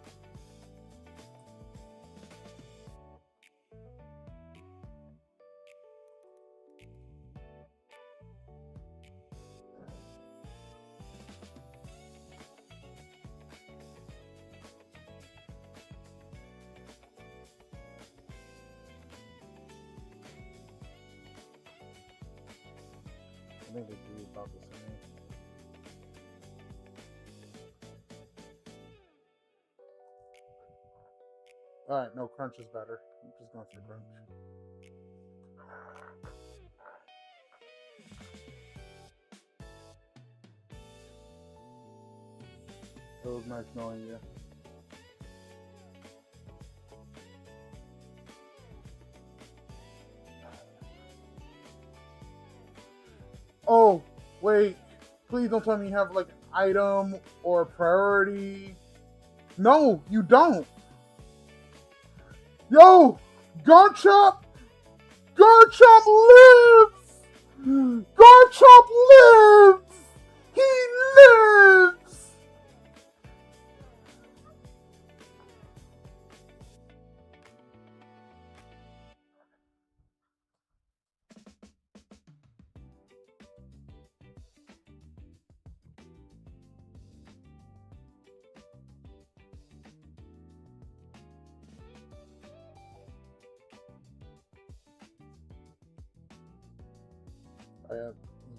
I think they do about the same. Alright, no, Crunch is better. I'm just going for Crunch. It was nice knowing you. Oh, wait. Please don't tell me you have like an item or a priority. No, you don't. Yo, Garchomp lives! Garchomp lives! He lives!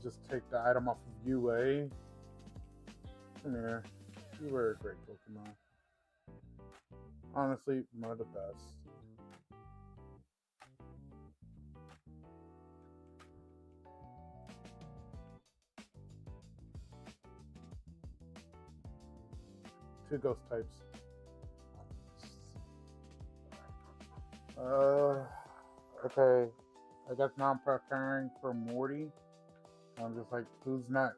Just take the item off of UA. Come here. You were a great Pokemon. Honestly, one of the best. Two ghost types. Okay. I guess now I'm preparing for Morty. I'm just like, who's next?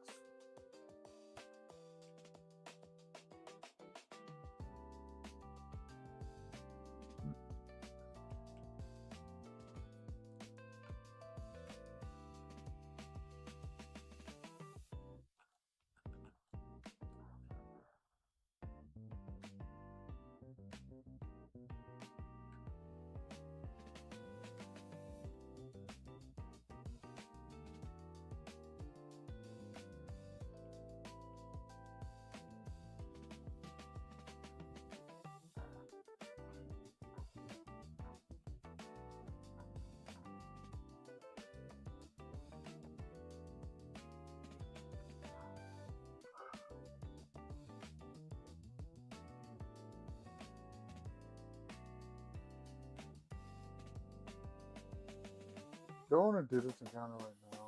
Don't want to do this encounter right now.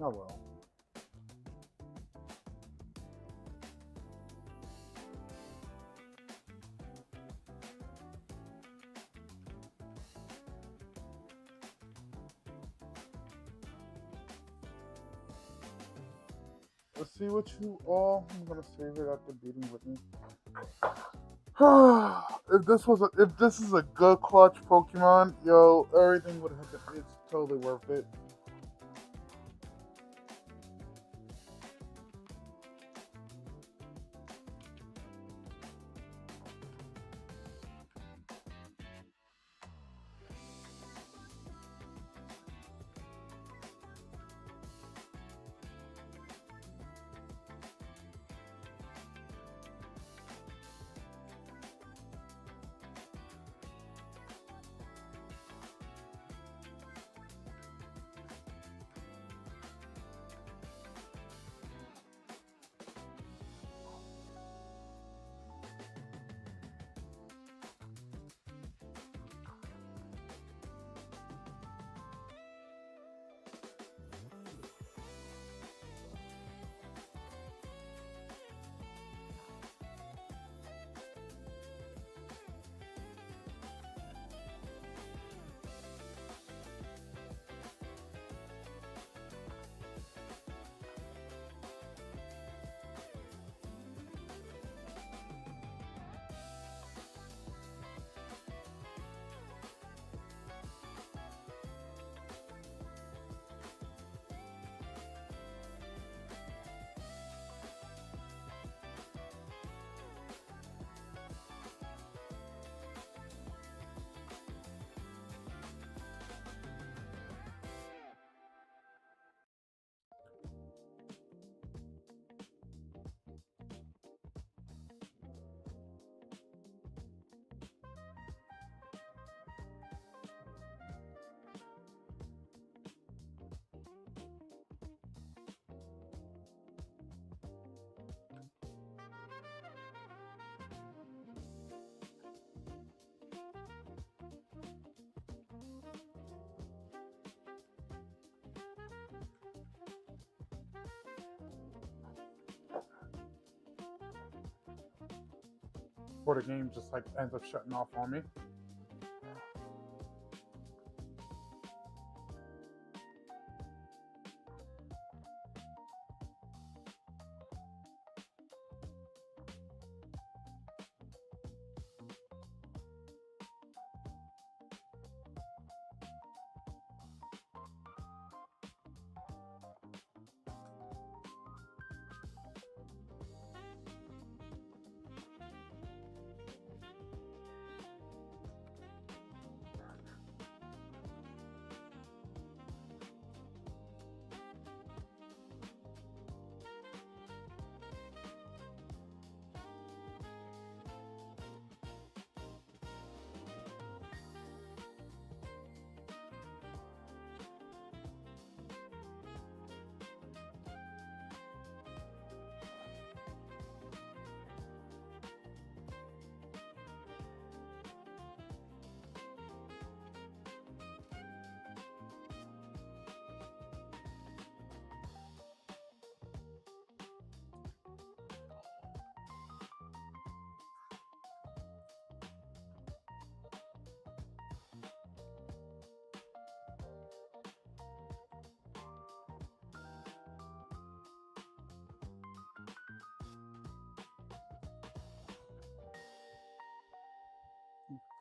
Oh well. Let's see what you all. I'm gonna save it after beating with me. If this is a good clutch Pokemon, yo, everything would have been. It's totally worth it. Before the game just like ends up shutting off on me.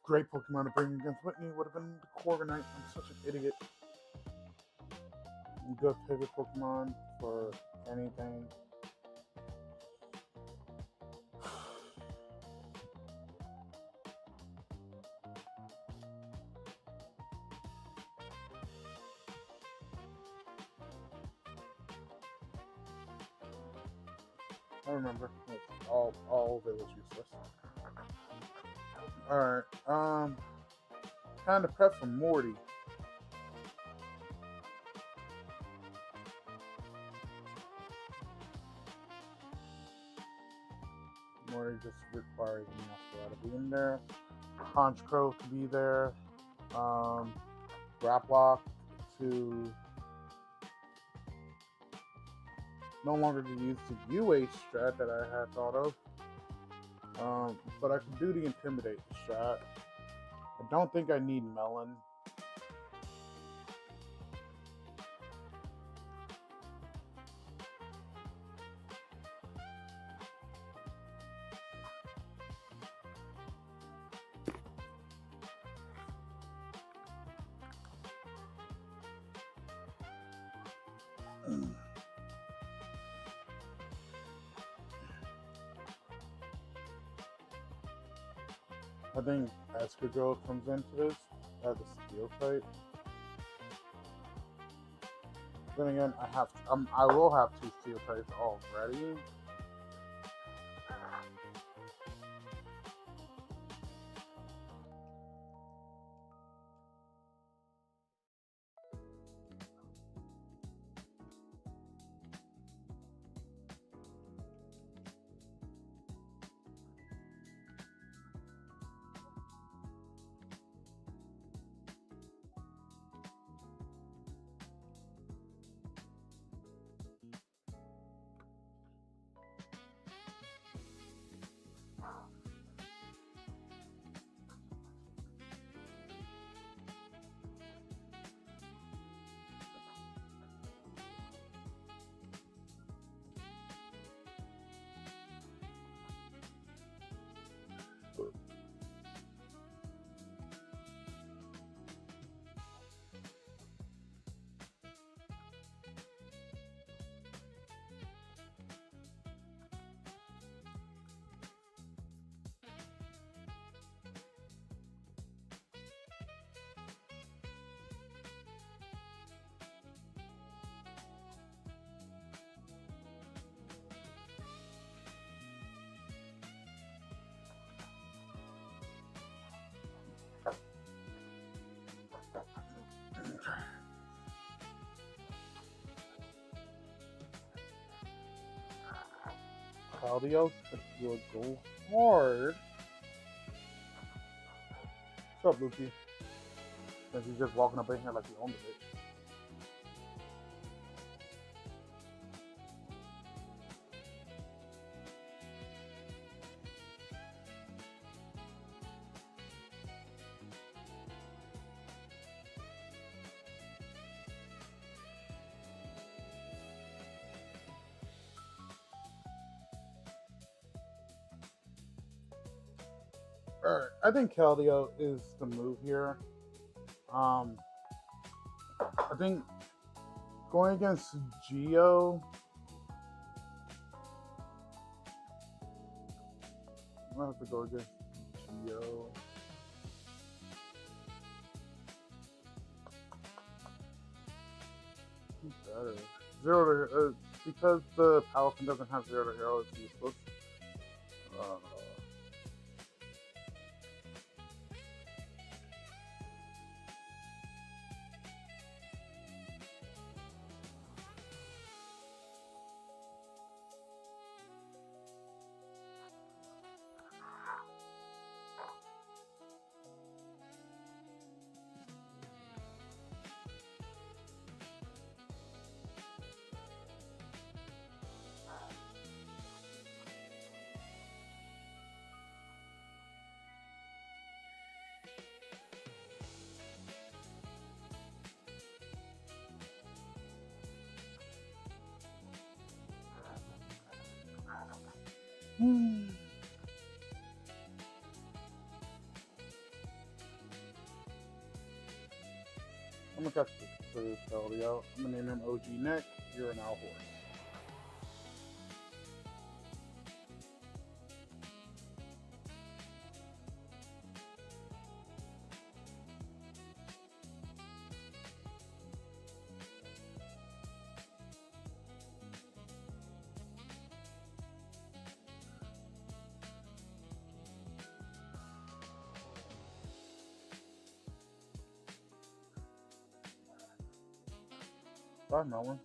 Great Pokemon to bring against Whitney would have been the Corviknight. I'm such an idiot. Good pivot Pokemon for anything. I remember. All of it was useless. Alright, time to prep for Morty. Or it just requires an Aspera to be in there. Conch Crow to be there. Graplock to no longer to use the UH strat that I had thought of. But I can do the Intimidate strat. I don't think I need Melon. I think Escargot comes into this as a steel type. Then again, I will have 2 steel types already. Claudio, you'll go hard. What's up, Luffy? Since he's just walking up in here like he owns it. Alright, I think Keldeo is the move here. I think going against Geo, I'm gonna have to go against Geo. Who's better? Zero to because the Palafin doesn't have 0 to hero, it's useless. I'm gonna catch the Keldeo. I'm gonna name him OG Nick. You're an owl horse. Bye, Melon.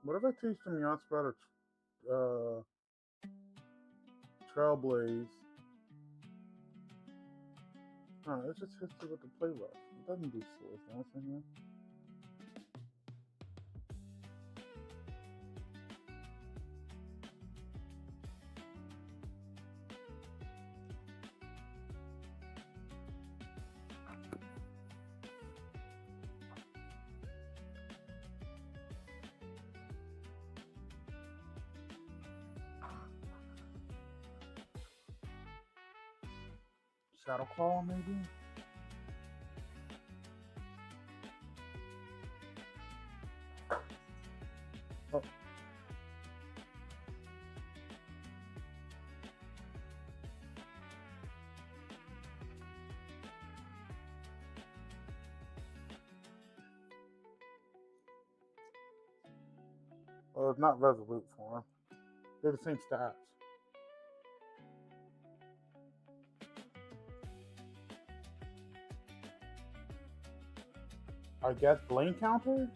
What if I teach them yacht spread or trailblaze? No, it just hits you with the play rough. It doesn't do swords dance in here. Shadow Claw, maybe? Oh. Well, it's not resolute form. They're the same stats. I guess Blame Counter?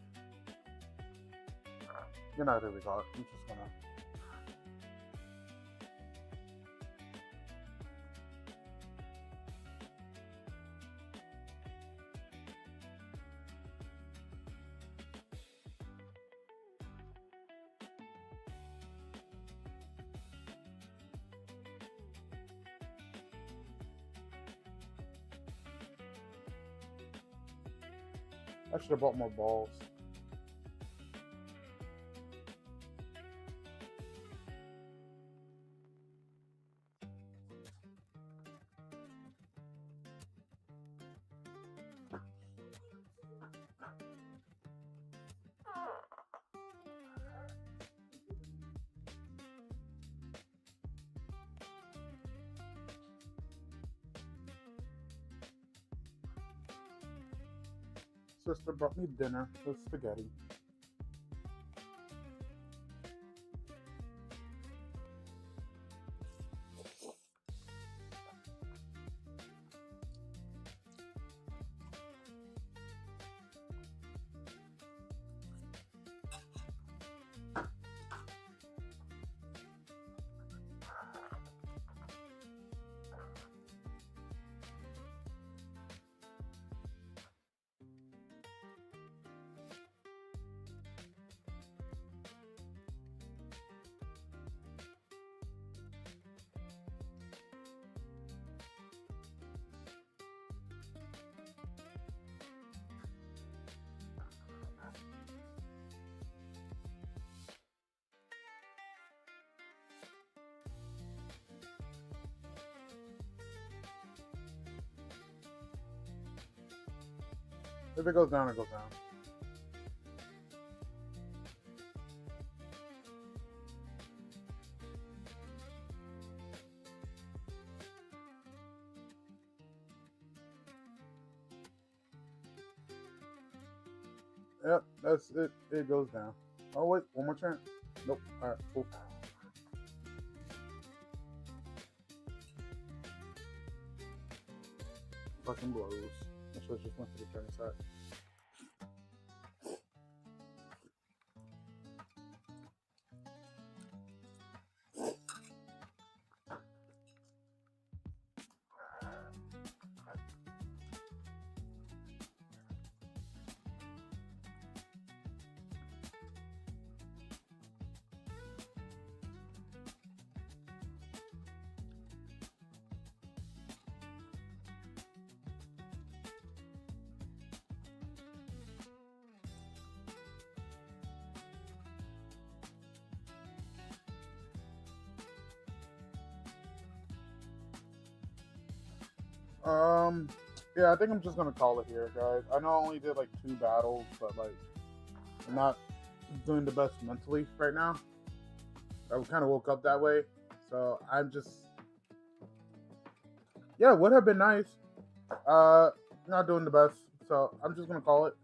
You're not really got. I'm just gonna. I should have bought more balls. Sister brought me dinner with spaghetti. If it goes down, it goes down. Yep, that's it. It goes down. Oh wait, one more chance. Nope. All right, cool. Fucking blows. I should have just went to the turn side. Yeah, I think I'm just gonna call it here, guys. I know I only did like 2 battles, but like I'm not doing the best mentally right now. I kind of woke up that way, so I'm just yeah, it would have been nice. Not doing the best, so I'm just gonna call it.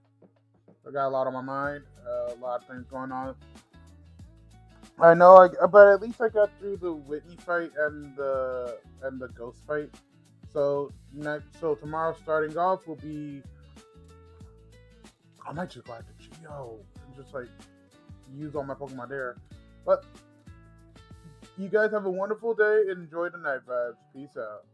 I got a lot on my mind, a lot of things going on. I know, but at least I got through the Whitney fight and the Ghost fight. So tomorrow starting off will be. I might just go after Geo and just like use all my Pokemon there. But you guys have a wonderful day and enjoy the night vibes. Peace out.